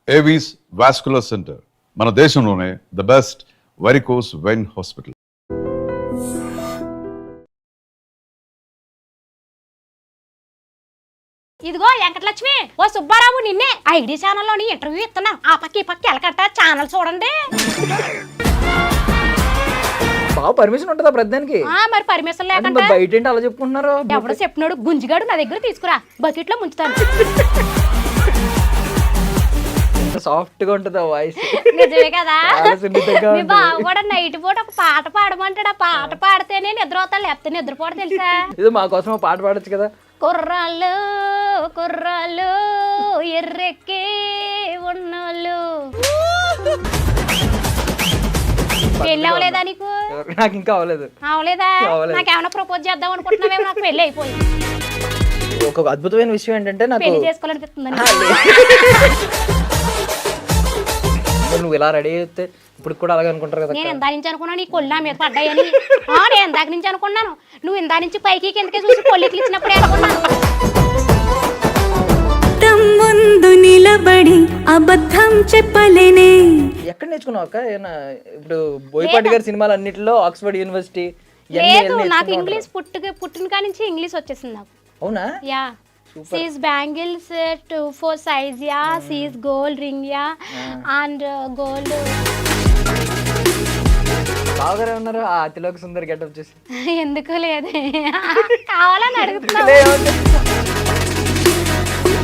Avis vascular centre మన దేశంలోనే the best varicose vein hospital. ఇదిగో వెంకటలక్ష్మి, ఓ సుబ్బారావు నిన్నే ఐడి ఛానల్లోని ఇంటర్వ్యూ ఇస్తున్నా. ఆ పక్క ఈ పక్క ఎలకట్ట ఛానల్ చూడండి. బాగా పర్మిషన్ ఉంటుందా ప్రతిదానికి? మరి పర్మిషన్ లేకుండా బయట ఏంటి అలా చెప్పుకుంటున్నారు? ఎవడో చెప్పినాడు గుంజిగాడు నా దగ్గర తీసుకురా, బకెట్ లో ముంచుతాను. సాఫ్ట్ గా ఉంటుందా వాయిస్? నిజమే కదా. మీ బావ కూడా నైట్ పూట ఒక పాట పాడమంటాడు. ఆ పాట పాడితేనే నిద్ర అవుతాడు, లేకపోతే నిద్రపోవడం తెలుసా? ఇది మా కోసం పాట పాడొచ్చు కదా. కుర్రాళ్ళు కుర్రాళ్ళు ఎర్రెక్కి ఉన్నోళ్ళు. పెళ్ళి అవ్వలేదా నీకు? నాకు ఇంకా అవ్వలేదు. అవలేదా? నాకేమైనా ప్రపోజ్ చేద్దాం అనుకుంటున్నావేమో, నాకు పెళ్ళి అయిపోయింది. ఒక అద్భుతమైన విషయం ఏంటంటే నాకు పెళ్లి చేసుకోవాలనిపిస్తుందని. నువ్వు ఇలా రెడీ అయితే ఇప్పుడు కూడా అలాగే అనుకుంటారు కదా. నేను ఇందా నుంచి అనుకున్నాను నీ కొల్లా మీద పడ్డాయని. నేను ఇందాక నుంచి అనుకున్నాను, నువ్వు ఇందా నుంచి పైకి కిందకే చూసి కొల్లికి ఇచ్చినప్పుడే అనుకున్నాను. ముందు నిలబడి అబద్ధం చెప్పలేనే. ఎక్కడ నేర్చుకున్నావు అక్క? ఇప్పుడు బోయపాటి గారి సినిమాలు అన్నిటిలో ఆక్స్ఫర్డ్ యూనివర్సిటీ. లేదు, నాకు ఇంగ్లీష్ పుట్టిన కాడి నుంచి ఇంగ్లీష్ వచ్చేసింది నాకు. అవునా? Yeah. She's bangles 2-4 size, yeah. She's gold ring, yeah. And gold. బాగా ఉన్నారు ఆ అతిలోక సుందరి గెటప్ చేసి. ఎందుకు లేదు, కావాలని అడుగుతున్నా.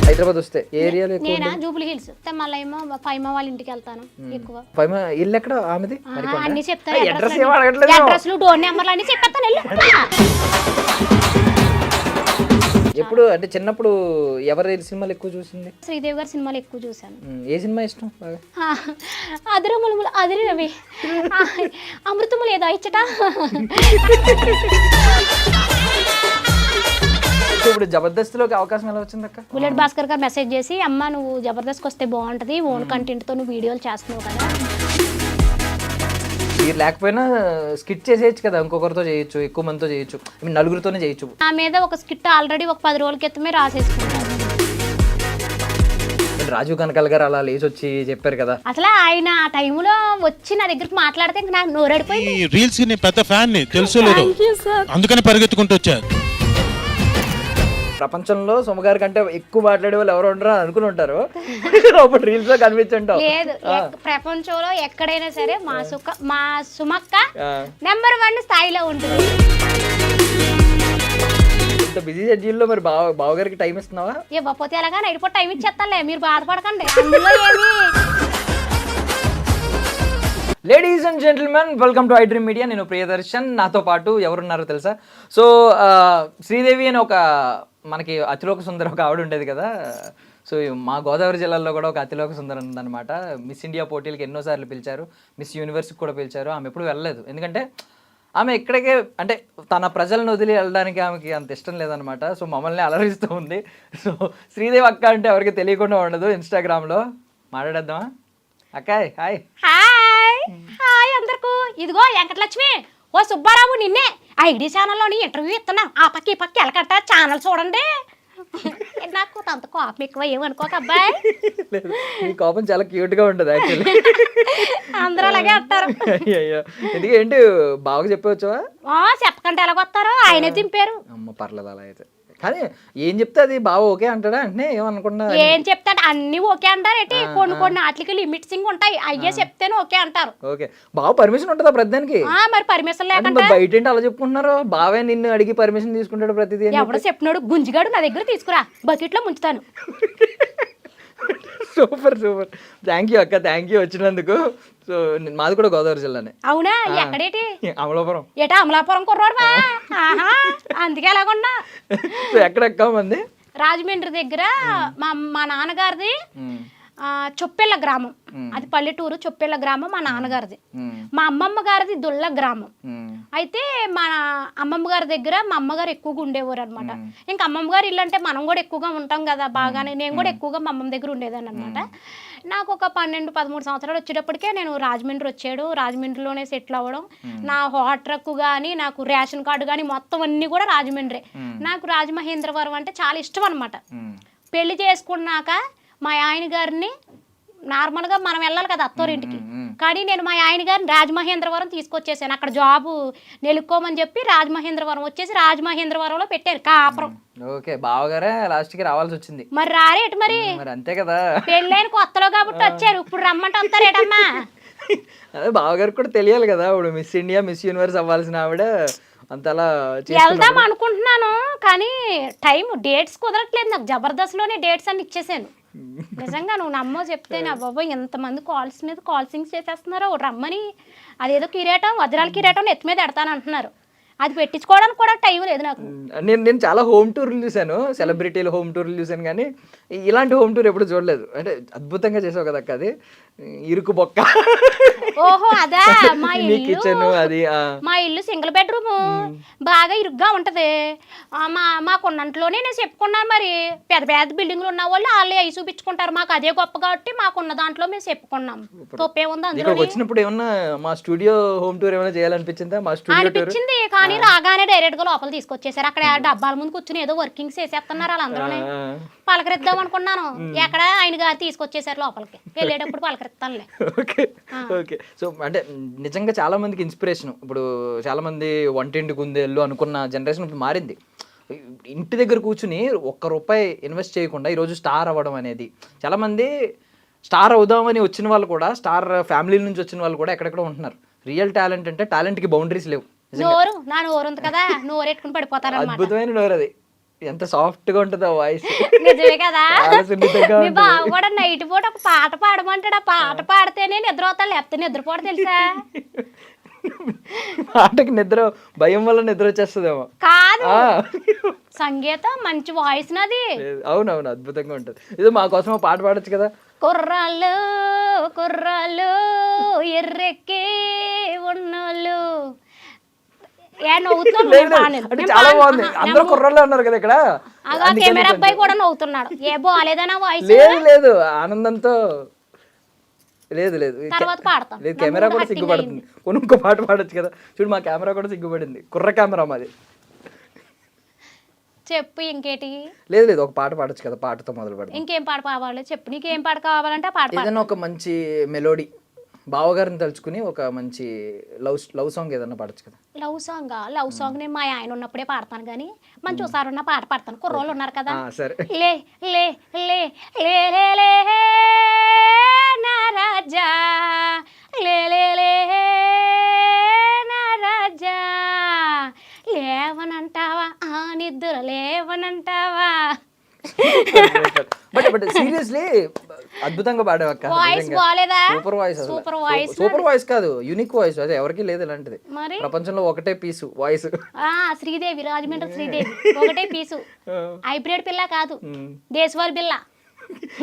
హైదరాబాద్ వస్తే ఏరియాలో నేనా జూబ్లీ హిల్స్, మళ్ళీ ఏమో ఫైమా వాళ్ళ ఇంటికి వెళ్తాను ఎక్కువ. ఇల్లు ఎక్కడ ఆమెది? అన్ని చెప్తాను, అడ్రస్లు డోర్ నెంబర్లు అన్ని చెప్పేస్తాను. ఎప్పుడు అంటే చిన్నప్పుడు ఎవరి సినిమాలు ఎక్కువ చూసింది? శ్రీదేవి గారి సినిమాలు ఎక్కువ చూసాను. ఏ సినిమా ఇష్టం? అదిరి రవి, అమృతములు ఏదో ఇచ్చట. ఇప్పుడు జబర్దస్త్లోకి అవకాశం ఎలా వచ్చింది అక్క? బుల్లెట్ భాస్కర్ గారు మెసేజ్ చేసి, అమ్మ నువ్వు జబర్దస్త్కి వస్తే బాగుంటుంది, ఓన్ కంటెంట్తో నువ్వు వీడియోలు చేస్తున్నావు కదా. మీరు లేకపోయినా స్కిట్ చేసేయచ్చు కదా, ఇంకొకరితో చేయొచ్చు, ఎక్కువ మందితో చేయొచ్చు, నలుగురితోనే చేయొచ్చు. నా మీద ఒక స్కిట్ ఆల్రెడీ ఒక 10 రోజుల క్రితమే రాసేసుకున్నాను. రాజు కనకాల గారు అలా లేచి వచ్చి చెప్పారు కదా. అసలు ఆయన ఆ టైంలో వచ్చి నా దగ్గరికి మాట్లాడితే ఇంకా నాకు నోరడిపోయింది. రీల్స్ ని పెద్ద ఫ్యాన్ ని తెలుసు లేదు, అందుకని పరిగెత్తుకుంటూ వచ్చారు. ప్రపంచంలో సుమగారి కంటే ఎక్కువ మాట్లాడే వాళ్ళు ఎవరు ఉండరు అనుకుని ఉంటారు. అప్పుడు రీల్స్ లో కనిపించుంటావు. లేదు, ప్రపంచంలో ఎక్కడైనా సరే మా సుమక్క నెంబర్ 1 స్థాయిలో ఉంటుంది. ఇంత బిజీ షెడ్యూల్లో మరి బావగారికి టైం ఇస్తున్నావా? ఇవ్వకపోతే ఎలాగా నైట్ పూట టైం ఇచ్చేస్తానులే, మీరు బాధపడకండి. అందులో ఏమి. Ladies and gentlemen, welcome to I Dream Media. నేను ప్రియదర్శన్, నాతో పాటు ఎవరున్నారో తెలుసా? సో శ్రీదేవి అని ఒక మనకి అతిలోక సుందర ఒక ఆవిడ ఉండేది కదా. సో మా గోదావరి జిల్లాలో కూడా ఒక అతిలోక సుందరం ఉందన్నమాట. మిస్ ఇండియా పోటీలకి ఎన్నోసార్లు పిలిచారు, మిస్ యూనివర్స్కి కూడా పిలిచారు. ఆమె ఎప్పుడు వెళ్ళలేదు, ఎందుకంటే ఆమె ఇక్కడికే అంటే తన ప్రజలను వదిలి వెళ్ళడానికి ఆమెకి అంత ఇష్టం లేదనమాట. సో మమ్మల్ని అలరిస్తూ ఉంది. సో శ్రీదేవి అక్క అంటే ఎవరికి తెలియకుండా ఉండదు. ఇన్స్టాగ్రామ్లో మాట్లాడేద్దామా? అక్కాయ్ హాయ్. హాయ్ హాయ్ అందరికీ. ఇదిగో వెంకటలక్ష్మి, ఓ సుబ్బారావు నిన్నే ఐడి ఛానల్లోని ఇంటర్వ్యూ ఇస్తున్నా. ఆ పక్క ఈ పక్క ఎలకట్ట ఛానల్ చూడండి. నాకు అంత కోపం ఎక్కువ ఏమనుకోక అబ్బాయి. ఈ కోపం చాలా క్యూట్ గా ఉంటుంది యాక్చువల్లీ. అందరూ అలాగే అంటారు. అయ్యో ఎందుకు ఏంటి బాగా చెప్పవచ్చువా? చెప్పకంటే ఎలాగొస్తారు, ఆయనే దింపారు. అమ్మ పర్లేదు అలా అయితే. కానీ ఏం చెప్తే అది బాగా ఓకే అంటాడా? అంటే ఏమనుకున్నా ఏం చెప్తాడు అన్ని ఓకే అంటారు. ఏంటి కొన్ని వాటికి లిమిట్సింగ్ ఉంటాయి, అయ్యే చెప్తేనే ఓకే అంటారు. ఓకే, బాగా పర్మిషన్ ఉంటుందా ప్రతిదానికి? మరి పర్మిషన్ లేకుండా బయట ఏంటి అలా చెప్పుకుంటున్నారు? బావే నిన్ను అడిగి పర్మిషన్ తీసుకుంటాడు ప్రతిదీ. ఎవడో చెప్పినాడు గుంజిగాడు నా దగ్గర తీసుకురా, బకెట్ లో ముంచుతాను. సూపర్ సూపర్, థ్యాంక్ యూ అక్క, థ్యాంక్ యూ వచ్చినందుకు. సో మాది కూడా గోదావరి జిల్లానే. అవునా? ఎక్కడేటి? అమలాపురం. ఏటా అమలాపురం కుర్రాడు? అందుకే ఎలాగున్నా. సో ఎక్కడెక్క మంది? రాజమండ్రి దగ్గర మా నాన్నగారిది చొప్పెళ్ళ గ్రామం, అది పల్లెటూరు. చొప్పెళ్ళ గ్రామం మా నాన్నగారిది. మా అమ్మమ్మ గారిది దుల్ల గ్రామం. అయితే మా అమ్మమ్మ గారి దగ్గర మా అమ్మగారు ఎక్కువగా ఉండేవారు అనమాట. ఇంకా అమ్మమ్మ గారు ఇల్లు అంటే మనం కూడా ఎక్కువగా ఉంటాం కదా బాగానే. నేను కూడా ఎక్కువగా మా అమ్మమ్మ దగ్గర ఉండేదాన్ని అనమాట. నాకు ఒక 12-13 సంవత్సరాలు వచ్చేటప్పటికే నేను రాజమండ్రిలోనే సెటిల్ అవ్వడం. నా హాట్ ట్రక్ కానీ, నాకు రేషన్ కార్డు కానీ మొత్తం అన్నీ కూడా రాజమండ్రి. నాకు రాజమహేంద్రవరం అంటే చాలా ఇష్టం అనమాట. పెళ్లి చేసుకున్నాక మా ఆయన గారిని నార్మల్గా మనం వెళ్ళాలి కదా అత్తోరింటికి. కానీ నేను మా ఆయన గారిని రాజమహేంద్రవరం తీసుకొచ్చేసాను. అక్కడ జాబు నెలుక్కోమని చెప్పి రాజమహేంద్రవరం వచ్చేసి రాజమహేంద్రవరంలో పెట్టారు కాపురం. ఓకే, బావగారే లాస్ట్ కి రావాల్సి వచ్చింది. మరి రారేటి మరి మరి అంతే కదా, పెళ్ళైన కొత్తలో కాబట్టి వచ్చారు, ఇప్పుడు రమ్మంటే వస్తారేటమ్మా. అదే బావగారికి కూడా తెలియాలి కదా, ఇప్పుడు మిస్ ఇండియా మిస్ యూనివర్స్ అవ్వాల్సిన ఆవిడ అంతలా వెళ్దాం అనుకుంటున్నాను కానీ టైం డేట్స్ కుదరట్లేదు నాకు. జబర్దస్త్లోనే డేట్స్ అన్ని ఇచ్చేసాను. నిజంగా నువ్వు నమ్మో చెప్తే నా బాబోయ్ ఎంతమంది కాల్స్ మీద కాల్సింగ్స్ చేసేస్తున్నారు. రమ్మని అదేదో కిరీటం వజ్రాల కిరీటం ఎత్తి మీద ఎడతాను అంటున్నారు. అది పెట్టించుకోవడానికి కూడా టైం లేదు నాకు. నేను చాలా హోమ్ టూర్లు చూశాను, సెలబ్రిటీలు హోమ్ టూర్లు చూశాను, కానీ ఇలాంటి హోమ్ టూర్ ఎప్పుడు చూడలేదు. అంటే అద్భుతంగా చేసావు కదా అక్క, అది ఇరుకు బొక్క. ఓహో అదా, మా కిచెన్ అది మా ఇల్లు సింగిల్ బెడ్రూమ్ బాగా ఇరుగ్గా ఉంటది. మాకున్నంట్లోనే నేను చెప్పుకున్నాను. మరి పెద్ద పెద్ద బిల్డింగ్లు ఉన్న వాళ్ళు వాళ్ళే అవి చూపించుకుంటారు, మాకు అదే గొప్ప కాబట్టి మాకున్న దాంట్లో మేము చెప్పుకున్నాం. తప్పే ఉంది అందులో. వచ్చినప్పుడు ఏమన్నా మా స్టూడియో హోమ్ టూర్ ఏమైనా చేయాలనిపించిందా? మా స్టూడియో అనిపించింది కానీ రాగానే డైరెక్ట్ గా లోపల తీసుకొచ్చేసారు. అక్కడ డబ్బాల ముందు కూర్చుని ఏదో వర్కింగ్స్ చేసేస్తున్నారు వాళ్ళందరూనే. పలకరిద్దాం అనుకున్నాను, ఎక్కడ ఆయన గారు తీసుకొచ్చేసారు లోపలికి. వెళ్ళేటప్పుడు పలకరిస్తానులే. Okay okay. సో అంటే నిజంగా చాలా మందికి ఇన్స్పిరేషన్. ఇప్పుడు చాలా మంది వంటింటి కుందేళ్ళు అనుకున్న జనరేషన్ ఇప్పుడు మారింది. ఇంటి దగ్గర కూర్చుని ₹1 ఇన్వెస్ట్ చేయకుండా ఈరోజు స్టార్ అవ్వడం అనేది, చాలా మంది స్టార్ అవుదామని వచ్చిన వాళ్ళు కూడా, స్టార్ ఫ్యామిలీ నుంచి వచ్చిన వాళ్ళు కూడా ఎక్కడెక్కడ ఉంటున్నారు. రియల్ టాలెంట్ అంటే టాలెంట్కి బౌండరీస్ లేవు. నోరు నా నోరు ఉంది కదా, నోరు ఎట్టుకుని పడిపోతారు. అద్భుతమైన నోరు అది, ఎంత సాఫ్ట్ గా ఉంటుందో వాయిస్. నిజమే కదా. మీ బావ కూడా నైట్ పూట ఒక పాట పాడమంటాడు. ఆ పాట పాడితేనే నిద్ర అవుతాడు, లేకపోతే నిద్రపోవడం తెలుసా. పాటకి నిద్ర భయం వల్ల నిద్ర వచ్చేస్తుందేమో. కాదు, సంగీతం మంచి వాయిస్ నాది. అవునవును, అద్భుతంగా ఉంటుంది. ఇది మా కోసం పాట పాడొచ్చు కదా. కుర్రాళ్ళు కుర్రాళ్ళు ఎర్రెక్కి ఉన్నోళ్ళు. చాలా బాగుంది, అందరూ కుర్రల్లో ఉన్నారు కదా ఇక్కడ. కెమెరా అబ్బాయి కూడా నవ్వుతున్నాడు. ఏ బాలేదనా వాయిస్? లేదు లేదు, ఆనందంతో. లేదు లేదు, తర్వాత పాడతాం. లేదు కెమెరా కూడా సిగ్గుపడుతుంది. ఇంకో పాట పాడొచ్చు కదా. చూడు మా కెమెరా కూడా సిగ్గుపడింది, కుర్ర కెమెరా మాది. చెప్పు ఇంకేటి? లేదు లేదు, ఒక పాట పాడొచ్చు కదా, పాటతో మొదలు పెడదాం. ఇంకేం పాట కావాలి చెప్పు, నీకేం పాట కావాలంటే పాట. ఏదైనా ఒక మంచి మెలోడీ, బావగారిని తలుచుకుని ఒక మంచి లవ్ సాంగ్ ఏదన్నా పాడొచ్చు కదా. Love song? లవ్ సాంగ్ నేను మా ఆయన ఉన్నప్పుడే పాడతాను, కానీ మంచి ఒకసారి ఉన్న పాట పాడతాను. కుర్రోళ్ళు ఉన్నారు కదా. సరే. లే లే లే లే లే లే నా రాజా, లే లే లే నా రాజా, లేవనంటావా ఆ నిద్ర లేవనంటావా. బట్ సీరియస్లీ అద్భుతంగా పాడావక్క. వాయిస్ బాలేదా? Super voice. Super voice. Super voice కాదు, యూనిక్ వాయిస్. అదే ఎవరికి లేదు ఇలాంటిది మరి ప్రపంచంలో, ఒకటే పీసు వాయిస్. శ్రీదేవి, రాజమండ్రి శ్రీదేవి ఒకటే పీసు. హైబ్రిడ్ పిల్ల కాదు, దేశవాళి పిల్ల.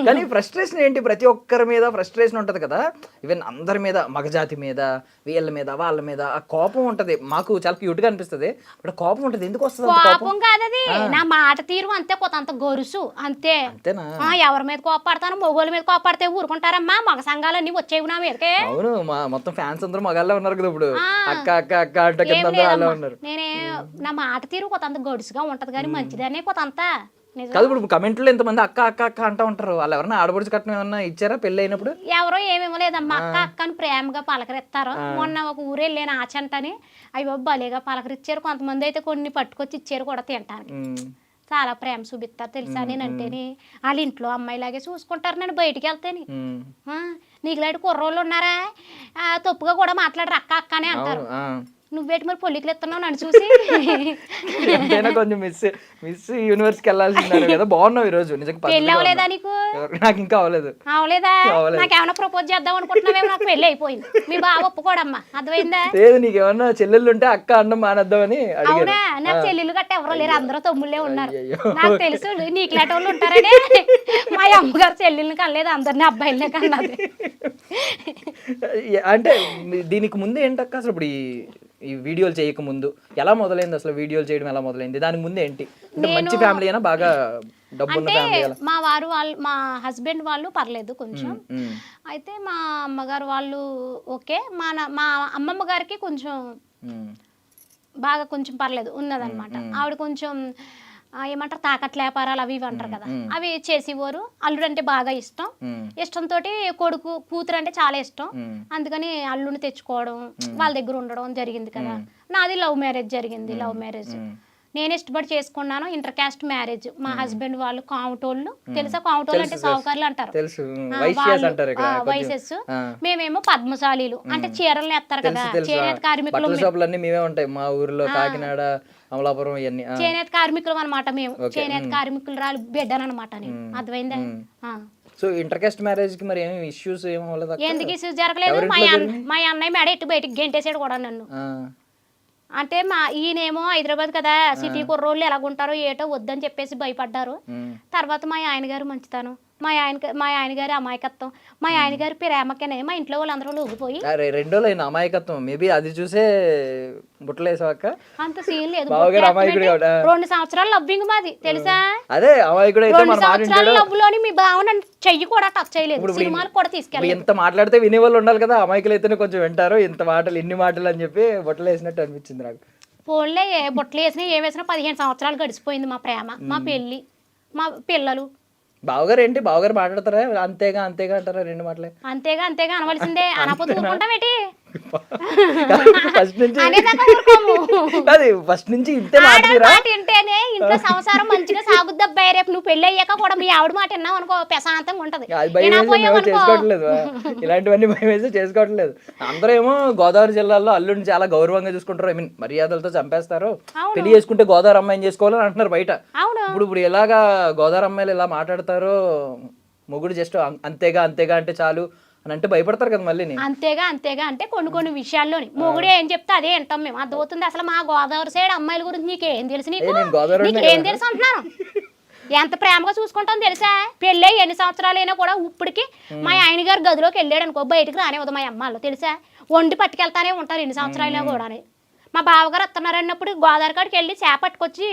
కానీ ఫ్రస్ట్రేషన్ ఏంటి, ప్రతి ఒక్కరి మీద ఫ్రస్ట్రేషన్ ఉంటది కదా. ఈవెన్ అందరి మీద, మగజాతి మీద, వీళ్ళ మీద, వాళ్ళ మీద ఆ కోపం ఉంటది. మాకు చాలా క్యూట్ గా అనిపిస్తుంది, బట్ కోపం ఉంటది. ఎందుకు వస్తుంది కోపం? కాదది నా మాట తీరు అంతే, అంత గొరుసు అంతే. అంతేనా? ఎవరి మీద కోపడతాను, మొగోళ్ళ మీద కోపడితే ఊరుకుంటారమ్మా. మగ సంఘాలన్నీ వచ్చేవి నా మీదకే. అవును, మా మొత్తం ఫ్యాన్స్ అందరూ మగాళ్ళే ఉన్నారు కదా ఇప్పుడు. అక్క అక్క అక్క అంటే ఉన్నారు. నేనే నా మాట తీరు అంత గొడుసుగా ఉంటది, కానీ మంచిదనే అంత. కాదు, ఇప్పుడు కమెంట్లో ఎంతమంది అక్క అక్క అక్క అంటూ ఉంటారు. వాళ్ళు ఎవరైనా ఆడబడుచు కట్నం ఏమన్నా ఇచ్చారా పెళ్లి అయినప్పుడు? ఎవరో ఏమేమో లేదమ్మా, అక్క అక్క అని ప్రేమగా పలకరిస్తారు. మొన్న ఒక ఊరు వెళ్ళాను ఆచంటని, అవి భలేగా పలకరిచ్చారు. కొంతమంది అయితే కొన్ని పట్టుకొచ్చి ఇచ్చారు కూడా తింటానికి. చాలా ప్రేమ చూపిస్తారు తెలుసా. నేనంటేనే వాళ్ళ ఇంట్లో అమ్మాయిలాగే చూసుకుంటారు. నేను బయటికి వెళ్తేని నీకులాంటి కుర్రోళ్ళు ఉన్నారా, తప్పుగా కూడా మాట్లాడరు, అక్క అక్కనే అంటారు. నువ్వేటి మరి పొల్లికలు ఎత్తున్నావు నన్ను చూసి. కొంచెం మిస్ యూనివర్స్కి వెళ్ళాల్సింది కదా. బాగున్నావు ఈ రోజు నిజంగా. పెళ్లి అవ్వలేదా నీకు? నాకు ఇంకా అవ్వలేదు. అవలేదా? నాకేమన్నా ప్రపోజ్ చేద్దాం అనుకుంటున్నావేమో. నాకు పెళ్లి అయిపోయింది, మీ బావ ఒప్పుకోడమ్మా, అర్థమైందా? లేదు, నీకేమన్నా చెల్లెళ్ళు ఉంటే అక్క అన్నం మానేద్దామని. అవునా? నాకు చెల్లెళ్ళు గట్ట ఎవరో లేరు, అందరూ తమ్ముళ్ళే ఉన్నారు. నాకు తెలుసు నీకులాంటి వాళ్ళు ఉంటారని. మా అమ్మగారు చెల్లెళ్ళని కనలేదు, అందరినీ అబ్బాయిలనే కన్నది. అంటే దీనికి ముందు ఏంటక్క అసలు, ఇప్పుడు ఈ వీడియోలు చేయక ముందు ఎలా మొదలైంది అసలు? వీడియోలు చేయడం ఎలా మొదలైంది? దానికి ముందు ఏంటి? అంటే మంచి ఫ్యామిలీ అయినా, బాగా డబ్బున్న ఫ్యామిలీ? మా వారు వాళ్ళు, మా హస్బెండ్ వాళ్ళు పర్లేదు కొంచెం. అయితే మా అమ్మగారు వాళ్ళు ఓకే. మా అమ్మమ్మ గారికి కొంచెం బాగా కొంచెం పర్లేదు ఉన్నదన్నమాట. ఆవిడ కొంచెం ఏమంటారు తాకట్ల వ్యాపారాలు అవి ఇవి అంటారు కదా, అవి చేసేవారు. అల్లుడు అంటే బాగా ఇష్టం, ఇష్టంతో కొడుకు కూతురు అంటే చాలా ఇష్టం, అందుకని అల్లుడిని తెచ్చుకోవడం వాళ్ళ దగ్గర ఉండడం జరిగింది కదా. నాది లవ్ మ్యారేజ్ జరిగింది. లవ్ మ్యారేజ్ నేను ఇష్టపడి చేసుకున్నాను. Inter caste marriage. మా హస్బెండ్ వాళ్ళు కామటోళ్ళు, తెలుసా? కామటోళ్ళు అంటే సావుకారులు అంటారు, వైసెస్. మేమేమో పద్మశాలీలు, అంటే చీరలు నేస్తారు కదా, చేనేత కార్మికులు. మేమే ఉంటాయి మా ఊర్లో, కాకినాడ, అమలాపురం, ఇవన్నీ చేనేత కార్మికులు అనమాట. మేము చేనేత కార్మికులు రాలు బిడ్డనమాట నేను. అర్థమైందా? సో ఇంటర్ కాస్ట్ మ్యారేజ్ కి మరి ఏమి ఇష్యూస్ ఏమవ్వలేదు? ఎందుకు ఇష్యూస్ జరగలేదు? మా అన్నయ్య మేడ ఎట్టు బయటికి గెంటేసాడు కూడా నన్ను. అంటే ఈయనేమో హైదరాబాద్ కదా, సిటీ కుర్రోళ్ళు ఎలాగుంటారో ఏటో వద్దని చెప్పేసి భయపడ్డారు. తర్వాత మా ఆయన గారు మంచితనం, మా ఆయన గారి అమాయకత్వం, మా ఆయన గారి ప్రేమకనే మా ఇంట్లో వాళ్ళందరూ లూగిపోయి 2 రోజులు అమాయకత్వం. మేబీ అది చూసే బుట్టలేసాక అంత సీన్ లేదు. 2 సంవత్సరాలు లవ్వింగ్ మాది, తెలుసా? అదే అమాయకుడు అయితే 2 సంవత్సరాల లవ్లోని మీ భావన చెయ్యి కూడా టచ్ చేయలేదు, సినిమాలు కూడా తీసుకెళ్ళి. ఎంత మాట్లాడితే వినే వాళ్ళు ఉండాలి కదా, అమాయకులు అయితేనే కొంచెం వింటారు. ఇంత మాటలు ఇన్ని మాటలు అని చెప్పి బుట్టలు వేసినట్టు అనిపించింది నాకు. ఫోన్లే బుట్టలు వేసినా ఏం వేసినా 15 సంవత్సరాలు గడిచిపోయింది. మా ప్రేమ, మా పెళ్ళి, మా పిల్లలు. బావగారు ఏంటి, బావగారు మాట్లాడతారా? అంతేగా అంతేగా అంటారా? 2 మాటలే. అంతేగా అంతేగా అనవలసిందే. అనపోతే ఊరుకుంటామేటి? ఫస్ట్ నుంచి అది ఫస్ట్ నుంచి ఇంతే మాట్లాడరా? తింటేనే ఇంట్లో సంసారం మంచిగా సాగుద్దబ్బాయి. రేపు నువ్వు పెళ్లి అయ్యాక కూడా మీ ఆవిడ మాట విన్నావు అనుకో, ప్రశాంతంగా ఉంటది. చేసుకోవట్లేదు, ఇలాంటివన్నీ భయం వేసి చేసుకోవట్లేదు. అందరూ ఏమో గోదావరి జిల్లాలో అల్లుడిని చాలా గౌరవంగా చూసుకుంటారు, ఐ మీన్ మర్యాదలతో చంపేస్తారు. పెళ్లి చేసుకుంటే గోదావరి అమ్మాయిని చేసుకోవాలని అంటున్నారు బయట. ఇప్పుడు ఎలాగా గోదావరి అమ్మాయిలు ఇలా మాట్లాడతారో, మొగుడు జస్ట్ అంతేగా అంతేగా అంటే చాలు అని అంటే భయపడతారు కదా మళ్ళీ. అంతేగా అంతేగా అంటే కొన్ని విషయాల్లోని మొగుడే ఏం చెప్తే అదే వింటాం మేము. అర్థమవుతుంది? అసలు మా గోదావరి సైడ్ అమ్మాయిల గురించి నీకేం తెలుసు? నీకేం తెలుసు అంటున్నాను. ఎంత ప్రేమగా చూసుకుంటాం తెలుసా? పెళ్ళి ఎన్ని సంవత్సరాలు అయినా కూడా ఇప్పటికి మా ఆయన గారు గదిలోకి వెళ్ళాడు అనుకో, బయటకు రానివ్వదు మా అమ్మాళ్ళు, తెలుసా? వండి పట్టుకెళ్తానే ఉంటారు ఎన్ని సంవత్సరాలైనా కూడా. మా బావగారు వస్తున్నారు అన్నప్పుడు గోదావరి కాడికి వెళ్ళి చేపట్టుకొచ్చి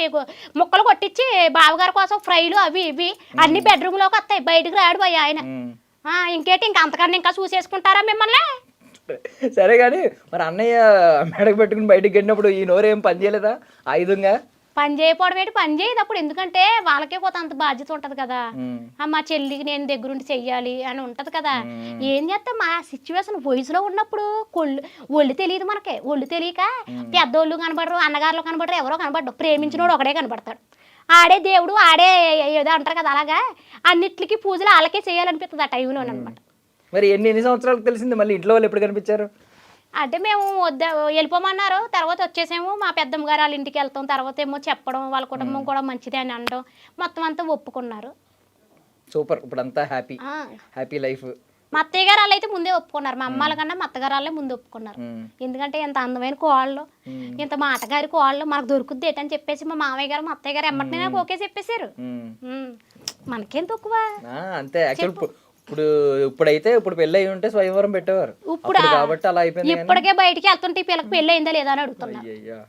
ముక్కలు కొట్టించి బావగారి కోసం ఫ్రైలు అవి ఇవి అన్ని బెడ్రూమ్లోకి వస్తాయి, బయటకు రాడు పోయి ఆయన. ఇంకేంటి, ఇంక అంతకన్నా ఇంకా చూసేసుకుంటారా మిమ్మల్ని? సరే కానీ మరి అన్నయ్య మెడకు పెట్టుకుని బయటకు వెళ్ళినప్పుడు ఈ నోరేం పని చేయలేదా ఆయుధంగా? పని చేయకపోవడం ఏంటి, పని చేయదు అప్పుడు. ఎందుకంటే వాళ్ళకే కొంత అంత బాధ్యత ఉంటది కదా. మా చెల్లికి నేను దగ్గరుండి చెయ్యాలి అని ఉంటది కదా. ఏం చేస్తాం, మా సిచ్యువేషన్ వయసులో ఉన్నప్పుడు ఒళ్ళు తెలియదు మనకి. ఒళ్ళు తెలియక పెద్దోళ్ళు కనబడరు, అన్నగారులు కనబడరు, ఎవరో కనబడ్డు. ప్రేమించినోడు ఒకడే కనబడతాడు. ఆడే దేవుడు, ఆడే ఏదో అంటారు కదా, అలాగా అన్నిటికీ పూజలు వాళ్ళకే చేయాలనిపిస్తుంది ఆ టైంలో అనమాట. మరి ఎన్ని సంవత్సరాలకు తెలిసింది మళ్ళీ ఇంట్లో వాళ్ళు ఎప్పుడు కనిపించారు? అంటే మేము వెళ్ళిపోమన్నారు, తర్వాత వచ్చేసేమో మా పెద్దమ్మ గారు వాళ్ళ ఇంటికి వెళ్తాం. తర్వాత ఏమో చెప్పడం, వాళ్ళ కుటుంబం కూడా మంచిదే అని అనడం, మొత్తం అంతా ఒప్పుకున్నారు. సూపర్, ఇప్పుడు అంతా హ్యాపీ లైఫ్. మా అత్తయ్య గారు వాళ్ళు అయితే ముందే ఒప్పుకున్నారు. మా అమ్మాల కన్నా మా అత్తగారు వాళ్ళే ముందు ఒప్పుకున్నారు. ఎందుకంటే ఇంత అందమైన కోళ్ళు, ఇంత మాటగారి కోళ్ళు మనకు దొరుకుద్ది ఏంటని చెప్పేసి మా మామయ్య గారు మా అత్తయ్య గారు ఎమ్మటినే నాకు ఓకే చెప్పేశారు. మనకేం తక్కువ అంతే. ఇప్పుడు పెళ్ళి అయి ఉంటే స్వయంవరం పెట్టేవారు ఇప్పుడు కాబట్టి అలా అయిపోయింది. ఇప్పటికే బయటికి వెళ్తుంటే పిల్లకి పెళ్ళి అయిందా లేదా అని అడుగుతున్నారు,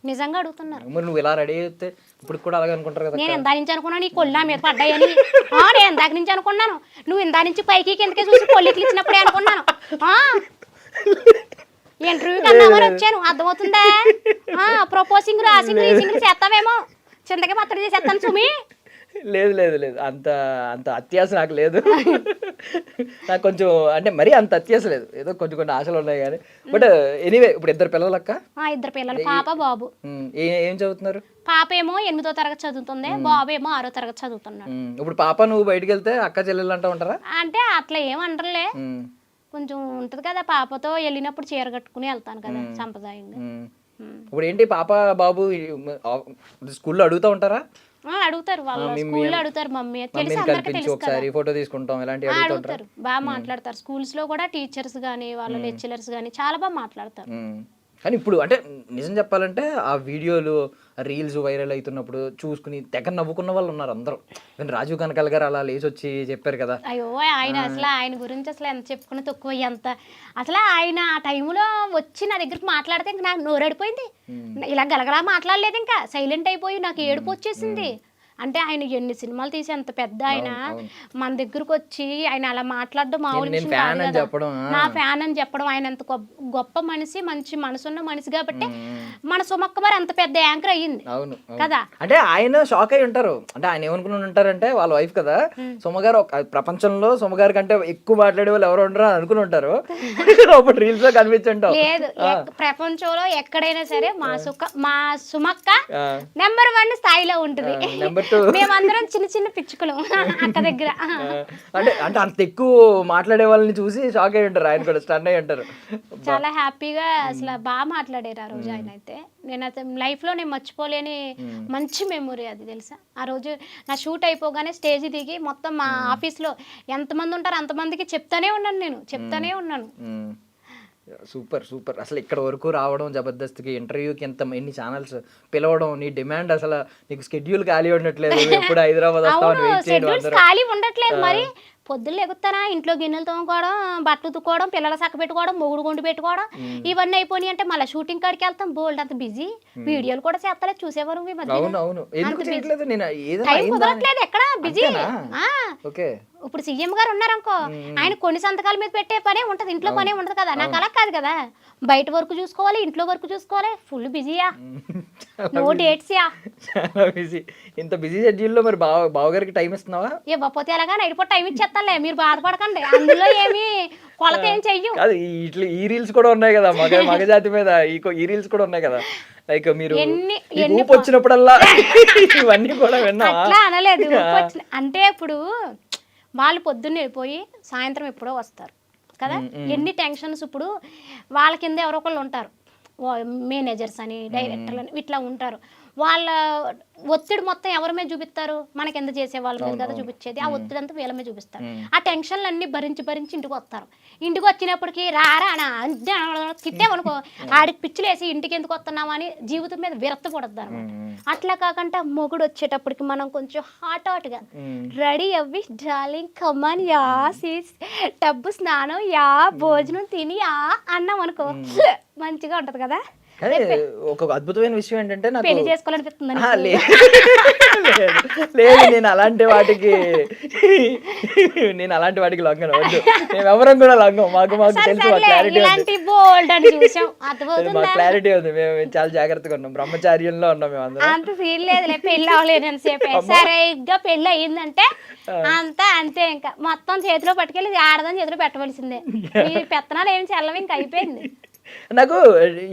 నిజంగా అడుగుతున్నారు. మరి నువ్వు ఇలా రెడీ అయితే ఇప్పుడు కూడా అలాగే అనుకుంటారు కదా. నేను ఇందా నుంచి అనుకున్నాను నీ కొల్లా మీద పడ్డాయని. నేను ఇందాక నుంచి అనుకున్నాను, నువ్వు ఇందా నుంచి పైకి కిందకే చూసి కొల్లికి ఇచ్చినప్పుడే అనుకున్నాను. ఇంటర్వ్యూకి అందామని వచ్చాను, అర్థమవుతుందా? ప్రపోజింగ్ రాసింగ్ చేస్తావేమో, చింతకి మాత్రం చేసేస్తాను సుమి. లేదు లేదు లేదు, అంత అత్యాస నాకు లేదు. నాకు కొంచెం అంటే మరీ అంత అత్యాస లేదు, ఏదో కొన్ని ఆశలు ఉన్నాయి కానీ. బట్ ఎనీవే, ఇప్పుడు 2 పిల్లలు అక్క? 2 పిల్లలు, పాప బాబు. ఏం చదువుతున్నారు? పాప ఏమో 8వ తరగతి చదువుతుంది, బాబు ఏమో 6వ తరగతి చదువుతున్నాడు. ఇప్పుడు పాప నువ్వు బయటకు వెళ్తే అక్క చెల్లెలు అంటూ ఉంటారా? అంటే అట్లా ఏమంటారులే, కొంచెం ఉంటది కదా. పాపతో వెళ్ళినప్పుడు చీర కట్టుకుని వెళ్తాను కదా సంప్రదాయంగా. ఇప్పుడు ఏంటి పాప బాబు స్కూల్లో అడుగుతూ ఉంటారా? అడుగుతారు, వాళ్ళు స్కూల్లో అడుగుతారు. మమ్మీ తెలిసి అందరికీ తెలుసు కదా, ఫోటో తీసుకుంటాం ఇలాంటి అడుగుతారు. బాగా మాట్లాడతారు స్కూల్స్ లో కూడా, టీచర్స్ గానీ వాళ్ళ లెక్చరర్స్ గానీ చాలా బాగా మాట్లాడతారు. కానీ ఇప్పుడు అంటే నిజం చెప్పాలంటే ఆ వీడియోలు రీల్స్ వైరల్ అవుతున్నప్పుడు చూసుకుని తెగ నవ్వుకున్న వాళ్ళు ఉన్నారు అందరూ. రాజీవ్ కనకాల గారు అలా లేచి వచ్చి చెప్పారు కదా. అయ్యో ఆయన అసలు ఆయన గురించి అసలు ఎంత చెప్పుకున్నా తక్కువ. ఎంత అసలు ఆయన ఆ టైంలో వచ్చి నా దగ్గరికి మాట్లాడితే ఇంకా నాకు నోరడిపోయింది. ఇలా గలగలా మాట్లాడలేదు, ఇంకా సైలెంట్ అయిపోయి నాకు ఏడుపు వచ్చేసింది. అంటే ఆయన ఎన్ని సినిమాలు తీసి అంత పెద్ద ఆయన మన దగ్గరకు వచ్చి ఆయన అలా మాట్లాడడం మామూలు నేను విషయం fan కాదు అని కదా. చెప్పడం, నా ఫ్యాన్ అని చెప్పడం, ఆయన అంత గొప్ప మనిషి, మంచి మనసున్న మనిషి కాబట్టి మన సుమక్క మరి అంత పెద్ద యాంకర్ అయ్యింది అవును కదా. అంటే ఆయన షాక్ అయి ఉంటారు. అంటే ఆయన ఏమనుకుని ఉంటారంటే వాళ్ళ వైఫ్ కదా, సుమగారు ప్రపంచంలో సుమగారి కంటే ఎక్కువ మాట్లాడే వాళ్ళు ఎవరు ఉండరు అని అనుకుని ఉంటారు. అప్పుడు రీల్స్ లో కనిపించుంటావు. లేదు ప్రపంచంలో ఎక్కడైనా సరే మా సుమక్క నెంబర్ 1 స్థాయిలో ఉంటుంది. నెంబర్ 2 మేమందరం చిన్న చిన్న పిచ్చుకలు అక్క దగ్గర. అంటే అంటే అంత ఎక్కువ మాట్లాడే వాళ్ళని చూసి షాక్ అయి ఉంటారు. ఆయన కూడా స్టన్ అయి ఉంటారు. చాలా హ్యాపీగా అసలు బాగా మాట్లాడారు ఆ రోజు ఆయన అయితే. నేను అయితే లైఫ్లో నేను మర్చిపోలేని మంచి మెమొరీ అది తెలుసా. ఆ రోజు నా షూట్ అయిపోగానే స్టేజ్ దిగి మొత్తం మా ఆఫీస్లో ఎంతమంది ఉంటారో అంతమందికి చెప్తానే ఉన్నాను. Super super. అసలు ఇక్కడ వరకు రావడం, జబర్దస్త్కి ఇంటర్వ్యూకి ఎన్ని ఛానల్స్ పిలవడం, నీ డిమాండ్ అసలు నీకు స్కెడ్యూల్ ఖాళీ ఉండట్లేదు, ఎప్పుడు హైదరాబాద్ వస్తామని వెయిట్ చేయడం. ఖాళీ ఉండట్లేదు మరి. పొద్దున్న ఎగుతానా, ఇంట్లో గిన్నెలు తోముకోవడం, బట్టలు ఉతుక్కోవడం, పిల్లల సక్క పెట్టుకోవడం, మొగుడు గుండు పెట్టుకోవడం, ఇవన్నీ అయిపోయి అంటే మళ్ళీ షూటింగ్ కాడికి వెళ్తాం. బోల్డ్ అంత బిజీ. వీడియోలు కూడా చేస్తలేదు, చూసేవారు టైం కుదరట్లేదు. ఎక్కడ బిజీ. ఇప్పుడు సీఎం గారు ఉన్నారనుకో, ఆయన కొన్ని సంతకాల మీద పెట్టే పనే ఉంటది, ఇంట్లో పనే ఉంటది కదా. నాకు అలా కాదు కదా, బయట వర్క్ చూసుకోవాలి, ఇంట్లో వర్క్ చూసుకోవాలి. ఫుల్ బిజీయా, నో డేట్స్ యా. చాలా బిజీ. ఇంత బిజీ షెడ్యూల్లో మరి బావగారికి టైం ఇస్తున్నావా? ఇవ్వకపోతే ఎలాగా నైట్ పూట టైం ఇచ్చేస్తాలే, మీరు బాధపడకండి. అందులో ఏమి కొలత ఏం చెయ్యు. ఇట్లా ఈ రీల్స్ కూడా ఉన్నాయి కదా మగజాతి మీద, ఈ రీల్స్ కూడా ఉన్నాయి కదా. లైక్ మీరు ఊపు వచ్చినప్పుడల్లా ఇవన్నీ కూడా విన్నా. అట్లా అనలేదు. అంటే ఇప్పుడు వాళ్ళు పొద్దున్న వెళ్ళిపోయి సాయంత్రం ఎప్పుడో వస్తారు కదా. ఎన్ని టెన్షన్స్. ఇప్పుడు వాళ్ళ కింద ఎవరో ఒకళ్ళు ఉంటారు, మేనేజర్స్ అని, డైరెక్టర్లు అని ఇట్లా ఉంటారు. వాళ్ళ ఒత్తిడి మొత్తం ఎవరి మీద చూపిస్తారు? మన కింద చేసే వాళ్ళ మీద కదా చూపించేది. ఆ ఒత్తిడి అంతా వీళ్ళ మీద చూపిస్తారు. ఆ టెన్షన్లు అన్ని భరించి ఇంటికి వస్తారు. ఇంటికి వచ్చినప్పటికీ రారా తిట్టామనుకో, ఆడికి పిచ్చిలేసి ఇంటికి ఎందుకు వస్తున్నావు అని జీవితం మీద విరక్తి పడద్దు అనమాట. అట్లా కాకుండా మొగుడు వచ్చేటప్పటికి మనం కొంచెం హాట్గా రెడీ అవ్వి, డార్లింగ్ కమాన్ యా, డబ్బు స్నానం యా, భోజనం తిని యా అన్నాం అనుకో, మంచిగా ఉంటది కదా. ఒక అద్భుతమైన విషయం ఏంటంటే, నాకు పెళ్లి చేసుకోవాలనిపిస్తుంది. లేదు, నేను అలాంటి వాటికి లొంగను. వద్దు, మేము ఎవరం కూడా లొంగం. మాకు తెలుసు, మా క్లారిటీ ఉంది. మేము చాలా జాగ్రత్తగా ఉన్నాం, బ్రహ్మచార్యంలో ఉన్నాం మేము అందరం. అంత ఫీల్ లేదులే, పెళ్లి అవ్వలేదని సేపు సరిగ్గా పెళ్లి అయ్యిందంటే అంతే. ఇంకా మొత్తం చేతిలో పట్టుకెళ్ళి ఆడదాని చేతిలో పెట్టవలసిందే. ఈ పెత్తనాలు ఏమి చెల్లవి ఇంకా అయిపోయింది. నాకు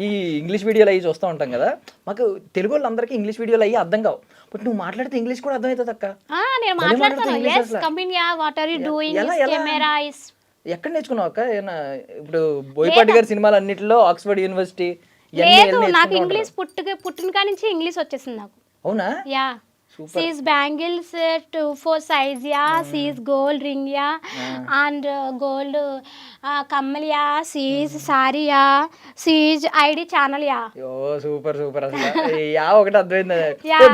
ఈ ఇంగ్లీష్ వీడియోలు అవి చూస్తూ ఉంటాం కదా, మాకు తెలుగు వాళ్ళందరికీ ఇంగ్లీష్ వీడియోలు అయ్యి అర్థం కావు. బట్ నువ్వు మాట్లాడితే ఇంగ్లీష్ కూడా అర్థమవుతుంది అక్క. నేను మాట్లాడతాను. ఎక్కడ నేర్చుకున్నావు అక్క? ఇప్పుడు బోయపాటి గారి సినిమాలు అన్నిటిలో ఆక్స్ఫర్డ్ యూనివర్సిటీ. లేదు, నాకు ఇంగ్లీష్ పుట్టిన కాడి నుంచి ఇంగ్లీష్ వచ్చేసింది నాకు. అవునా? Yeah. She's bangles 2-4 size ya, she's gold ring ya, and gold kammal ya, she's sari ya, she's ID channel ya. Oh super super. అసలు యా ఒకటి అర్థమైంది,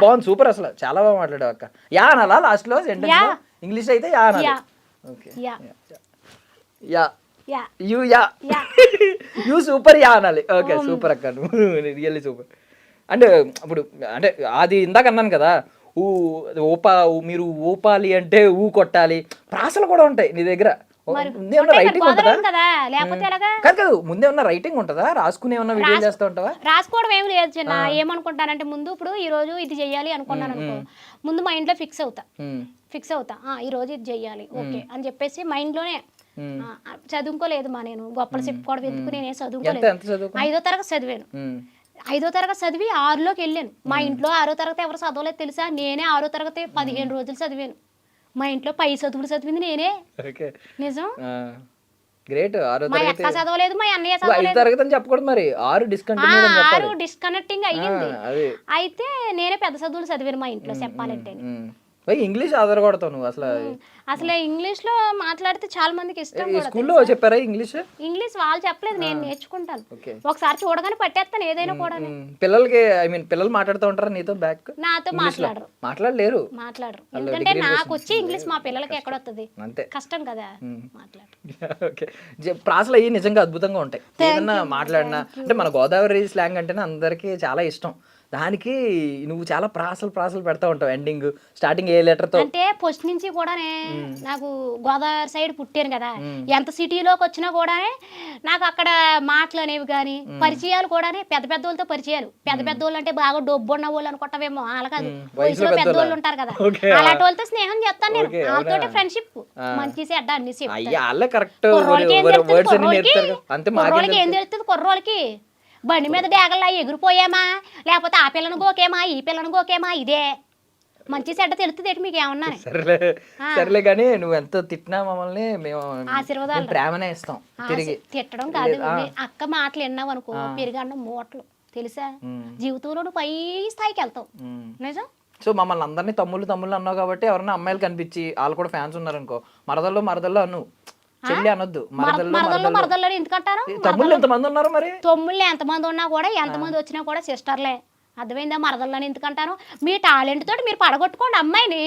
బాగుంది, సూపర్. అసలు చాలా బాగా మాట్లాడావు అక్క. యా అనాలా లాస్ట్ లో సెంటెన్స్? ఇంగ్లీష్ అయితే యా అనాలి. Okay, yeah you yeah you super yeah అనాలి. ఓకే సూపర్ అక్క, నువ్వు రియల్లీ సూపర్. అంటే ఇప్పుడు అంటే అది ఇందాక అన్నాను కదా, మీరు ఊపాలి అంటే ఊ కొట్టాలి, ప్రాసలు కూడా ఉంటాయి నీ దగ్గర. ముందే ఉన్న రైటింగ్ ఉంటుందా? కాదు, ముందే ఉన్న రైటింగ్ ఉంటుందా? రాసుకునే ఉన్న వీడియో చేస్తూ ఉంటావా? రాసుకోవడం ఏమి లేదు చిన్న. ఏమనుకుంటానంటే ముందు ఇప్పుడు ఈ రోజు ఇది చెయ్యాలి అనుకున్నాను అనుకో, ముందు మైండ్ లో ఫిక్స్ అవుతా ఈ రోజు ఇది చెయ్యాలి ఓకే అని చెప్పేసి మైండ్ లోనే. చదువుకోలేదు నేను గొప్పలు చెప్పుకోవడం ఎందుకు, నేనే చదువుకోలేదు. 5వ తరగతి చదివాను. 5వ తరగతి చదివి 6లోకి వెళ్ళాను. మా ఇంట్లో 6వ తరగతి ఎవరు చదవలేదు తెలుసా. నేనే 6వ తరగతి 15 రోజులు చదివాను. మా ఇంట్లో పై చదువులు చదివింది నేనే. నిజం. గ్రేట్. మా అక్క చదవలేదు, మా అన్నయ్య చదవలేదు. 6 డిస్కనెక్టింగ్ అయ్యింది. అయితే నేనే పెద్ద చదువులు చదివాను మా ఇంట్లో చెప్పాలంటే. ఇంగ్లీష్ ఆధారపడతావు నువ్వు. అసలు ఇంగ్లీష్ లో మాట్లాడితే చాలా మందికి ఇష్టం. స్కూల్లో చెప్పారా ఇంగ్లీష్? ఇంగ్లీష్ వాళ్ళు చెప్పలేదు, నేను నేర్చుకుంటాను. ఒకసారి చూడగానే పట్టేస్తాను ఏదైనా కూడా. పిల్లలకి పిల్లలు మాట్లాడుతూ ఉంటారా నీతో? నాతో మాట్లాడలేరు. ఎందుకంటే నాకు వచ్చి ఇంగ్లీష్ మా పిల్లలకి ఎక్కడ వస్తుంది, కష్టం కదా మాట్లాడు. ప్రాసలు అయ్యి నిజంగా అద్భుతంగా ఉంటాయి. ఏదన్నా మాట్లాడినా అంటే మన గోదావరి స్లాంగ్ అంటేనే అందరికీ చాలా ఇష్టం. దానికి నువ్వు చాలా ప్రాసలు పెడతా ఉంటావు ఎండింగ్ స్టార్టింగ్ ఏ లెటర్తో. అంటే ఫస్ట్ నుంచి కూడానే నాకు గోదావరి సైడ్ పుట్టాను కదా, ఎంత సిటీలోకి వచ్చినా కూడానే నాకు అక్కడ మాటలు అనేవి కానీ పరిచయాలు కూడానే పెద్ద పెద్దోళ్ళతో పరిచయాలు. పెద్ద పెద్దోళ్ళు అంటే బాగా డబ్బు ఉన్న వాళ్ళు అనుకుంటావేమో, అలా కాదు, వయసులో పెద్దోళ్ళు ఉంటారు కదా, అలాంటి వాళ్ళతో స్నేహం చేస్తాను నేను. వాళ్ళతో ఫ్రెండ్షిప్ మంచి చెడ్డ అన్ని కుర్రోళ్ళకి ఏం తెలుస్తుంది? కుర్రోళ్ళకి బండి మీద డేగల్లా ఎగిరిపోయామా, లేకపోతే ఆ పిల్లను గోకేమా, ఈ పిల్లను గోకేమా, ఇదే మంచి చెడ్డ తెలుస్తుంది ఏంటి మీకు ఏమన్నా? సరేలే కానీ నువ్వు ఎంత తిట్టినా మమ్మల్ని మేము ఆశీర్వాదాలు ప్రేమనే ఇస్తాం తిరిగి. తిట్టడం కాదు, అక్క మాటలు విన్నావు అనుకో పెరిగన్నం మూటలు తెలుసా, జీవితంలో నువ్వు పై స్థాయికి వెళ్తావు. నిజం. సో మమ్మల్ని అందరినీ తమ్ముళ్ళు అన్నావు కాబట్టి ఎవరైనా అమ్మాయిలు కనిపించి వాళ్ళు కూడా ఫ్యాన్స్ ఉన్నారు అనుకో, మరదల్లో అను, చెల్లి అనొద్దు, మరదల్లో ఎందుకంటారు? తమ్ముళ్ళు ఎంతమంది ఉన్నారు మరి? తమ్ముళ్ళు ఎంతమంది ఉన్నా కూడా, ఎంతమంది వచ్చినా కూడా సిస్టర్లే. అర్థమైందా? మరదల్లోని ఎందుకంటాను? మీ టాలెంట్ తోటి మీరు పడగొట్టుకోండి అమ్మాయిని.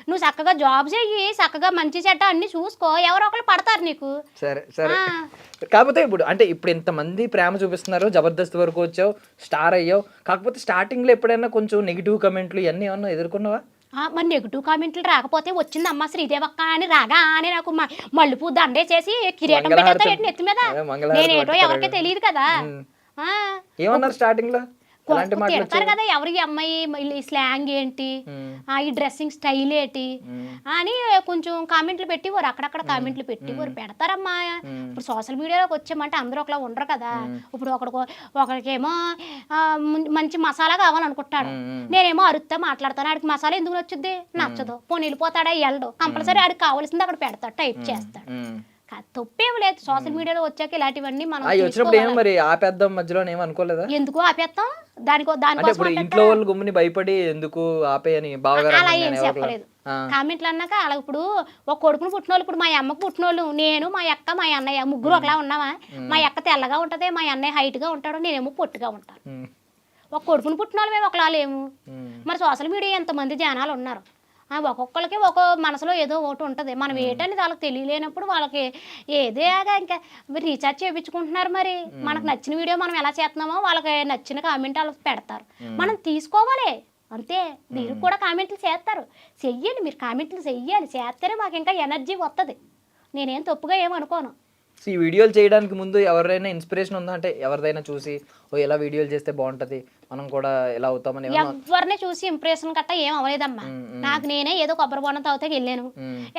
నువ్వు చక్కగా జాబ్ చెయ్యి, చక్కగా మంచి చెడ్డ అన్ని చూసుకో, ఎవరో ఒకరు పడతారు నీకు. సరే కాకపోతే ఇప్పుడు ఇంతమంది ప్రేమ చూపిస్తున్నారు, జబర్దస్త్ వరకు వచ్చావు, స్టార్ అయ్యావు. కాకపోతే స్టార్టింగ్ లో ఎప్పుడైనా కొంచెం నెగిటివ్ కమెంట్లు ఇవన్నీ ఏమన్నా ఎదుర్కొన్నావా? మరి నెగిటివ్ కామెంట్లు రాకపోతే వచ్చిందమ్మ శ్రీదేవక్క అని రాగా అని నాకు మళ్ళీ దండేసేసి కిరీటం పెట్టేస్తా ఏంటి నెత్తి మీద? నేనేటో ఎవరికీ తెలియదు కదా. ఏమన్నారు స్టార్టింగ్ లో? తిడతారు కదా ఎవరి అమ్మాయి స్లాంగ్ ఏంటి, ఈ డ్రెస్సింగ్ స్టైల్ ఏంటి అని కొంచెం కామెంట్లు పెట్టివారు, అక్కడక్కడ కామెంట్లు పెట్టివారు. పెడతారమ్మా. ఇప్పుడు సోషల్ మీడియాలోకి వచ్చామంటే అందరూ ఒకలా ఉండరు కదా. ఇప్పుడు ఒకరికేమో మంచి మసాలా కావాలనుకుంటాడు, నేనేమో అరుస్తా మాట్లాడతాను, ఆడికి మసాలా ఎందుకు నచ్చుద్ది? నచ్చదు, పోనీ వెళ్ళిపోతాడా, వెళ్ళడు, కంపల్సరీ ఆడికి కావాల్సింది అక్కడ పెడతాడు, టైప్ చేస్తాడు. తప్పేం లేదు. సోషల్ మీడియాలో వచ్చాక ఇలాంటివన్నీ మనం మరి ఆపేద్దాం మధ్యలో ఏమనుకోలేదా? ఎందుకు ఆపేస్తాం? దానికోసం ఇంట్లో వాళ్ళు గుమ్మని భయపడి ఎందుకు ఆపేయని అలా ఏం చెప్పలేదు. కామెంట్లు అన్నాక అలా ఇప్పుడు ఒక కొడుకును పుట్టినోళ్ళు, ఇప్పుడు మా అమ్మకు పుట్టినోళ్ళు, నేను మా అక్క మా అన్నయ్య ముగ్గురు ఒకలా ఉన్నావా? మా అక్క తెల్లగా ఉంటది, మా అన్నయ్య హైట్ గా ఉంటాడు, నేనేమో పొట్టిగా ఉంటాను. ఒక కొడుకును పుట్టినోళ్ళు మేము ఒకలా లేము. మరి సోషల్ మీడియా ఎంతమంది జనాలు ఉన్నారు, ఒక్కొక్కరికి ఒక మనసులో ఏదో ఒకటి ఉంటుంది. మనం ఏంటనేది వాళ్ళకి తెలియలేనప్పుడు వాళ్ళకి ఏదేగా ఇంకా రీఛార్జ్ చేయించుకుంటున్నారు. మరి మనకు నచ్చిన వీడియో మనం ఎలా చేస్తున్నామో వాళ్ళకి నచ్చిన కామెంట్ వాళ్ళకి పెడతారు, మనం తీసుకోవాలి అంతే. మీరు కూడా కామెంట్లు చేస్తారు, చెయ్యండి, మీరు కామెంట్లు చెయ్యాలి, చేస్తేనే మాకు ఇంకా ఎనర్జీ వస్తుంది. నేనేం తప్పుగా ఏమనుకోను. ఈ వీడియోలు చేయడానికి ముందు ఎవరైనా ఇన్స్పిరేషన్ ఉందా? అంటే ఎవరిదైనా చూసి ఎలా వీడియోలు చేస్తే బాగుంటది, మనం కూడా ఎలా అవుతామని? ఎవరిని చూసి ఇంప్రెషన్ గట్టా ఏం అవ్వలేదమ్మా. నాకు నేనే ఏదో కొబ్బరి బొండం తాగితే వెళ్ళాను,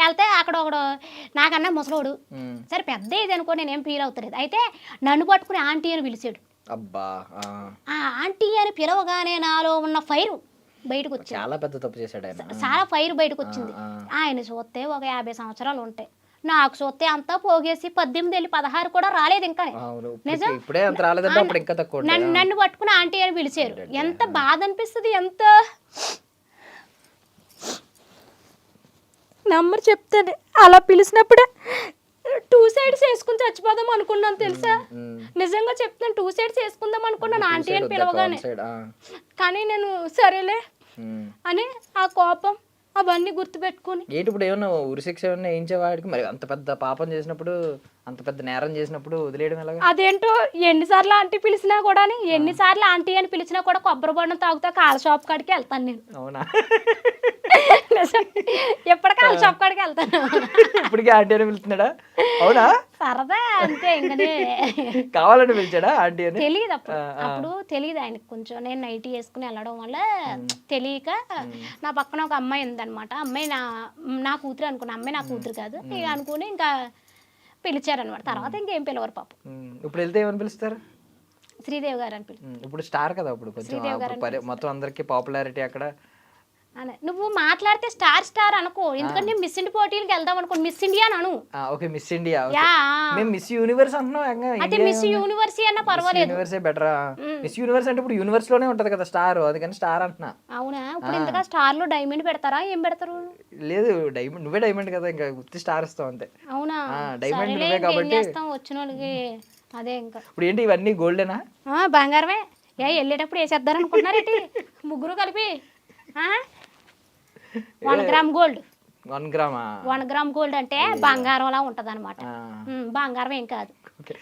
వెళ్తే అక్కడ ఒకడు నాకన్నా ముసలోడు, సరే పెద్ద ఇది అనుకో, నేనేం ఫీల్ అవుతలేదు. అయితే నన్ను పట్టుకుని ఆంటీ అని పిలిచాడు. అబ్బా, ఆ ఆంటీ అని పిలవగానే నాలో ఉన్న ఫైర్ బయటకు వచ్చింది. చాలా పెద్ద తప్పు చేశాడు ఆయన. చాలా ఫైర్ బయటకు వచ్చింది. ఆయన చూస్తే ఒక 50 సంవత్సరాలు ఉంటాయి, నాకు చూస్తే అంతా పోగేసి 18 16 కూడా రాలేదు ఇంకా. నిజం. నన్ను పట్టుకుని ఆంటీ అని పిలిచారు. ఎంత బాధ అనిపిస్తుంది, ఎంత నంబర్ చెప్తాను. అలా పిలిచినప్పుడే 2 సైడ్స్ వేసుకుని చచ్చిపోదాం అనుకున్నాను తెలుసా. నిజంగా చెప్తాను, 2 సైడ్స్ వేసుకుందాం అనుకున్నాను ఆంటీ అని పిలవగానే. కానీ నేను సరేలే అని ఆ కోపం అవన్నీ గుర్తుపెట్టుకుని ఏంటి ఇప్పుడు ఏమన్నా ఉరిశిక్ష ఏమన్నా వేయించేవాడికి? మరి అంత పెద్ద పాపం చేసినప్పుడు, అంత పెద్ద నేరం చేసినప్పుడు వదిలేయడం ఎలాగా? అదేంటో ఎన్నిసార్లు ఆంటీ పిలిచినా కూడా, ఎన్నిసార్లు ఆంటీ అని పిలిచినా కూడా కొబ్బరి బొండం తాగుతా కాళ్ళ షాప్ కాడికి వెళ్తాను నేను. అవునా? ఎప్పటికీ కాళ్ళ షాప్ కాడికి వెళ్తాను. ఇప్పటికీ ఆంటీ అని పిలుస్తున్నాడా? అవునా? సరదా అంతే. ఇంకా కావాలని పిలిచాడా ఆంటీ అని? తెలియదు అప్పుడు తెలియదు ఆయనకి. కొంచెం నేను నైటీ వేసుకుని వెళ్ళడం వల్ల తెలియక, నా పక్కన ఒక అమ్మాయి ఉందన్నమాట. అమ్మాయి నా కూతురు అనుకున్నా, అమ్మాయి నా కూతురు కాదు ఇక అనుకుని ఇంకా పిలిచారనమాట. తర్వాత ఇంకేం పిలవరు పాపం. ఇప్పుడు వెళ్తే ఏమని పిలుస్తారు? శ్రీదేవి గారు అని పిలుస్తారు. ఇప్పుడు స్టార్ కదా, ఇప్పుడు కొంచెం మొత్తం అందరికి పాపులారిటీ అక్కడ. నువ్వు మాట్లాడితే స్టార్ అనుకో, ఎందుకంటే మిస్ ఇండియా పోటీలకు వెళ్దాం అనుకో, మిస్ ఇండియా అను. Okay, miss India. మేము మిస్ యూనివర్స్ అంటున్నాం. అయితే మిస్ యూనివర్స్ అన్నా పర్వాలేదు. యూనివర్సే బెటరా? మిస్ యూనివర్స్ అంటే ఇప్పుడు యూనివర్స్ లోనే ఉంటది కదా స్టార్, అందుకని స్టార్ అంటున్నా. అవునా? ఇప్పుడు ఇంతగా స్టార్ లో డైమండ్ పెడతారా, ఏం పెడతారు? లేదు, డైమండ్ నువ్వే డైమండ్ కదా, ఇంకా గుర్తి స్టార్ ఇస్తావు అంతే. అవునా? డైమండ్ నువ్వే కాబట్టి వచ్చిన వాళ్ళకి అదే. ఇంకా ఇప్పుడు ఏంటి ఇవన్నీ గోల్డేనా? బంగారమే. వెళ్ళేటప్పుడు వేసేద్దారు అనుకుంటున్నారు ఏంటి ముగ్గురు కలిపి? 1 గ్రామ్ గోల్డ్. 1 గ్రామా? 1 గ్రామ్ గోల్డ్ అంటే బంగారంలా ఉంటది అనమాట. బంగారం ఏం కాదు.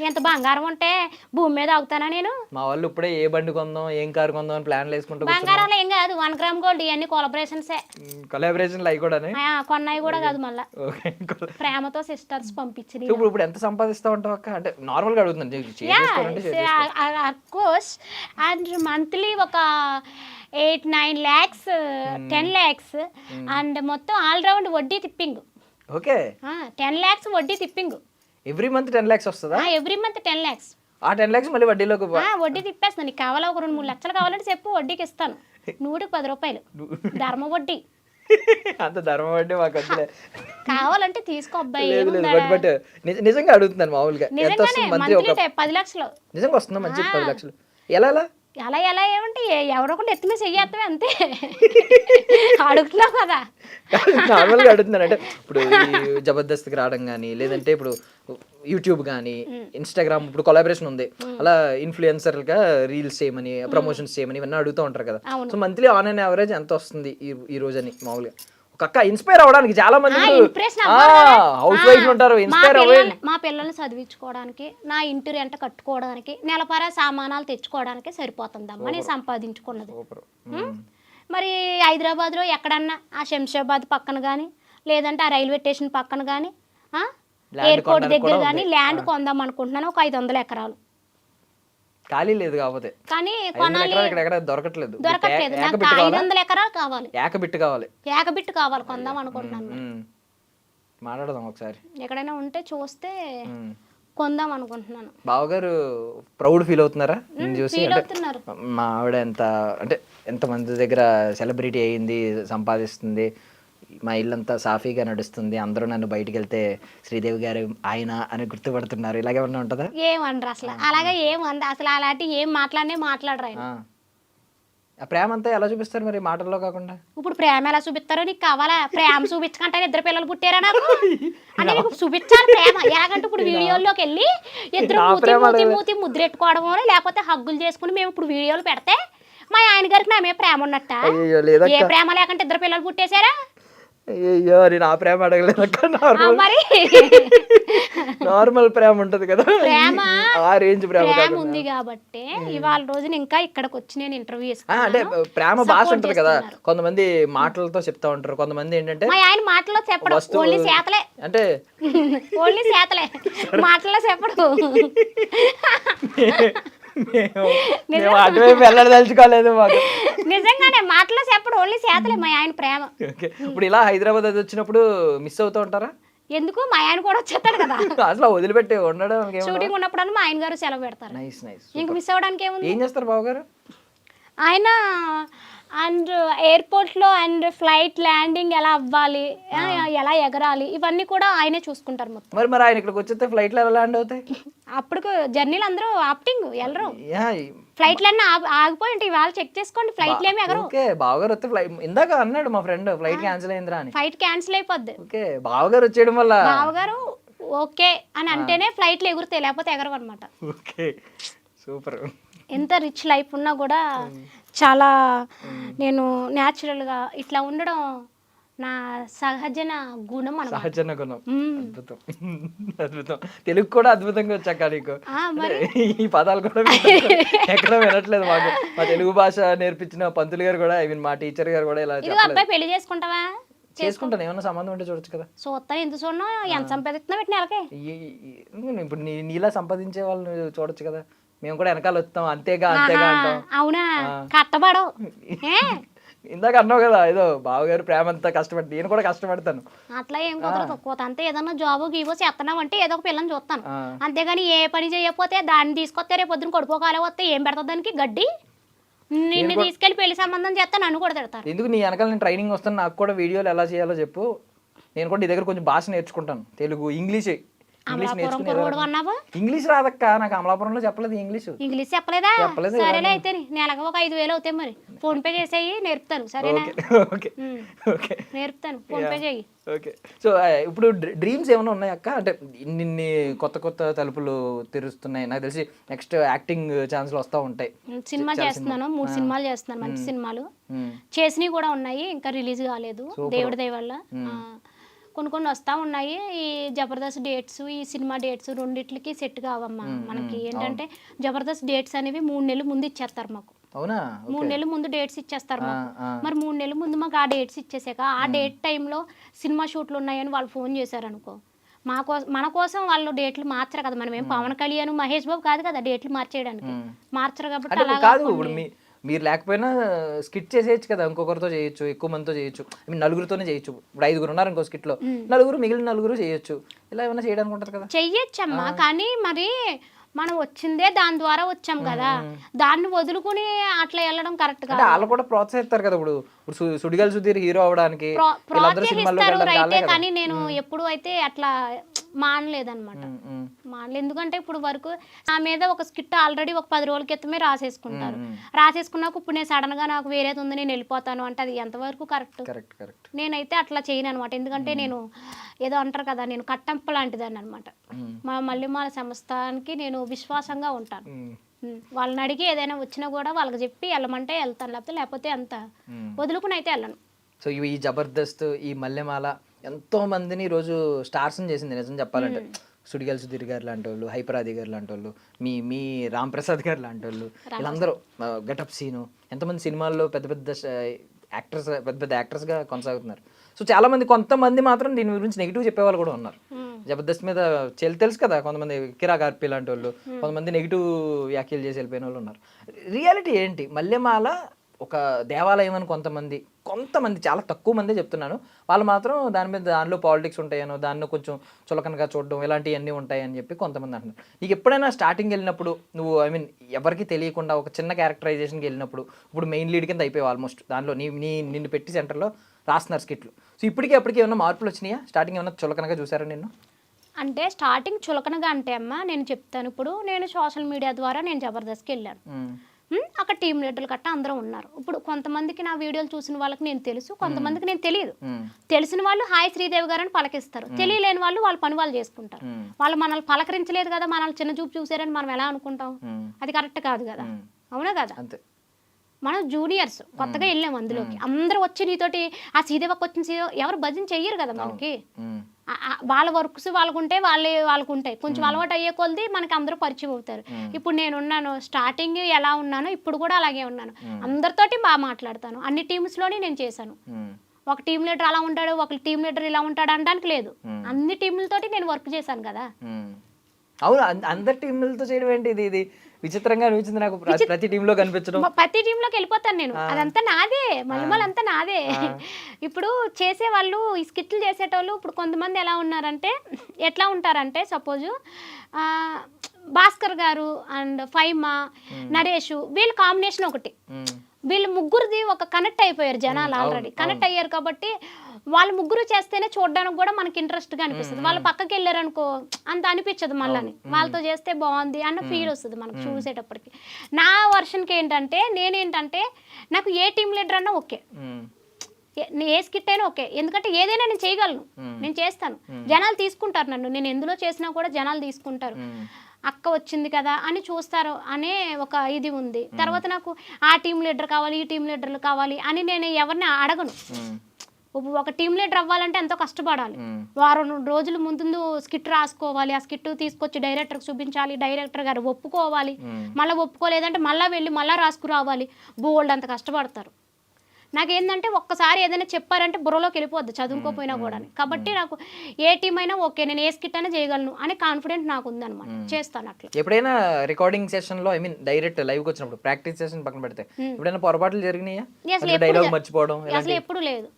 ఎంత బంగారం ఉంటే భూమి మీద ఆగుతానా నేను? మా వాళ్ళు ఇప్పుడే ఏ బండి కొందాం ఏం కారు కొందాం అని ప్లాన్లు వేసుకుంటూ బంగారంలో ఏం కాదు, 1 గ్రామ్ గోల్డ్ ఇవన్నీ కొలబరేషన్సే. కొలాబరేషన్లు అవి కూడా కొన్నాయి కూడా కాదు, మళ్ళా ఓకే. ప్రేమతో సిస్టర్స్ పంపించింది. ఇప్పుడు ఎంత సంపాదిస్తా ఉంటావు అక్క? అంటే నార్మల్గా అడుగుతున్నాను. కోర్స్ అండ్ మంత్లీ ఒక 8-9 lakhs, 10 lakhs అండ్ మొత్తం ఆల్రౌండ్ వడ్డీ తిప్పింగ్. ఓకే, 10 lakhs వడ్డీ తిప్పింగ్. ఎవ్రీ మంత్ 10 lakhs వస్తుందా? Every month 10 lakhs. ఆ 10 lakhs మళ్ళీ వడ్డీలోకి వడ్డీ తిప్పేస్తాను. నీకు కావాలా ఒక 2-3 లక్షలు కావాలంటే చెప్పు, వడ్డీకి ఇస్తాను. 100కి 10 రూపాయలు ధర్మ వడ్డీ. అంత ధర్మ వడ్డీ మాకు వద్దులే. కావాలంటే తీసుకో అబ్బాయి. బట్ నిజంగా అడుగుతున్నాను మామూలుగా. ఎంత వస్తుంది మంత్లీ? ఒక 10 లక్షలు నిజంగా వస్తుందా మంచి 10 లక్షలు? ఎలా ఎలా ఏమంటే ఎవరో ఒకటి ఎత్తుమే చెయ్యేస్తామే అంతే. అడుగుతున్నావు కదా. నార్మల్గా అడుగుతున్నాను. అంటే ఇప్పుడు ఈ జబర్దస్త్కి రావడం కానీ, లేదంటే ఇప్పుడు యూట్యూబ్ కానీ, ఇన్స్టాగ్రామ్ ఇప్పుడు కొలాబరేషన్ ఉంది, అలా ఇన్ఫ్లుయెన్సర్గా రీల్స్ చేయమని, ప్రమోషన్స్ చేయమని ఇవన్నీ అడుగుతూ ఉంటారు కదా. So monthly on and average ఎంత వస్తుంది ఈ రోజు అని మామూలుగా? ఒక అక్క ఇన్స్పైర్ అవ్వడానికి చాలా మంది హౌస్ వైఫ్ ఉంటారు, ఇన్స్పైర్ అవ్వండి. మా పిల్లల్ని చదివించుకోవడానికి, నా ఇంటి రెంట కట్టుకోవడానికి, నెలపరా సామానాలు తెచ్చుకోవడానికి సరిపోతుందమ్మా నేను సంపాదించుకున్నది. మరి హైదరాబాద్లో ఎక్కడన్నా ఆ శంషాబాద్ పక్కన కానీ, లేదంటే ఆ రైల్వే స్టేషన్ పక్కన కానీ, ఎయిర్పోర్ట్ దగ్గర కానీ ల్యాండ్ కొందాం అనుకుంటున్నాను. ఒక 500 ఎకరాలు ఖాళీ లేదు కాకపోతే, కానీ దొరకట్లేదు. నాకు 500 ఎకరాలు కావాలి. ఏకబిట్టు కావాలి, కొందాం అనుకుంటున్నాను. మాట్లాడదాం ఒకసారి, ఎక్కడైనా ఉంటే చూస్తే కొందాం అనుకుంటున్నాను. బావగారు ప్రౌడ్ ఫీల్ అవుతున్నారా చూసి? ఫీల్ అవుతున్నారు. మా ఆవిడ ఎంత మంది దగ్గర సెలబ్రిటీ అయ్యింది, సంపాదిస్తుంది, మా ఇల్లంతా సాఫీగా నడుస్తుంది, అందరూ నన్ను బయటికి వెళ్తే శ్రీదేవి గారు ఆయన అని గుర్తుపడుతున్నారు, ఇలాగేమన్నా ఉంటుందా? ఏమనరు అసలు, అలాగే ఏమంది అసలు, అలాంటి ఏం మాట్లాడరు ఆయన. ఆ ప్రేమ అంతా ఎలా చూపిస్తారు మరి మాటల్లో కాకుండా? ఇప్పుడు ప్రేమ ఎలా చూపిస్తారో నీకు కావాలా? ప్రేమ చూపించకంటే 2 పిల్లలు పుట్టారా నాకు అంటే నీకు చూపించాలి ప్రేమ. ఎలాగంటే ఇప్పుడు వీడియోల్లోకి వెళ్ళి ఇద్దరు మూతి ముద్రెట్టుకోవడమో, లేకపోతే హగ్గులు చేసుకుని మేము ఇప్పుడు వీడియోలు పెడితే మా ఆయన గారికి నా మీద ప్రేమ ఉన్నట్ట? ఏ ప్రేమ లేకంటే 2 పిల్లలు పుట్టేశారా? అయ్యో, నేను ఆ ప్రేమ అడగలేదు. మరి నార్మల్ ప్రేమ ఉంటది కదా, ప్రేమ ఆ రేంజ్ ప్రేమ ఉంది కాబట్టి ఇవాళ రోజున ఇంకా ఇక్కడికి వచ్చి నేను ఇంటర్వ్యూ అంటే ప్రేమ భాష ఉంటది కదా, కొంతమంది మాటలతో చెప్తా ఉంటారు, కొంతమంది ఏంటంటే మా ఆయన మాటల్లో చెప్పడం, ఓన్లీ చేతలే. అంటే ఓన్లీ చేతలే, మాటల్లో చెప్పడు. అటువైపు వెళ్ళదలుచుకోలేదు మాకు. నిజంగానే మాటలో చెప్పడు, ఓన్లీ చేతలే మా ఆయన ప్రేమ. ఇప్పుడు ఇలా హైదరాబాద్ అది వచ్చినప్పుడు మిస్ అవుతూ ఉంటారా? ఎందుకు, మా ఆయన కూడా వచ్చేస్తాడు కదా. అసలు వదిలిపెట్టి ఉండడం షూటింగ్ ఉన్నప్పుడు మా ఆయన గారు సెలవు పెడతారు. Nice nice. ఇంక మిస్ అవ్వడానికి ఏముంది? ఏం చేస్తారు బావగారు? ఆయన అండ్ ఎయిర్పోర్ట్లో అండ్ ఫ్లైట్ ల్యాండింగ్ ఎలా అవ్వాలి, ఎలా ఎగరాలి, ఇవన్నీ కూడా ఆయనే చూసుకుంటారు మొత్తం. మరి ఆయన ఇక్కడికి వచ్చేస్తే ఫ్లైట్లు ఎలా ల్యాండ్ అవుతాయి? అప్పుడు జర్నీలు అందరూ ఆప్టింగ్ వెళ్ళరు, ఫ్లైట్లన్నీ ఆగిపోయి ఉంటాయి. వాళ్ళు చెక్ చేసుకోండి, ఫ్లైట్లు ఏమి ఎగరు. ఓకే, బావగారు వస్తే ఫ్లైట్, ఇందాక అన్నాడు మా ఫ్రెండ్ ఫ్లైట్ క్యాన్సిల్ అయిందిరా అని. ఫ్లైట్ క్యాన్సిల్ అయిపోద్ది. ఓకే, బావగారు వచ్చేయడం వల్ల బావగారు ఓకే అని అంటేనే ఫ్లైట్లు ఎగురుతాయి, లేకపోతే ఎగరవు అనమాట. Okay, super. ఎంత రిచ్ లైఫ్ ఉన్నా కూడా చాలా నేను న్యాచురల్గా ఇట్లా ఉండడం నా సహజన గుణం అన్నమాట. సహజన గుణం. అద్భుతం అద్భుతం. తెలుగు కూడా అద్భుతంగా వచ్చాక నీకు. ఈ పదాలు కూడా ఎక్కడ వినట్లేదు మాకు. మా తెలుగు భాష నేర్పించిన పంతులు గారు కూడా, ఐ మీన్ మా టీచర్ గారు కూడా ఇలా చెప్పలేదు. అబ్బాయి పెళ్లి చేసుకుంటావా? చేసుకుంటాను, ఏమన్నా సంబంధం ఉంటే చూడొచ్చు కదా. చూస్తాను, ఎందుకు చూడను? ఎంత సంపాదిస్తున్నా పెట్టిన నెలకి. ఇప్పుడు నీలా సంపాదించే వాళ్ళు చూడొచ్చు కదా, మేము కూడా వెనకాల వస్తాం, అంతేగా అంటాం. అవునా, కట్టబడవు. ఇందాక అన్నావు కదా ఏదో బావగారు ప్రేమ అంతా కష్టపడి, నేను కూడా కష్టపడతాను. అట్లా ఏం కుదరదు, అంతే. ఏదన్నా జాబ్ గీవో చేస్తున్నావు అంటే ఏదో ఒక పిల్లని చూస్తాను, అంతేగాని ఏ పని చేయకపోతే దాన్ని తీసుకొస్తే రేపు పొద్దున కొడుకోకాలే వస్తే ఏం పెడతా దానికి గడ్డి. నిన్ను తీసుకెళ్లి పెళ్లి సంబంధం చేస్తా, నన్ను కూడా తిడతారు. ఎందుకు నీ వెనకాల నేను ట్రైనింగ్ వస్తాను, నాకు కూడా వీడియోలు ఎలా చేయాలో చెప్పు, నేను కూడా నీ దగ్గర కొంచెం భాష నేర్చుకుంటాను, తెలుగు ఇంగ్లీష్. ఇంగ్లీష్ రాదక్క నాకు, అమలాపురంలో చెప్పలేదు ఇంగ్లీష్. ఇంగ్లీష్ చెప్పలేదా? సరేలే, అయితే నెలకు ఒక 5,000 అవుతాయి, మరి ఫోన్ పే చేసేయి, నేర్పుతాను. సరేనా? నేర్పుతాను, ఫోన్ పే చేయి. ఓకే. సో ఇప్పుడు డ్రీమ్స్ ఏమైనా ఉన్నాయి అక్క? అంటే ఇన్ని కొత్త కొత్త తలుపులు తెరుస్తున్నాయి, నాకు తెలిసి నెక్స్ట్ యాక్టింగ్ ఛాన్స్లు వస్తూ ఉంటాయి. సినిమా చేస్తున్నాను, 3 సినిమాలు చేస్తున్నాను, మంచి సినిమాలు చేసినవి కూడా ఉన్నాయి, ఇంకా రిలీజ్ కాలేదు దేవుడి దయ వల్ల. కొన్ని కొన్ని వస్తూ ఉన్నాయి. ఈ జబర్దస్త్ డేట్స్, ఈ సినిమా డేట్స్ రెండిట్లకి సెట్ కావమ్మా. మనకి ఏంటంటే జబర్దస్త్ డేట్స్ అనేవి 3 నెలలు ముందు ఇచ్చేస్తారు మాకు. అవునా? 3 నెలలు ముందు డేట్స్ ఇచ్చేస్తారు మాకు. మరి 3 నెలల ముందు మాకు ఆ డేట్స్ ఇచ్చేసాక ఆ డేట్ టైంలో సినిమా షూట్లు ఉన్నాయని వాళ్ళు ఫోన్ చేశారు అనుకో, మన కోసం వాళ్ళు డేట్లు మార్చరు కదా. మనం ఏం పవన్ కళ్యాణ్ మహేష్ బాబు కాదు కదా డేట్లు మార్చేయడానికి, మార్చరు కాబట్టి అంటే అలా కాదు. ఇప్పుడు మీరు లేకపోయినా స్కిట్ చేసేయచ్చు కదా, ఇంకొకరితో చేయొచ్చు, ఎక్కువ మందితో చేయొచ్చు, నలుగురితోనే చేయొచ్చు. ఇప్పుడు 5 ఉన్నారు ఇంకో స్కిట్లో, మిగిలిన 4 చేయొచ్చు. ఇలా ఏమైనా చేయడానికి ఉంటుంది కదా. చెయ్యొచ్చమ్మా, కానీ మరి మనం వచ్చిందే దాని ద్వారా వచ్చాం కదా, దాన్ని వదులుకుని అట్లా వెళ్ళడం కరెక్ట్ కాదు. వాళ్ళు కూడా ప్రోత్సహిస్తారు కదా. ఇప్పుడు సుడిగాలి సుధీర్ హీరో అవడానికి ప్రోత్సహిస్తారు రైతే, కానీ నేను ఎప్పుడు అయితే అట్లా మానలేదన్నమాట. ఎందుకంటే ఇప్పుడు వరకు నా మీద ఒక స్కిట్ ఆల్రెడీ ఒక 10 రోజుల క్రితమే రాసేసుకుంటారు. రాసేసుకున్నాక ఇప్పుడు నేను సడన్ గా నాకు వేరేది ఉంది నేను వెళ్ళిపోతాను అంటే అది ఎంతవరకు కరెక్ట్? నేనైతే అట్లా చేయను అనమాట. ఎందుకంటే నేను ఏదో అంటారు కదా, నేను కట్టంప లాంటిదాన్ని అనమాట. మా మల్లెమాల సంస్థానికి నేను విశ్వాసంగా ఉంటాను. వాళ్ళని అడిగి ఏదైనా వచ్చినా కూడా వాళ్ళకి చెప్పి వెళ్ళమంటే వెళ్తాను, లేకపోతే అంత వదులుకుని అయితే వెళ్ళను. సో ఈ జబర్దస్త్, ఈ మల్లెమాల ఎంతో మందిని ఈరోజు స్టార్స్ని చేసింది నిజం చెప్పాలంటే. సుడిగాలి సుధీర్ గారు లాంటి వాళ్ళు, హైపరాది గారు లాంటి వాళ్ళు, మీ రామ్ ప్రసాద్ గారు లాంటి వాళ్ళు, వీళ్ళందరూ గెటప్ సీను, ఎంతమంది సినిమాల్లో పెద్ద పెద్ద యాక్టర్స్గా కొనసాగుతున్నారు. సో చాలా మంది, కొంతమంది మాత్రం దీని గురించి నెగిటివ్ చెప్పేవాళ్ళు కూడా ఉన్నారు. జబర్దస్త్ మీద తెలుసు కదా, కొంతమంది కిరా కార్పి లాంటి వాళ్ళు, కొంతమంది నెగిటివ్ వ్యాఖ్యలు చేసి వెళ్ళిపోయిన వాళ్ళు ఉన్నారు. రియాలిటీ ఏంటి? మల్లెమాల ఒక దేవాలయం అని కొంతమంది చాలా తక్కువ మందే చెప్తున్నాను, వాళ్ళు మాత్రం దానిలో పాలిటిక్స్ ఉంటాయనో, దాన్ని కొంచెం చులకనగా చూడడం ఇలాంటివన్నీ ఉంటాయని చెప్పి కొంతమంది అంటున్నారు. నీకు ఎప్పుడైనా స్టార్టింగ్ వెళ్ళినప్పుడు నువ్వు ఎవరికి తెలియకుండా ఒక చిన్న క్యారెక్టరైజేషన్కి వెళ్ళినప్పుడు, ఇప్పుడు మెయిన్ లీడ్ కింద అయిపోయావు ఆల్మోస్ట్, దానిలో నిన్ను పెట్టి సెంటర్లో రాస్తున్నారు స్కిట్లు. సో అప్పటికి ఏమన్నా మార్పులు వచ్చినాయా? స్టార్టింగ్ ఏమన్నా చులకనగా చూసారా నిన్ను? అంటే స్టార్టింగ్ చులకనగా అంటే అమ్మ నేను చెప్తాను. ఇప్పుడు నేను సోషల్ మీడియా ద్వారా నేను జబర్దస్త్కి వెళ్ళాను. అక్కడ టీం లీడర్లు గట్టా అందరూ ఉన్నారు. ఇప్పుడు కొంతమందికి నా వీడియోలు చూసిన వాళ్ళకి నేను తెలుసు, కొంతమందికి నేను తెలియదు. తెలిసిన వాళ్ళు హాయ్ శ్రీదేవి గారు అని పలకిస్తారు, తెలియలేని వాళ్ళు వాళ్ళ పని వాళ్ళు చేసుకుంటారు. వాళ్ళు మనల్ని పలకరించలేదు కదా, మనల్ని చిన్న చూపు చూసారని మనం ఎలా అనుకుంటాం? అది కరెక్ట్ కాదు కదా, అవునా కదా? మనం జూనియర్స్ కొత్తగా వెళ్ళాము అందులోకి, అందరూ వచ్చి నీతోటి ఆ శ్రీదేవికి వచ్చిన ఎవరు భజన చెయ్యరు కదా మనకి. వాళ్ళ వర్క్స్ వాళ్ళకుంటే వాళ్ళకు ఉంటాయి. కొంచెం అలవాటు అయ్యే కొలది మనకి అందరూ పరిచయం అవుతారు. ఇప్పుడు నేను ఉన్నాను, స్టార్టింగ్ ఎలా ఉన్నానో ఇప్పుడు కూడా అలాగే ఉన్నాను. అందరితోటి బాగా మాట్లాడతాను. అన్ని టీమ్స్లోని నేను చేశాను. ఒక టీం లీడర్ అలా ఉంటాడు, ఒక టీం లీడర్ ఇలా ఉంటాడు అనడానికి లేదు. అన్ని టీములతోటి నేను వర్క్ చేశాను కదా. అవును, అందరి టీములతో చేయడం ఏంటి? ఇది విచిత్రంగా అనిపించింది నాకు, ప్రతి టీంలో కనిపించడం. ప్రతి టీంలోకి వెళ్ళిపోతాను నేను, అదంతా నాదే, మళ్ళీ నాదే. ఇప్పుడు చేసేవాళ్ళు, ఈ స్కిట్లు చేసేటోళ్ళు ఇప్పుడు కొంతమంది ఎలా ఉన్నారంటే, ఎట్లా ఉంటారంటే సపోజు భాస్కర్ గారు అండ్ ఫైమా, నరేష్, వీళ్ళ కాంబినేషన్ ఒకటి. వీళ్ళు ముగ్గురిది ఒక కనెక్ట్ అయిపోయారు జనాలు, ఆల్రెడీ కనెక్ట్ అయ్యారు కాబట్టి వాళ్ళు ముగ్గురు చేస్తేనే చూడడానికి కూడా మనకి ఇంట్రెస్ట్గా అనిపిస్తుంది. వాళ్ళు పక్కకి వెళ్ళారు అనుకో అంత అనిపించదు, మళ్ళీ వాళ్ళతో చేస్తే బాగుంది అన్న ఫీల్ వస్తుంది మనకు చూసేటప్పటికి. నా వర్షన్కి ఏంటంటే, నేనేంటంటే నాకు ఏ టీం లీడర్ అన్నా ఓకే, ఏ స్కిట్ అయినా ఓకే. ఎందుకంటే ఏదైనా నేను చేయగలను, నేను చేస్తాను. జనాలు తీసుకుంటారు నన్ను, నేను ఎందులో చేసినా కూడా జనాలు తీసుకుంటారు. అక్క వచ్చింది కదా అని చూస్తారు అనే ఒక ఇది ఉంది. తర్వాత నాకు ఆ టీం లీడర్ కావాలి, ఈ టీం లీడర్లు కావాలి అని నేను ఎవరిని అడగను. ఒక టీం లీడర్ అవ్వాలంటే ఎంతో కష్టపడాలి. వారం రోజుల ముందు స్కిట్ రాసుకోవాలి, ఆ స్కిట్ తీసుకొచ్చి డైరెక్టర్కి చూపించాలి, డైరెక్టర్ గారు ఒప్పుకోవాలి, మళ్ళీ ఒప్పుకోలేదంటే మళ్ళీ వెళ్ళి మళ్ళీ రాసుకురావాలి. బోల్డ్ అంత కష్టపడతారు. నాకేంటంటే ఒక్కసారి ఏదైనా చెప్పారంటే బుర్రలోకి వెళ్ళిపోద్ది చదువుకోపోయినా కూడా. కాబట్టి నాకు ఏ టీం అయినా ఓకే, నేను ఏ స్కిట్ అయినా చేయగలను అనే కాన్ఫిడెంట్ నాకు ఉందన్నమాట, చేస్తాను అట్లా. ఎప్పుడైనా రికార్డింగ్ సెషన్లో డైరెక్ట్ లైవ్కి వచ్చినప్పుడు ప్రాక్టీస్ సెషన్ పక్కన పెడితే ఎప్పుడైనా పొరపాట్లు జరిగినాయా? డైలాగ్ మర్చిపోవడం అసలు ఎప్పుడు లేదు.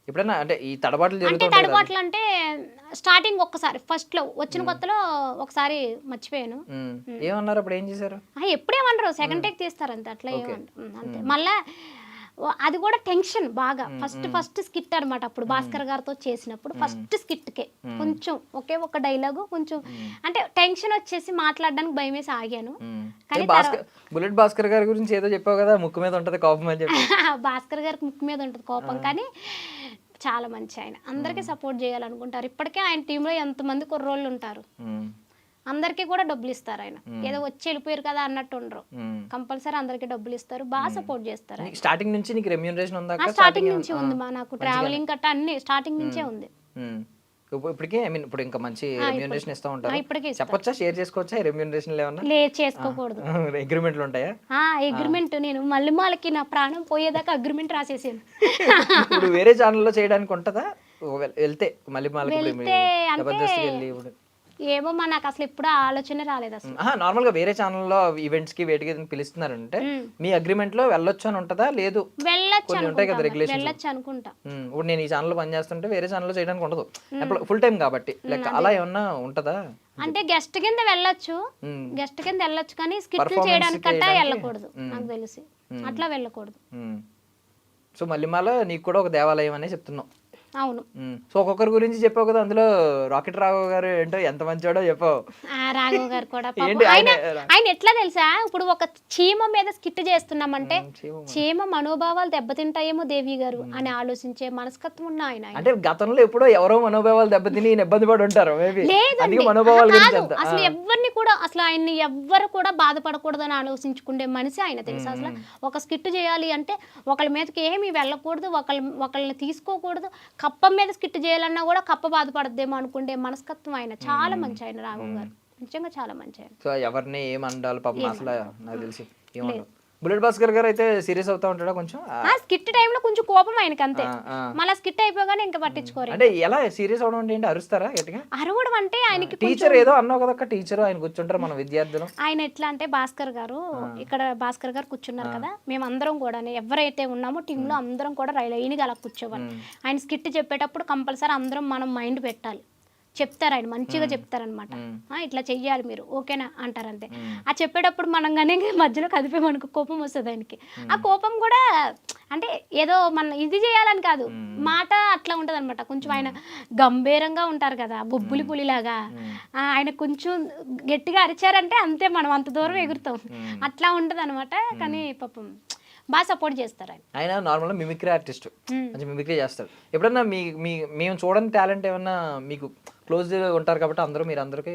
ఎప్పుడైనా అంటే ఈ తడబాట్లు తడబాట్లు అంటే స్టార్టింగ్ ఒక్కసారి ఫస్ట్ లో వచ్చిన కొత్తలో ఒకసారి మర్చిపోయాను. ఏమన్నారు అప్పుడు? ఏం చేశారు? ఎప్పుడేమన్నారు, సెకండ్ టేక్ తీస్తారు అంతే, అట్లా ఏమంటారు అంతే. మళ్ళా అది కూడా టెన్షన్ బాగా, ఫస్ట్ స్కిట్ అనమాట. అప్పుడు భాస్కర్ గారితో చేసినప్పుడు ఫస్ట్ స్కిట్కే కొంచెం ఒక డైలాగు కొంచెం అంటే టెన్షన్ వచ్చేసి మాట్లాడడానికి భయం వేసి ఆగాను. బుల్లెట్ భాస్కర్ గారి గురించి ఏదో చెప్పావు కదా, ముక్కు మీద ఉంటది కోపం అని చెప్పి. భాస్కర్ గారికి ముక్కు మీద ఉంటది కోపం, కానీ చాలా మంచి ఆయన, అందరికీ సపోర్ట్ చేయాలనుకుంటారు. ఇప్పటికే ఆయన టీంలో ఎంతమంది కుర్రోళ్ళు ఉంటారు, అందరికీ కూడా డబ్బులు ఇస్తారు. ఆయన ఏదో వచ్చి వెళ్ళిపోయారు కదా అన్నట్టు ఉండరు, కంపల్సరీ అందరికి డబ్బులు ఇస్తారు, బాగా సపోర్ట్ చేస్తారు. స్టార్టింగ్ నుంచి నీకు రెమ్యూనరేషన్ ఉందా? స్టార్టింగ్ నుంచి ఉంది మా, నాకు ట్రావెలింగ్ కట్ట అన్ని స్టార్టింగ్ నుంచే ఉంది. ఇప్పటికే ఐ మీన్ ఇప్పుడు ఇంకా మంచి రెమ్యూనరేషన్ ఇస్తూ ఉంటారు. ఇప్పటికే చెప్పొచ్చా, షేర్ చేసుకోవచ్చా రెమ్యూనరేషన్ ఏమన్నా? లేదు, చేసుకోకూడదు. అగ్రిమెంట్లు ఉంటాయా? అగ్రిమెంట్ నేను మళ్ళీ వాళ్ళకి నా ప్రాణం పోయేదాకా అగ్రిమెంట్ రాసేసాను. ఇప్పుడు వేరే ఛానల్లో చేయడానికి ఉంటుందా వెళ్తే మళ్ళీ వెళ్తే జబర్దస్త్ వెళ్ళి ఇప్పుడు? ఏమో నాకు అసలు ఎప్పుడు ఆలోచన రాలేదు అసలు. నార్మల్ గా వేరే ఛానల్లో ఈవెంట్స్ కి వేటికి పిలుస్తున్నారంటే మీ అగ్రిమెంట్ లో వెళ్ళొచ్చు అని ఉంటుందా? లేదు కొన్ని ఉంటాయి కదా రెగ్యులేషన్. వెళ్ళొచ్చు అనుకుంటా. ఇప్పుడు నేను ఈ ఛానల్ పని చేస్తుంటే వేరే ఛానల్లో చేయడానికి ఉండదు, ఫుల్ టైం కాబట్టి. లైక్ అలా ఏమన్నా ఉంటుందా? అంటే గెస్ట్ కింద వెళ్ళొచ్చు, గెస్ట్ కింద వెళ్ళొచ్చు, కానీ స్కిట్లు చేయడానికి కట్టా వెళ్ళకూడదు నాకు తెలిసి. అట్లా వెళ్ళకూడదు. సో మళ్ళీ నీకు కూడా ఒక దేవాలయం అనే చెప్తున్నావు. అవును. సో ఒక్కొక్కరి గురించి చెప్పావు కదా, అందులో రాకెట్ రాఘవ్ గారు ఏంటో ఎంత మంచోడో చెప్పావు. రాఘవ్ గారు కూడా ఆయన ఎట్లా తెలుసా, ఇప్పుడు ఒక చీమ మీద స్కిట్ చేస్తున్నామంటే చీమ మనోభావాలు దెబ్బతింటాయేమో దేవి గారు అని ఆలోచించే మనస్కత్వం ఉన్న ఆయన. అంటే గతంలో ఎప్పుడో ఎవరో మనోభావాలు దెబ్బతిని ఇబ్బంది పడి ఉంటారు. అసలు ఎవరిని కూడా అసలు ఆయన్ని ఎవ్వరు కూడా బాధపడకూడదని ఆలోచించుకునే మనిషి ఆయన తెలుసా. అసలు ఒక స్కిట్ చేయాలి అంటే ఒకళ్ళ మీదకి ఏమి వెళ్ళకూడదు, ఒకళ్ళని తీసుకోకూడదు. కప్ప మీద స్కిట్ చేయాలన్నా కూడా కప్ప బాధపడద్దేమో అనుకుంటే మనస్కత్వం ఆయన. చాలా మంచి ఆయన రాఘవ్ గారు, నిజంగా చాలా మంచి ఆయన. సో ఎవరిని ఏమండాలి పాపం అసలు నాకు తెలిసి ఏమన్నా. బుల్లెట్ భాస్కర్ గారు అయితే సీరియస్ అవుతా ఉంటాడా కొంచెం? స్కిట్ టైంలో కొంచెం కోపం ఆయనకి అంతే, మళ్ళీ స్కిట్ అయిపోగానే ఇంకా పట్టించుకోరు. అంటే ఎలా సీరియస్ అవడం అంటే ఏంటి? అరుస్తారా గట్టిగా? అరవడం అంటే ఆయనకి టీచర్ ఏదో అన్నావు కదా, టీచర్ ఆయన కూర్చుంటారు మన విద్యార్థులు. ఆయన ఎట్లా అంటే భాస్కర్ గారు ఇక్కడ భాస్కర్ గారు కూర్చున్నారు కదా, మేము అందరం కూడా ఎవరైతే ఉన్నామో టీమ్ లో అందరం కూడా లైన్గా అలా కూర్చోవాలి. ఆయన స్కిట్ చెప్పేటప్పుడు కంపల్సరీ అందరం మనం మైండ్ పెట్టాలి. చెప్తారు ఆయన మంచిగా చెప్తారనమాట. ఇట్లా చెయ్యాలి మీరు ఓకేనా అంటారు అంతే. ఆ చెప్పేటప్పుడు మనం కానీ మధ్యలో కదిపేమనుకో కోపం వస్తుంది ఆయనకి. ఆ కోపం కూడా అంటే ఏదో మన ఇది చేయాలని కాదు, మాట అట్లా ఉంటుంది అనమాట. కొంచెం ఆయన గంభీరంగా ఉంటారు కదా, బొబ్బులి పులిలాగా. ఆయన కొంచెం గట్టిగా అరిచారంటే అంతే, మనం అంత దూరం ఎగురుతాం. అట్లా ఉంటుంది అనమాట. కానీ పాపం బాగా సపోర్ట్ చేస్తారు ఆయన. ఆయన నార్మల్గా మిమిక్రీ ఆర్టిస్ట్, మంచి మిమిక్రీ చేస్తాడు. ఎప్పుడన్నా మేము చూడని టాలెంట్ ఏమన్నా మీకు క్లోజ్ ఉంటారు కాబట్టి అందరూ మీరు అందరికీ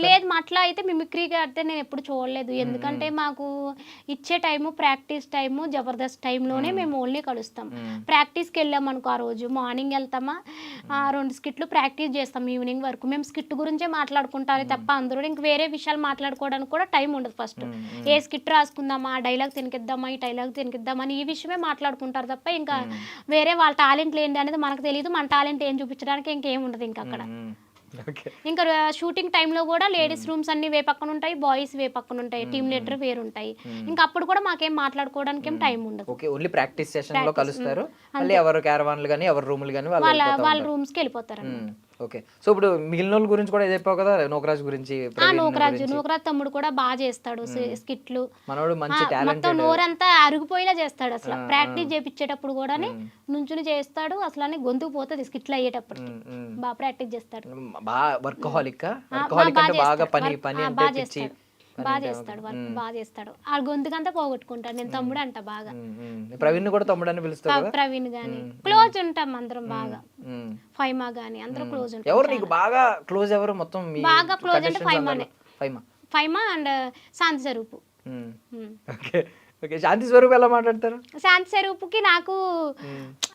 లేదు అట్లా అయితే మిమిక్రీగా అయితే నేను ఎప్పుడు చూడలేదు. ఎందుకంటే మాకు ఇచ్చే టైము ప్రాక్టీస్ టైము జబర్దస్త్ టైంలోనే మేము ఓన్లీ కలుస్తాం. ప్రాక్టీస్కి వెళ్ళాం అనుకో, ఆ రోజు మార్నింగ్ వెళ్తామా 2 స్కిట్లు ప్రాక్టీస్ చేస్తాం ఈవినింగ్ వరకు. మేము స్కిట్ గురించే మాట్లాడుకుంటారు తప్ప అందరూ ఇంక వేరే విషయాలు మాట్లాడుకోవడానికి కూడా టైం ఉండదు. ఫస్ట్ ఏ స్కిట్ రాసుకుందామా, ఆ డైలాగ్ తినికిద్దామా, ఈ డైలాగ్ తినికిద్దామని ఈ విషయమే మాట్లాడుకుంటారు తప్ప ఇంకా వేరే వాళ్ళ టాలెంట్లు ఏంటి అనేది మనకు తెలియదు. మన టాలెంట్ ఏం చూపించడానికి ఇంకేం ఉండదు ఇంకా అక్కడ. ఇంకా షూటింగ్ టైంలో కూడా లేడీస్ రూమ్స్ అన్ని వే పక్కన ఉంటాయి, బాయ్స్ వే పక్కన ఉంటాయి, టీమ్ లీడర్ వేరు ఉంటాయి. ఇంకా అప్పుడు కూడా మాకేం మాట్లాడుకోవడానికి ఏం టైం ఉండదు. ఓకే, ఓన్లీ ప్రాక్టీస్ సెషన్ లో కలుస్తారు. మళ్ళీ ఎవరు క్యారవాన్లు గాని ఎవరు రూములు గాని వాళ్ళ రూమ్స్ కి వెళ్ళిపోతారు. ఓకే, సో ఇప్పుడు మిగిలిన వాళ్ళ గురించి కూడా చెప్పావు కదా, నోకరాజ్ గురించి. నోకరాజ్ తమ్ముడు కూడా బాగా చేస్తాడు స్కిట్లు. మనోడు మంచి టాలెంట్, మొత్తం నోరంతా అరిగిపోయేలా చేస్తాడు. అసలు ప్రాక్టీస్ చేపించేటప్పుడు కూడా నుంచుని చేస్తాడు. అసలు గొంతుకు పోతుంది స్కిట్లు అయ్యేటప్పుడు. బాగా ప్రాక్టీస్ చేస్తాడు. బాగా వర్కహాలిక్ అంటే బాగా పని బాగా చేస్తాడు. బాగా చేస్తాడు వర్క్, బాగా చేస్తాడు. ఆ గొంతుకంతా పోగొట్టుకుంటాడు. నేను తమ్ముడు అంట బాగా. ప్రవీణ్ కూడా తమ్ముడు అని పిలుస్తాడు. ప్రవీణ్ గాని క్లోజ్ ఉంటాం అందరం బాగా. ఫైమా గాని అందరూ క్లోజ్ ఉంటాం. ఎవరు నీకు బాగా క్లోజ్? ఎవరు మొత్తం బాగా క్లోజ్ అంటే ఫైమానే. ఫైమా అండ్ శాంతి స్వరూపు. ఓకే, శాంతి స్వరూప్ ఎలా మాట్లాడతారు? శాంతి స్వరూపుకి నాకు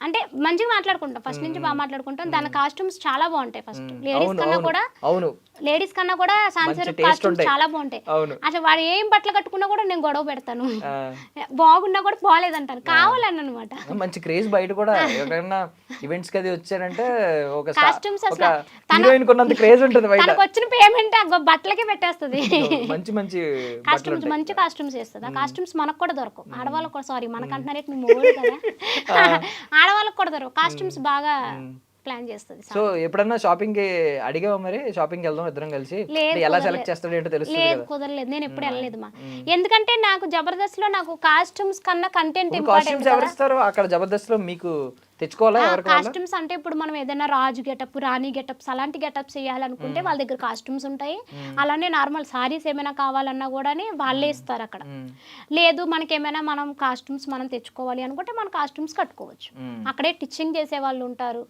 అంటే మంచిగా మాట్లాడుకుంటాం, ఫస్ట్ నుంచి బాగా మాట్లాడుకుంటాం. దాని కాస్ట్యూమ్స్ చాలా బాగుంటాయి. ఫస్ట్ లేడీస్ కన్నా కూడా శాంతి స్వరూప్ కాస్ట్యూమ్స్ చాలా బాగుంటాయి. అసలు వాడు ఏం బట్టలు కట్టుకున్నా కూడా నేను గొడవ పెడతాను, బాగున్నా కూడా బాగాలేదంటాను, కావాలని అనమాట. మంచి క్రేజ్ బయట కూడా ఎవరైనా ఈవెంట్స్ కి అది వచ్చారంటే ఒక కాస్ట్యూమ్స్ అసలు హీరోయిన్ కొన్నంత క్రేజ్ ఉంటుంది బయట. తనకు వచ్చిన పేమెంట్ బట్టలకే పెట్టేస్తుంది. మంచి మంచి కాస్ట్యూమ్స్, మంచి కాస్ట్యూమ్స్ వేస్తుంది. ఆ కాస్ట్యూమ్స్ మనకు కూడా దొరకవు, ఆడవాళ్ళకు కూడా. సారీ మనకంటున్నారే మొగుడు కదా, ఆడవాళ్ళకు కూడా దొరకవు. కాస్ట్యూమ్స్ బాగా ప్లాన్ చేస్తుంది. సో ఎప్పుడన్నా షాపింగ్ కి అడిగావా? మరి షాపింగ్ వెళ్దాం ఇద్దరం కలిసి, ఎలా సెలెక్ట్ చేస్తాడు ఏంటో తెలుస్తుంది. లేదు, కుదరలేదు. నేను ఎప్పుడు వెళ్ళలేదు మా, ఎందుకంటే నాకు జబర్దస్త్ లో నాకు కాస్ట్యూమ్స్ కన్నా కంటెంట్ ఇంపార్టెంట్. ఎవరు ఇస్తారు అక్కడ జబర్దస్త్ లో? మీకు తెచ్చుకోవాలా? కాస్ట్యూమ్స్ అంటే ఇప్పుడు మనం ఏదైనా రాజు గెటప్, రాణి గెటప్స్ అలాంటి గెటప్స్ చేయాలనుకుంటే వాళ్ళ దగ్గర కాస్ట్యూమ్స్ ఉంటాయి. అలానే నార్మల్ సారీస్ ఏమైనా కావాలన్నా కూడా వాళ్ళే ఇస్తారు అక్కడ. లేదు మనకేమైనా మనం కాస్ట్యూమ్స్ మనం తెచ్చుకోవాలి అనుకుంటే మన కాస్ట్యూమ్స్ కట్టుకోవచ్చు. అక్కడే టిచ్చింగ్ చేసే వాళ్ళు ఉంటారు.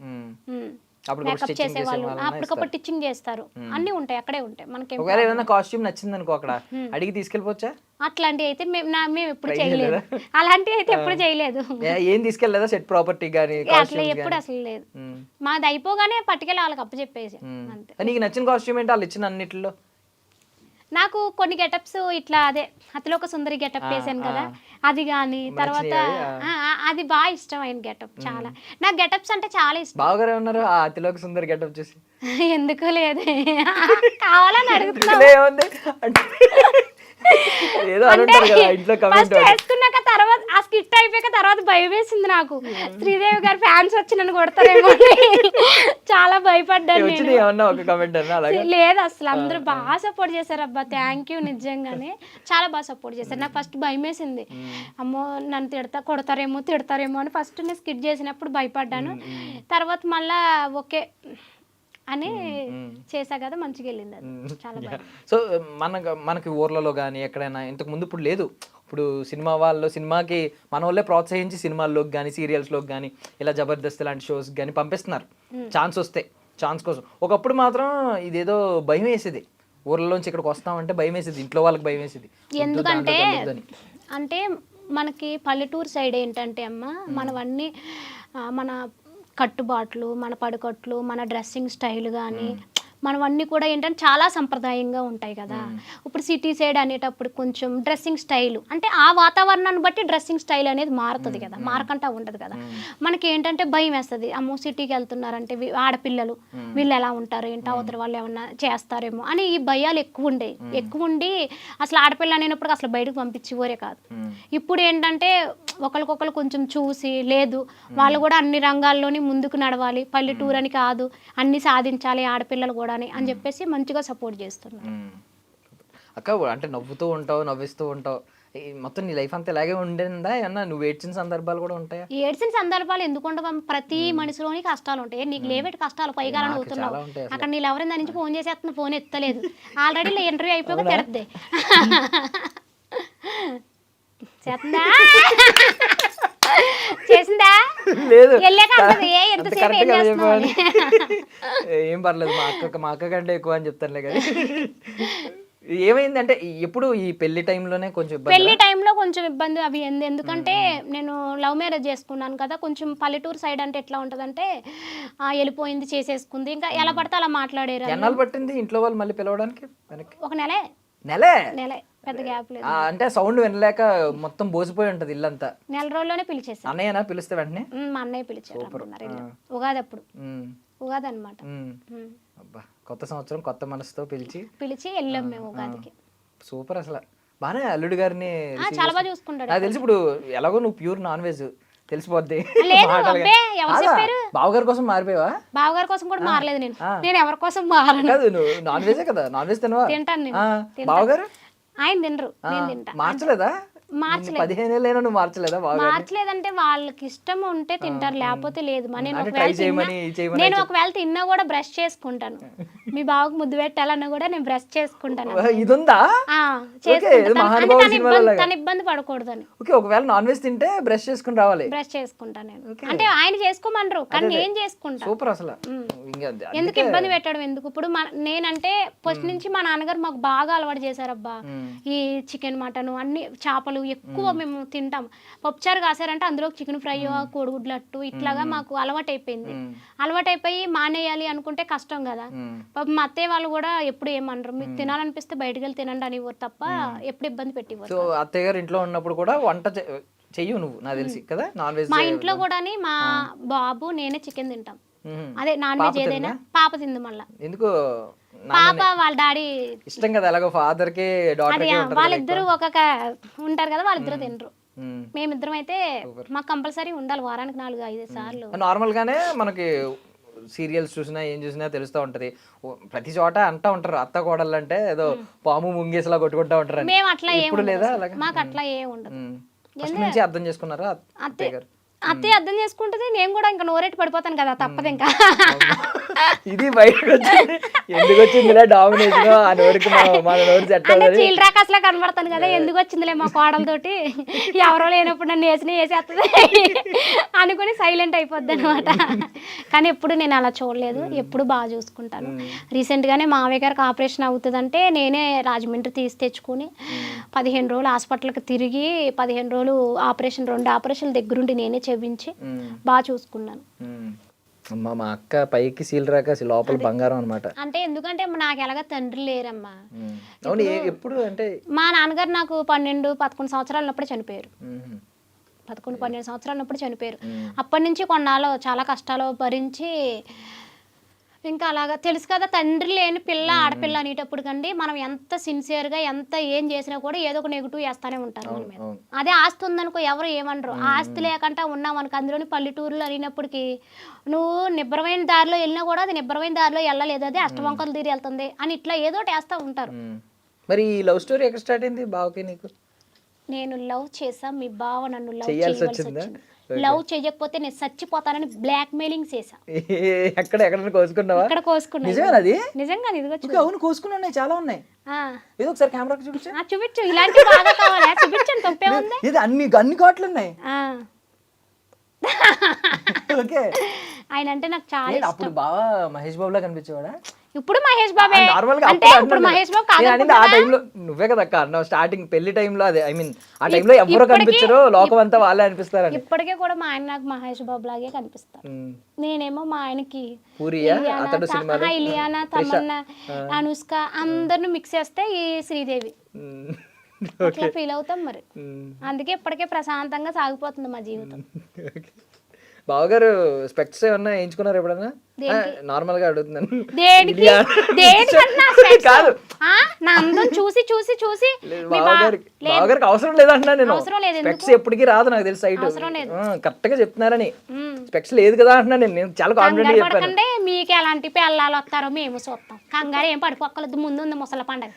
అప్పటికప్పుడు మేకప్ stitching చేసేవాళ్ళు చేసేవాళ్ళన్నా అప్పటికప్పుడు టిచ్చింగ్ చేస్తారు, అన్నీ ఉంటాయి, అక్కడే ఉంటాయి. మనకేం ఒకవేళ ఏదైనా కాస్ట్యూమ్ నచ్చింది అనుకో అక్కడ అడిగి తీసుకెళ్ళిపోవచ్చా? అట్లాంటివి అయితే మేము ఎప్పుడు చేయలేదు, అలాంటివి అయితే ఎప్పుడు చేయలేదు. ఏం తీసుకెళ్ళలేదా సెట్ ప్రాపర్టీ కానీ అట్లా ఎప్పుడు అసలు లేదు. మాది అయిపోగానే పట్టుకెళ్ళి వాళ్ళకి అప్పచెప్పేసి అంతే. నీకు నచ్చిన కాస్ట్యూమ్ ఏంటి వాళ్ళు ఇచ్చిన అన్నిటిలో? నాకు కొన్ని గెటప్స్ ఇట్లా అదే అతిలోక సుందరి గెటప్ వేసాను కదా, అది కానీ తర్వాత అది బాగా ఇష్టం అయిన గెటప్, చాలా నాకు గెటప్స్ అంటే చాలా ఇష్టం. బావగారు ఉన్నారు ఆ అతిలోక సుందరి గెటప్ చూసి ఎందుకు లేదు కావాలని అడుగుతున్నా. ఏముంది అంటే ఏదో అంటారు కదా ఇంట్లో కమెంట్ వేసుకున్నాక తర్వాత ఆ స్కిట్ అయిపోయాక తర్వాత భయం వేసింది నాకు, శ్రీదేవి గారు ఫ్యాన్స్ వచ్చి నన్ను కొడతారేమో చాలా భయపడ్డాను నేను. ఏమన్నా ఒక కమెంట్ అన్నా అలాగే? లేదు అసలు అందరూ బాగా సపోర్ట్ చేశారు అబ్బా, థ్యాంక్ యూ, నిజంగానే చాలా బాగా సపోర్ట్ చేశారు. నాకు ఫస్ట్ భయం వేసింది, అమ్మో నన్ను తిడతారేమో అని ఫస్ట్ నేను స్కిట్ చేసినప్పుడు భయపడ్డాను. తర్వాత మళ్ళా ఓకే అని చేసా కదా, మంచిగా వెళ్ళింది అది, చాలా బాగా. సో మనకి ఊర్లలో కానీ ఎక్కడైనా ఇంతకు ముందు ఇప్పుడు లేదు, ఇప్పుడు సినిమా వాళ్ళు సినిమాకి మన వాళ్ళే ప్రోత్సహించి సినిమాల్లోకి కానీ సీరియల్స్లోకి కానీ ఇలా జబర్దస్త్ లాంటి షోస్ కానీ పంపిస్తున్నారు ఛాన్స్ వస్తే, ఛాన్స్ కోసం. ఒకప్పుడు మాత్రం ఇదేదో భయం వేసేది, ఊర్లలోంచి ఇక్కడికి వస్తామంటే భయం వేసేది, ఇంట్లో వాళ్ళకి భయం వేసేది. ఎందుకంటే అంటే మనకి పల్లెటూరు సైడ్ ఏంటంటే అమ్మ మనవన్నీ మన కట్టుబాట్లు, మన పడుకట్లు, మన డ్రెస్సింగ్ స్టైల్ కానీ మనవన్నీ కూడా ఏంటంటే చాలా సంప్రదాయంగా ఉంటాయి కదా. ఇప్పుడు సిటీ సైడ్ అనేటప్పుడు కొంచెం డ్రెస్సింగ్ స్టైల్ అంటే ఆ వాతావరణాన్ని బట్టి డ్రెస్సింగ్ స్టైల్ అనేది మారుతుంది కదా, మారకంటా ఉండదు కదా. మనకి ఏంటంటే భయం వేస్తుంది, అమ్మో సిటీకి వెళ్తున్నారంటే ఆడపిల్లలు వీళ్ళు ఎలా ఉంటారు ఏంటి, అవతల వాళ్ళు ఏమన్నా చేస్తారేమో అని ఈ భయాలు ఎక్కువ ఉండి అసలు ఆడపిల్ల అనేటప్పుడు అసలు బయటకు పంపించేవరే కాదు. ఇప్పుడు ఏంటంటే ఒకరికొకరు కొంచెం చూసి లేదు వాళ్ళు కూడా అన్ని రంగాల్లోని ముందుకు నడవాలి, పల్లెటూరు అని కాదు అన్ని సాధించాలి ఆడపిల్లలు కూడా అని చెప్పేసి మంచిగా సపోర్ట్ చేస్తున్నారు. అక్క అంటే నవ్వుతూ ఉంటావు, నవ్విస్తూ ఉంటావు, మొత్తం నీ లైఫ్ అంతా ఇలాగే ఉండిందా? ఏమన్నా నువ్వు ఏడ్చిన సందర్భాలు కూడా ఉంటాయా? ఏడ్చిన సందర్భాలు ఎందుకు ఉండవు, ప్రతి మనిషిలోని కష్టాలు ఉంటాయి. నీకు లేవేటి కష్టాలు పైగా అవుతున్నావు అక్కడ, నీళ్ళు ఎవరైనా దాని నుంచి ఫోన్ చేసేస్తున్నా, ఫోన్ ఎత్తలేదు, ఆల్రెడీ ఇంటర్వ్యూ అయిపోయి తిడద్దే చేస్తుందా చేసిందా లేదు ఏం పర్లేదు, మా అక్క కంటే ఎక్కువ అని చెప్తానులే కానీ. ఏమైందంటే ఎప్పుడు ఈ పెళ్లి టైంలోనే కొంచెం పెళ్లి టైంలో కొంచెం ఇబ్బంది అవి ఎందుకంటే నేను లవ్ మ్యారేజ్ చేసుకున్నాను కదా, కొంచెం పల్లెటూరు సైడ్ అంటే ఎట్లా ఉంటదంటే వెళ్ళిపోయింది చేసేసుకుంది, ఇంకా ఎలా పడితే అలా మాట్లాడారు. ఎన్నాళ్ళు పట్టింది ఇంట్లో వాళ్ళు మళ్ళీ పిలవడానికి? ఒక నెలే పెద్ద గ్యాప్ లేదు. అంటే సౌండ్ వినలేక మొత్తం బోసిపోయి ఉంటది ఇల్లంతా. నెల రోజుల్లోనే పిలిచేసాను. అన్నయ్యనా పిలిస్తే వెంటనే? మా అన్నయ్య పిలిచారు ఉగాది అప్పుడు, ఉగాది అనమాట. అబ్బా కొత్త సంవత్సరం కొత్త మనసుతో పిలిచి వెళ్ళాం మేము ఉగాదికి. సూపర్ అసలు, బానే అల్లుడు గారిని చాలా బాగా చూసుకుంటాడు. నాకు తెలిసి ఇప్పుడు ఎలాగో నువ్వు ప్యూర్ నాన్ వెజ్ తెలిసిపోద్ది. బావగారి కోసం మారిపోయావా? బావగారి కోసం కూడా మారలేదు నేను ఎవరి కోసం మారను. కాదు నువ్వు నాన్ వెజే కదా, నాన్ వెజ్ తినవా? తింటాను నేను. బావగారు ఆయన తినరు, నేను తింటా. మార్చలేదా? 15 ఏళ్ళైనా నువ్వు మార్చలేదా? మార్చలేదంటే వాళ్ళకి ఇష్టం ఉంటే తింటారు, లేకపోతే లేదు. నేను ఒకవేళ తిన్నా కూడా బ్రష్ చేసుకుంటాను, మీ బావకు ముద్దు పెట్టాలన్నా కూడా నేను బ్రష్ చేసుకుంటాను. ఇదుందా? తన ఇబ్బంది పడకూడదని. ఒకవేళ నాన్ వెజ్ తింటే బ్రష్ చేసుకుని రావాలి. బ్రష్ చేసుకుంటాను నేను, అంటే ఆయన చేసుకోమనరు కానీ నేను చేసుకుంటా. సూపర్ అసలు, ఎందుకు ఇబ్బంది పెట్టడం ఎందుకు. ఇప్పుడు నేనంటే ఫస్ట్ నుంచి మా నాన్నగారు మాకు బాగా అలవాటు చేశారబ్బా, ఈ చికెన్ మటన్ అన్ని చేపలు ఎక్కువ మేము తింటాం. పప్పుచారు కాసారంటే అందులో చికెన్ ఫ్రై, కోడిగుడ్లట్టు ఇట్లాగా మాకు అలవాటైపోయింది. అలవాటైపోయి మానేయాలి అనుకుంటే కష్టం కదా. మా అత్తయ్య వాళ్ళు కూడా ఎప్పుడు ఏమనరు, మీకు తినాలనిపిస్తే బయటకు వెళ్ళి తినండి అనివ్వరు తప్ప ఎప్పుడు ఇబ్బంది పెట్టివ్వరు. సో అత్తయ్య గారు ఇంట్లో ఉన్నప్పుడు కూడా వంట చెయ్యు నువ్వు, నాకు తెలిసి కదా. నాన్ వెజ్ మా ఇంట్లో కూడా మా బాబు నేనే చికెన్ తింటాం, అదే నాన్ వెజ్ ఏదైనా. పాప తింది మళ్ళా. ఎందుకు? పాప వాళ్ళ డాడీ ఇష్టం కదా, ఎలాగో ఫాదర్ కి డాటర్ కి వాళ్ళిద్దరు ఒక్కొక్క ఉంటారు కదా, వాళ్ళిద్దరు తినరు. మేమిద్దరం అయితే మాకు కంపల్సరీ ఉండాలి వారానికి 4-5 సార్లు. నార్మల్ గానే మనకి సీరియల్స్ చూసినా ఏం చూసినా తెలుస్తూ ఉంటది, ప్రతి చోట అంటా ఉంటారు అత్త కోడళ్ళు అంటే ఏదో పాము ముంగేసలా కొట్టుకుంటా ఉంటారు. మేము అట్లా ఇప్పుడు లేదా? మాకు అట్లా ఏం ఉండదు. ఫస్ట్ నుంచి అర్థం చేసుకున్నారా అత్తయ్య గారు? అత్తయ్య అర్థం చేసుకుంటది, నేను కూడా ఇంకా నోరెట్టి పడిపోతాను కదా, తప్పదు ఇంకా. ఇది బయటకు వచ్చింది, ఎందుకు వచ్చిందిలే డామినేషన్ ఆ నోరుకి మన నోరు సెట్ అంటే చీలరాక అసలు కనబడతాను కదా, ఎందుకు వచ్చిందిలే మా కోడలతోటి, ఎవరో లేనప్పుడు నన్ను వేసేస్తుంది అనుకుని సైలెంట్ అయిపోద్ది అనమాట. కానీ ఎప్పుడు నేను అలా చూడలేదు, ఎప్పుడు బాగా చూసుకుంటాను. రీసెంట్గానే మావయ్య గారికి ఆపరేషన్ అవుతుందంటే నేనే రాజమండ్రి తీసి తెచ్చుకుని 15 రోజులు హాస్పిటల్కి తిరిగి 15 రోజులు ఆపరేషన్, 2 ఆపరేషన్లు దగ్గరుండి నేనే చెప్పించి బాగా చూసుకున్నాను. అమ్మ మా అక్క పైకి సీల్ రాక లోపల బంగారం అనమాట. అంటే ఎందుకంటే నాకు ఎలాగ తండ్రి లేరమ్మా. అవును, ఎప్పుడు అంటే మా నాన్నగారు నాకు 12-11 సంవత్సరాలు ఉన్నప్పుడే చనిపోయారు. 11-12 సంవత్సరాలు ఉన్నప్పుడు చనిపోయారు. అప్పటి నుంచి కొన్నాళ్ళు చాలా కష్టాలు భరించి ఇంకా అలాగా తెలుసు కదా, తండ్రి లేని పిల్ల ఆడపిల్ల అనేటప్పుడు కండి మనం ఎంత సిన్సియర్గా ఎంత ఏం చేసినా కూడా ఏదో ఒక నెగిటివ్ వేస్తానే ఉంటారు మన మీద. అదే ఆస్తి ఉందనుకో ఎవరు ఏమనరు, ఆస్తి లేకుండా ఉన్నాం అనుకో, అందులోని పల్లెటూరులో అయినప్పటికీ నువ్వు నిబ్బరమైన దారిలో వెళ్ళినా కూడా అది నిబ్బరమైన దారిలో వెళ్ళలేదు, అది అష్టవంకలు తీరి వెళ్తుంది అని ఇట్లా ఏదో ఒకటి వేస్తూ ఉంటారు. మరి ఈ లవ్ స్టోరీ ఎక్కడ స్టార్ట్ అయింది బావకి నీకు? నేను లవ్ చేసా, మీ బావ నన్ను లవ్ చేయాల్సి చేయవలసి వచ్చిందా? వచ్చింది. లవ్ చేయకపోతే నేను చచ్చిపోతానని బ్లాక్ మెయిలింగ్ చేశా. ఎక్కడ కోసుకున్నావా? ఇక్కడ కోసుకున్నా. నిజమేనా అది? నిజంగా ఇదిగో అవును, కోసుకుని ఉన్నాయి, చాలా ఉన్నాయి. ఏదో ఒకసారి కెమెరాకి చూపించు. చూపించు, ఇలాంటి బాగా కావాలా చూపించండి, తప్పే ఉంది. ఇది అన్ని ఘాట్లు ఉన్నాయి. ఓకే, ఆయన అంటే నాకు చాలా ఇష్టం. అప్పుడు బాగా మహేష్ బాబులా కనిపించేవాడా? ఇప్పుడు మహేష్ బాబే నార్మల్ గా అంటే ఇప్పుడు మహేష్ బాబు కాదు, ఆ టైంలో నువ్వే కదా అక్క అన్నావు స్టార్టింగ్ పెళ్లి టైంలో, అదే ఐ మీన్ ఆ టైంలో ఎవరో కనిపించరు, లోకం అంతా వాళ్ళే అనిపిస్తారు. ఇప్పటికే కూడా మా ఆయన నాకు మహేష్ బాబు లాగే కనిపిస్తారు. నేనేమో మా ఆయనకి పూరియా అతడు సినిమాలో ఇలియానా, తమన్నా, అనుష్క అందరిని మిక్స్ చేస్తే ఈ శ్రీదేవి అట్లా ఫీల్ అవుతాం మరి. అందుకే ఇప్పటికే ప్రశాంతంగా సాగిపోతుంది మా జీవితం. బావగారు స్పెక్ట్స్ ఏమన్నా వేయించుకున్నారు ఎప్పుడన్నా? నార్మల్ గా అడుగుతున్నాను. కాదు, నా అందం చూసి చూసి చూసి బావగారికి అవసరం లేదంటున్నా నేను. స్పెక్ట్స్ ఎప్పటికీ రాదు నాకు తెలిసి, సైట్ కరెక్ట్ గా చెప్తున్నారని. స్పెక్ట్స్ లేదు కదా అంటున్నా నేను చాలా కాన్ఫిడెంట్ గా చెప్పాను. మీకు ఎలాంటి పిల్లలు వస్తారో మేము చూస్తాం, కంగారు ఏం పడిపోక్కలేదు, ముందు ఉంది ముసల పండగ.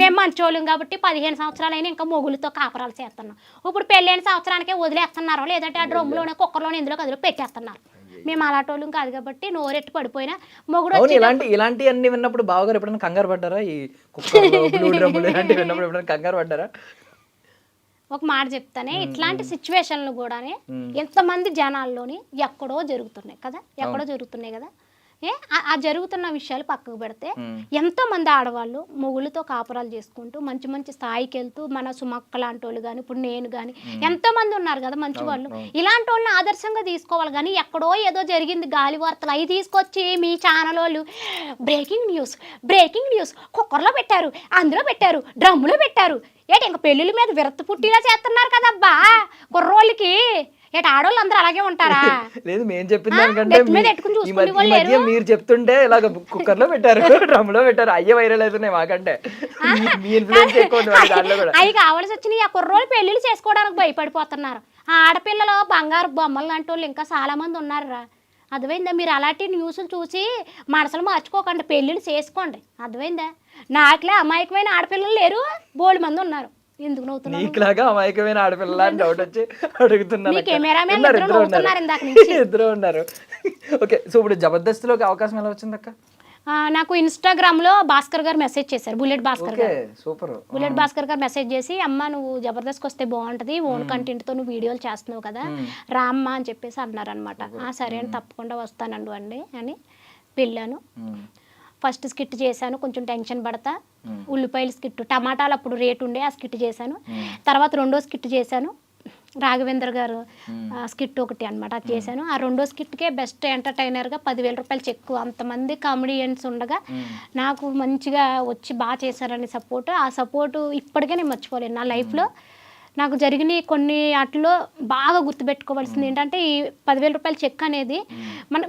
మేము మంచోళ్ళం కాబట్టి 15 సంవత్సరాలైనా ఇంకా మొగులతో కాపురాలు చేస్తున్నాం. ఇప్పుడు పెళ్ళైన సంవత్సరానికే వదిలేస్తున్నారో లేదంటే ఆ డ్రమ్లోనే కుక్కర్లోనే ఇందులో కదిలో పెట్టేస్తున్నారు. మేము అలాంటి కాదు కాబట్టి నోరెట్టి పడిపోయినా మొగుడు. ఇలాంటి అన్ని విన్నప్పుడు బావగారు ఎప్పుడైనా కంగారు పడ్డారా? ఈ కుక్కర్లు, బ్లూ డ్రమ్లు ఇలాంటివి విన్నప్పుడు ఎప్పుడైనా కంగారు పడ్డారా? ఒక మాట చెప్తానే, ఇట్లాంటి సిచ్యువేషన్లు కూడా ఎంతమంది జనాల్లోని ఎక్కడో జరుగుతున్నాయి కదా. ఆ జరుగుతున్న విషయాలు పక్కకు పెడితే ఎంతో మంది ఆడవాళ్ళు మొగుళ్ళతో కాపురాలు చేసుకుంటూ మంచి మంచి స్థాయికి వెళ్తూ, మన సుమక్క లాంటి వాళ్ళు కానీ ఇప్పుడు నేను కానీ ఎంతో మంది ఉన్నారు కదా మంచి వాళ్ళు. ఇలాంటి వాళ్ళని ఆదర్శంగా తీసుకోవాలి. కానీ ఎక్కడో ఏదో జరిగింది గాలి వార్తలు అవి తీసుకొచ్చి మీ ఛానల్ వాళ్ళు బ్రేకింగ్ న్యూస్ కుక్కర్లో పెట్టారు, అందులో పెట్టారు, డ్రమ్ములో పెట్టారు, ఇంకా పెళ్ళిళ్ళ మీద విరక్తి పుట్టిలా చేస్తున్నారు కదబ్బా కుర్రోళ్ళకి. ఆడవాళ్ళు అందరూ అలాగే ఉంటారా? లేదు, మేము చెప్పింది దానికంటే మీరు చెప్తుంటే ఇలాగ కుక్కర్ లో పెట్టారు, డ్రమ్ లో పెట్టారు, అయ్యే వైరల్ అవుతున్నాయి మాకంటే. అవి కావాల్సి వచ్చినాయి. ఆ కుర్రోళ్ళు పెళ్లిళ్ళు చేసుకోవడానికి భయపడిపోతున్నారు. ఆ ఆడపిల్లలు బంగారు బొమ్మలు లాంటి వాళ్ళు ఇంకా చాలా మంది ఉన్నారురా. అర్థమైందా? మీరు అలాంటి న్యూస్లు చూసి మనసులు మార్చుకోకండి, పెళ్ళిళ్ళు చేసుకోండి. అర్థమైందా? నాకులే అమాయకమైన ఆడపిల్లలు లేరు, బోల్డ్ మంది ఉన్నారు. ఎందుకు నవ్వుతున్నారు? నీకులాగా అమాయకమైన ఆడపిల్ల అని డౌట్ వచ్చి అడుగుతున్నాను. ఇద్దరు ఉన్నారు. ఓకే, సో ఇప్పుడు జబర్దస్త్లోకి అవకాశం ఎలా వచ్చింది అక్క? నాకు ఇన్స్టాగ్రామ్ లో భాస్కర్ గారు మెసేజ్ చేశారు, బుల్లెట్ భాస్కర్ గారు. సూపర్. బుల్లెట్ భాస్కర్ గారు మెసేజ్ చేసి, అమ్మ నువ్వు జబర్దస్త్కి వస్తే బాగుంటది, ఓన్ కంటెంట్ తో నువ్వు వీడియోలు చేస్తున్నావు కదా, రామ్మా అని చెప్పేసి అన్నారు అనమాట. సరే అని తప్పకుండా వస్తానండి అని వెళ్ళాను. ఫస్ట్ స్కిట్ చేశాను, కొంచెం టెన్షన్ పడతా. ఉల్లిపాయల స్కిట్, టమాటాలు అప్పుడు రేటు ఉండే, ఆ స్కిట్ చేశాను. తర్వాత రెండో స్కిట్ చేశాను, రాఘవేంద్ర గారు స్కిట్ ఒకటి అనమాట, అది చేశాను. ఆ రెండో స్కిట్కే బెస్ట్ ఎంటర్టైనర్గా 10,000 రూపాయలు చెక్కు. అంతమంది కామెడియన్స్ ఉండగా నాకు మంచిగా వచ్చి బాగా చేశారని సపోర్ట్. ఆ సపోర్టు ఇప్పటికే నేను మర్చిపోలేను. నా లైఫ్లో నాకు జరిగిన కొన్ని వాటిలో బాగా గుర్తుపెట్టుకోవాల్సింది ఏంటంటే, ఈ 10,000 రూపాయల చెక్ అనేది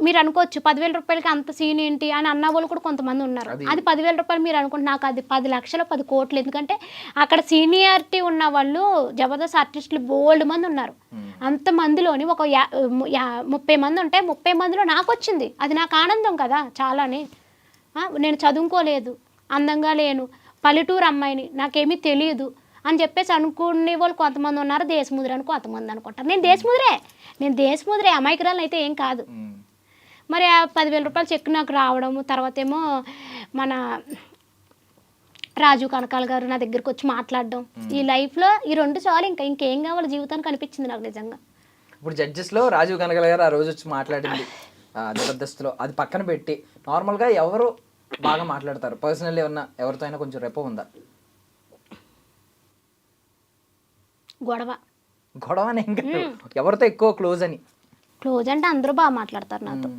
మీరు అనుకోవచ్చు 10,000 రూపాయలకి అంత సీన్ ఏంటి అని అన్న వాళ్ళు కూడా కొంతమంది ఉన్నారు. అది 10,000 రూపాయలు మీరు అనుకుంటే నాకు అది 10 లక్షలు 10 కోట్లు. ఎందుకంటే అక్కడ సీనియారిటీ ఉన్న వాళ్ళు జబర్దస్త్ ఆర్టిస్టులు బోల్డ్ మంది ఉన్నారు. అంతమందిలోని ఒక 30 మంది ఉంటే 30 మందిలో నాకు వచ్చింది. అది నాకు ఆనందం కదా చాలానే. నేను చదువుకోలేదు, అందంగా లేను, పల్లెటూరు అమ్మాయిని, నాకేమీ తెలియదు. అని చెప్పేసి అనుకునే వాళ్ళు కొంతమంది ఉన్నారు, దేశముద్ర అని కొంతమంది అనుకుంటారు. నేను దేశముద్రే అమాయకురాలు అయితే ఏం కాదు. మరి ఆ 10,000 రూపాయలు చెక్ నాకు రావడము, తర్వాత ఏమో మన రాజు కనకాల గారు నా దగ్గరికి వచ్చి మాట్లాడడం, ఈ లైఫ్లో ఈ 2 చాలు, ఇంకేం కావాలి జీవితానికి అనిపించింది నాకు నిజంగా. ఇప్పుడు జడ్జెస్లో రాజీవ్ కనకాల గారు ఆ రోజు వచ్చి మాట్లాడింది జబర్దస్త్లో, అది పక్కన పెట్టి నార్మల్గా ఎవరు బాగా మాట్లాడతారు పర్సనల్లీ? ఏమన్నా ఎవరితో అయినా కొంచెం రెప్ప ఉందా? గొడవ అని ఇంకా ఎవరితో ఎక్కువ క్లోజ్ అని? క్లోజ్ అంటే అందరూ బాగా మాట్లాడతారు నాతో.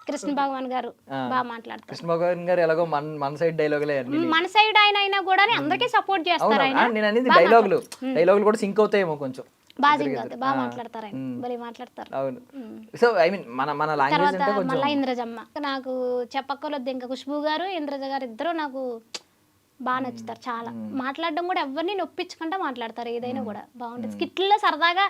కృష్ణ భగవాన్ గారు బాగా మాట్లాడతారు. కృష్ణ భగవాన్ గారు ఎలాగో మన సైడ్ డైలాగులే, మన సైడ్ ఆయన అయినా కూడా అందరికీ సపోర్ట్ చేస్తారు. నేను అనేది డైలాగులు కూడా సింక్ అవుతాయేమో కొంచెం. బాగా మాట్లాడతారు ఆయన, భలే మాట్లాడతారు. అవును. సో ఐ మీన్ మన లాంగ్వేజ్ అంటే కొంచెం. మళ్ళీ ఇంద్రజమ్మ నాకు చెప్పక్కర్లేదు, ఇంకా ఖుష్బూ గారు ఇంద్రజ గారు ఇద్దరు నాకు బాగా నచ్చుతారు చాలా. మాట్లాడడం కూడా ఎవరిని నొప్పించకుండా మాట్లాడతారు, ఏదైనా కూడా బాగుంటుంది. స్కిట్లో సరదాగా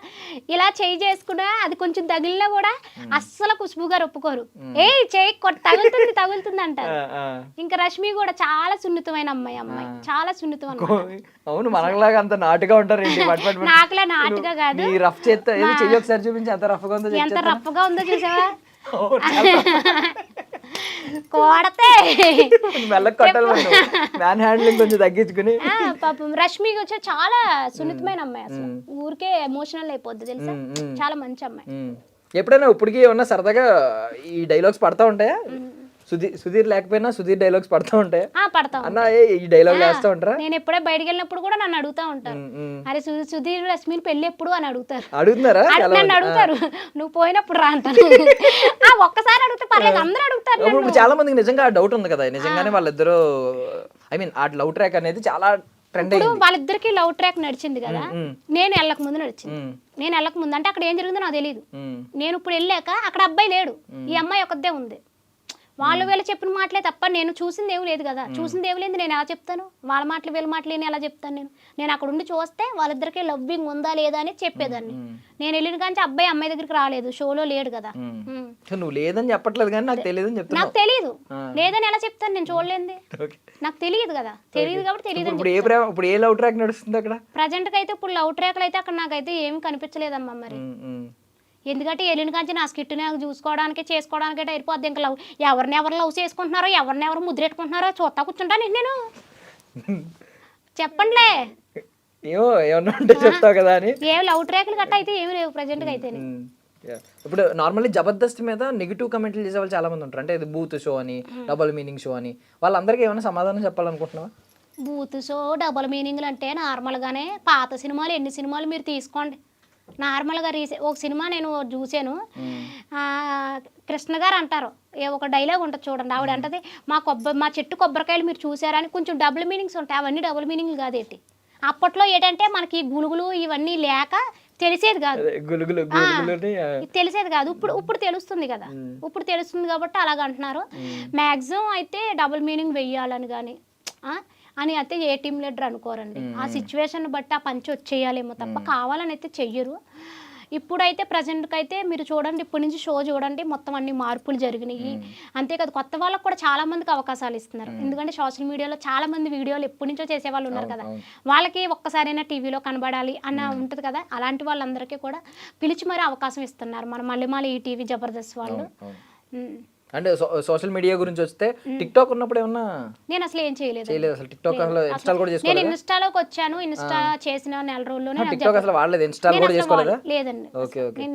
ఇలా చేయి చేసుకున్నా అది కొంచెం తగిలినా కూడా అస్సలు ఖుష్బూ గారు ఒప్పుకోరు. ఏ చేయి తగులుతుంది అంటారు. ఇంకా రష్మి కూడా చాలా సున్నితమైన అమ్మాయి, చాలా సున్నితం అన్నమాట. అవును, మనలాగా అంత నాటుగా ఉంటారు. నాకులా నాటుగా కాదు, రఫ్ చేస్తే చెయ్యి ఒకసారి చూపించి ఎంత రఫ్గా ఉందో చూసావా? కోడతే మెల్లగా కొట్టాలి, మ్యాన్ హ్యాండ్లింగ్ కొంచెం తగ్గించుకుని. పాపం రష్మి వచ్చి చాలా సున్నితమైన అమ్మాయి, అసలు ఊరికే ఎమోషనల్ అయిపోద్ది తెలుసా, చాలా మంచి అమ్మాయి. ఎప్పుడైనా ఇప్పటికీ ఏమన్నా సరదాగా ఈ డైలాగ్స్ పడతా ఉంటాయా? సుధీర్ లేకపోయినా సుధీర్ డైలాగ్స్ పడతా ఉంటాయి అన్న, ఈ డైలాగ్ వేస్తా ఉంటారా? నేను ఎప్పుడే బయటకు వెళ్ళినప్పుడు కూడా నన్ను అడుగుతా ఉంటారు, అరే సుధీర్ రశ్మిని పెళ్లి ఎప్పుడు అని అడుగుతారా? నన్ను అడుగుతారు, నువ్వు పోయినప్పుడు రా అంటాను. ఒక్కసారి అడిగితే పర్లేదు, అందరూ అడుగుతారు. ఇప్పుడు చాలా మందికి నిజంగా డౌట్ ఉంది కదా, నిజంగానే వాళ్ళిద్దరూ ఐ మీన్ ఆ లవ్ ట్రాక్ అనేది చాలా ట్రెండ్ అయింది. వాళ్ళిద్దరికి లవ్ ట్రాక్ నడిచింది కదా, నేను వెళ్ళక ముందు నడిచింది. నేను వెళ్ళక ముందు అంటే అక్కడ ఏం జరిగిందో నాకు తెలియదు. నేను ఇప్పుడు వెళ్ళాక అక్కడ అబ్బాయి లేడు, ఈ అమ్మాయి ఒకదే ఉంది. వాళ్ళు వీళ్ళు చెప్పిన మాటలే తప్ప నేను చూసింది ఏమి లేదు కదా. చూసింది ఏమి లేదు, నేను ఎలా చెప్తాను? వాళ్ళ మాటలు వీళ్ళ మాటలు నేను ఎలా చెప్తాను? నేను అక్కడ ఉండి చూస్తే వాళ్ళిద్దరికి లవ్వింగ్ ఉందా లేదా అని చెప్పేదాన్ని. నేను వెళ్ళిన కానీ అబ్బాయి అమ్మాయి దగ్గరికి రాలేదు, షోలో లేడు కదా. నువ్వు లేదని చెప్పట్లేదు కానీ నాకు తెలియదు. నాకు తెలియదు, లేదని ఎలా చెప్తాను? నేను చూడలేంది, నాకు తెలియదు కదా. తెలియదు కాబట్టి తెలియదు. ఇప్పుడు ఏ లవ్ ట్రాక్ నడుస్తుంది అక్కడ? ప్రజెంట్ కి అయితే ఇప్పుడు లవ్ ట్రాక్లు అయితే అక్కడ నాకైతే ఏమి కనిపించలేదమ్మా. మరి ఎందుకంటే వెళ్ళిన కాంచి నా స్కిట్ నాకు చూసుకోవడానికి చేసుకోవడానికి అయిపోద్ది. ఇంకా లవ్ ఎవరు లవ్ చేసుకుంటున్నారో, ఎవరు ముద్రెట్టుకుంటున్నారో చూస్తా కూర్చుంటాను నేను. చెప్పండిలే, ఏమన్నా ఉంటే చెప్తావు కదా అని. ఏం లవ్ ట్రాక్లు గట్ట అయితే ఏమి లేవు ప్రజెంట్ గా అయితే. ఇప్పుడు నార్మల్లీ జబర్దస్త్ మీద నెగిటివ్ కమెంట్లు చేసే వాళ్ళు చాలా మంది ఉంటారు. అంటే ఇది బూత్ షో అని, డబుల్ మీనింగ్ షో అని. వాళ్ళందరికీ ఏమైనా సమాధానం చెప్పాలనుకుంటున్నావా? బూత్ షో, డబుల్ మీనింగ్లు అంటే నార్మల్గానే పాత సినిమాలు ఎన్ని సినిమాలు మీరు తీసుకోండి. నార్మల్గా ఒక సినిమా నేను చూసాను, కృష్ణ గారు అంటారు, ఒక డైలాగ్ ఉంటుంది చూడండి, ఆవిడ అంటది, మా చెట్టు కొబ్బరికాయలు మీరు చూసారని. కొంచెం డబుల్ మీనింగ్స్ ఉంటాయి, అవన్నీ డబుల్ మీనింగ్లు కాదేంటి. అప్పట్లో ఏంటంటే మనకి గులుగులు ఇవన్నీ లేక తెలిసేది కాదు, తెలిసేది కాదు. ఇప్పుడు తెలుస్తుంది కదా, ఇప్పుడు తెలుస్తుంది కాబట్టి అలాగ అంటున్నారు. మ్యాక్సిమం అయితే డబుల్ మీనింగ్ వెయ్యాలని కానీ అని అయితే ఏ టీమ్ లీడర్ అనుకోరండి. ఆ సిచ్యువేషన్ బట్టి ఆ పంచి వచ్చేయాలేమో తప్ప కావాలని అయితే చెయ్యరు. ఇప్పుడైతే ప్రజెంట్కి అయితే మీరు చూడండి, ఇప్పటి నుంచి షో చూడండి, మొత్తం అన్ని మార్పులు జరిగినాయి. అంతేకాదు కొత్త వాళ్ళకు కూడా చాలా మందికి అవకాశాలు ఇస్తున్నారు. ఎందుకంటే సోషల్ మీడియాలో చాలా మంది వీడియోలు ఎప్పటి నుంచో చేసేవాళ్ళు ఉన్నారు కదా, వాళ్ళకి ఒక్కసారైనా టీవీలో కనబడాలి అన్న ఉంటుంది కదా, అలాంటి వాళ్ళందరికీ కూడా పిలిచి మరీ అవకాశం ఇస్తున్నారు మన మల్లెమాల ఈటీవీ జబర్దస్త్ వాళ్ళు. అంటే సోషల్ మీడియా గురించి వస్తే టిక్ టాక్ ఉన్నప్పుడు ఏమన్నా? నేను అసలు ఏం చేయలేదు అసలు టిక్ టాక్ అసలు ఇన్‌స్టాల్ కూడా చేసుకోలేదా? నేను ఇన్‌స్టాలోకి వచ్చాను, ఇన్‌స్టా చేసిన నెల రోజుల్లోనే టిక్ టాక్ అసలు వాడలేదు, ఇన్‌స్టాల్ కూడా చేసుకోలేదా? లేదండి. Okay okay.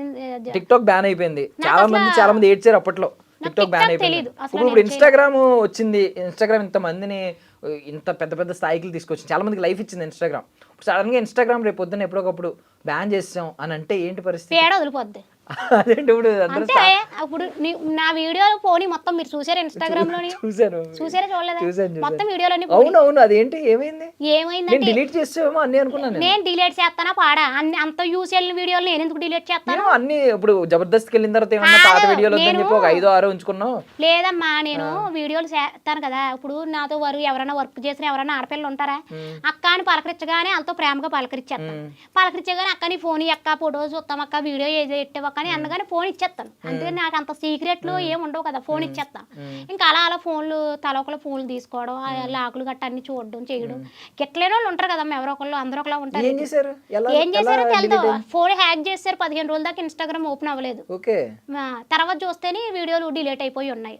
Tick talk ban అయిపోయింది, చాలా మంది ఏడ్చారు అప్పట్లో. టిక్ టాక్ బ్యాన్ అయిపోయింది. ఇప్పుడు ఇన్‌స్టాగ్రామ్ వచ్చింది, ఇన్‌స్టాగ్రామ్ ఇంత మందిని ఇంత పెద్ద స్థాయికి తీసుకొచ్చింది, చాలా మందికి లైఫ్ ఇచ్చింది ఇన్‌స్టాగ్రామ్. సడన్ గా ఇన్‌స్టాగ్రామ్ రేపు పొద్దున్న ఎప్పుడొకప్పుడు బ్యాన్ చేసాం అని అంటే ఏంటి పరిస్థితి? పేడ వదిలిపోద్ది. అదేంటి ఇప్పుడు అంటే అప్పుడు నా వీడియోలు పోనీ మొత్తం మీరు చూసారు ఇన్‌స్టాగ్రామ్ లోని? చూసారా చూడలేదా? మొత్తం వీడియోలన్నీ. అవునవును, అదేంటి ఏమైంది? ఏమైందంటే డిలీట్ చేసామో అన్ని అనుకున్నాను నేను. డిలీట్ చేస్తానా పాడా? అంత యూస్ చేసిన వీడియోలు నేను ఎందుకు డిలీట్ చేస్తాను? అన్ని ఇప్పుడు జబర్దస్త్కి వెళ్ళిన తర్వాత ఏమన్నా పాత వీడియోలు వద్దని చెప్పి ఒక 5-6 ఉంచుకున్నావు? లేదమ్మా, నేను వీడియోలు చేస్తాను కదా. ఇప్పుడు నాతో ఎవరైనా వర్క్ చేసిన ఎవరైనా ఆడపిల్లలు ఉంటారా, అక్క అని పలకరించగానే వాళ్ళతో ప్రేమగా పలకరించేస్తాను. పలకరించగానే అక్క నీ ఫోన్ అక్క ఫోటో చూస్తాం అక్క వీడియో పెట్టావు కానీ అనగానే ఫోన్ ఇచ్చేస్తాను. అందుకని నాకు అంత సీక్రెట్లు ఏమి ఉండవు కదా, ఫోన్ ఇచ్చేస్తాను. ఇంకా అలా ఫోన్లు తలొకలు ఫోన్లు తీసుకోవడం, లాకులు గట్ట అన్ని చూడడం చేయడం. గిట్లేని వాళ్ళు ఉంటారు కదమ్మా, ఎవరో ఒకళ్ళు అందరూ ఒకలా ఉంటారు. ఏం చేశారో తెలదు. ఫోన్ హ్యాక్ చేశారు, 15 రోజుల దాకా ఇన్స్టాగ్రామ్ ఓపెన్ అవ్వలేదు. తర్వాత చూస్తేనే వీడియోలు డిలీట్ అయిపోయి ఉన్నాయి.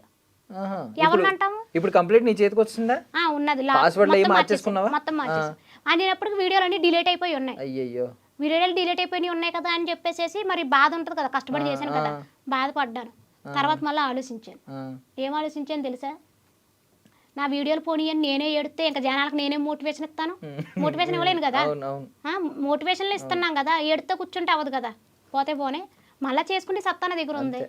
ఎవరిని అంటాము? ఇప్పుడు కంప్లీట్ నీ చేతికి వచ్చిందా? ఉన్నది, పాస్వర్డ్ ఏం మార్చేసుకున్నావా? మొత్తం మార్చేసి అనేటప్పటికి వీడియోలు అన్ని డిలీట్ అయిపోయి ఉన్నాయి. అయ్యయ్యో, వీడియోలు డిలీట్ అయిపోయి ఉన్నాయి కదా అని చెప్పేసి మరి బాధ ఉంటుంది కదా, కష్టపడి చేశాను కదా, బాధపడ్డాను. తర్వాత మళ్ళీ ఆలోచించాను. ఏం ఆలోచించాను తెలుసా? నా వీడియోలు పోనీయని నేనే ఏడితే ఇంకా జనాలకు నేనే మోటివేషన్ ఇస్తాను. మోటివేషన్ ఇవ్వలేను కదా, మోటివేషన్లు ఇస్తున్నాం కదా, ఏడితే కూర్చుంటే అవ్వదు కదా. పోతే పోనే మళ్ళీ చేసుకుంటే సత్తా నా దగ్గర ఉంది.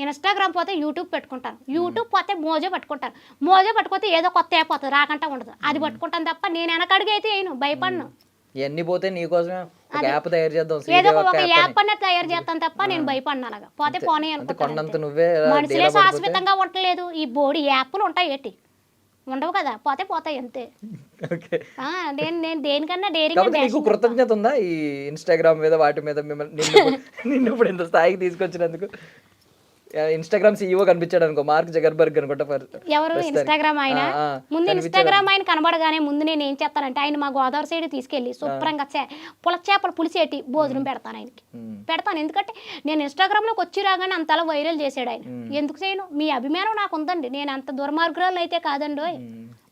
ఇన్స్టాగ్రామ్ పోతే యూట్యూబ్ పెట్టుకుంటాను, యూట్యూబ్ పోతే మోజో పట్టుకుంటాను, మోజో పట్టుకోతే ఏదో కొత్త యాప్ పోతుంది, రాకంటా ఉండదు, అది పట్టుకుంటాను తప్ప నేను వెనకడిగి అయితే వేయను, భయపడను. ఇవన్నీ పోతే నీకోసమే ఒక యాప్ తయారు చేద్దాం, ఏదో ఒక యాప్ అనే తయారు చేస్తాను తప్ప నేను భయపడను. అలాగా పోతే పోనే అనుకుంటాను. మనుషులే శాశ్వతంగా ఉండలేదు, ఈ బోడి యాప్లు ఉంటాయి ఏంటి, ఉండవు కదా, పోతే పోతాయి అంతే. నేను దేనికన్నా నీకు కృతజ్ఞత ఉందా ఈ ఇన్స్టాగ్రామ్ మీద వాటి మీద? నిన్ను ఇప్పుడు ఇంత స్థాయికి తీసుకొచ్చినందుకు. ఇన్స్టాగ్రామ్ సీఈఓ కనిపించాడు అనుకో, మార్క్ జగర్బర్గ్ అనుకుంటా. ఎవరు? ఇన్స్టాగ్రామ్ ఆయన. ముందు ఇన్స్టాగ్రామ్ ఆయన కనబడగానే ముందు నేను ఏం చేస్తానంటే ఆయన మా గోదావరి సైడ్ తీసుకెళ్ళి శుభ్రంగా చేపల పులిసేటి భోజనం పెడతాను ఆయనకి, పెడతాను. ఎందుకంటే నేను ఇన్స్టాగ్రామ్ లోకి వచ్చి రాగానే అంతలా వైరల్ చేసాడు ఆయన. ఎందుకు చేయను? మీ అభిమానం నాకు ఉందండి, నేను అంత దుర్మార్గురాలు అయితే కాదండి,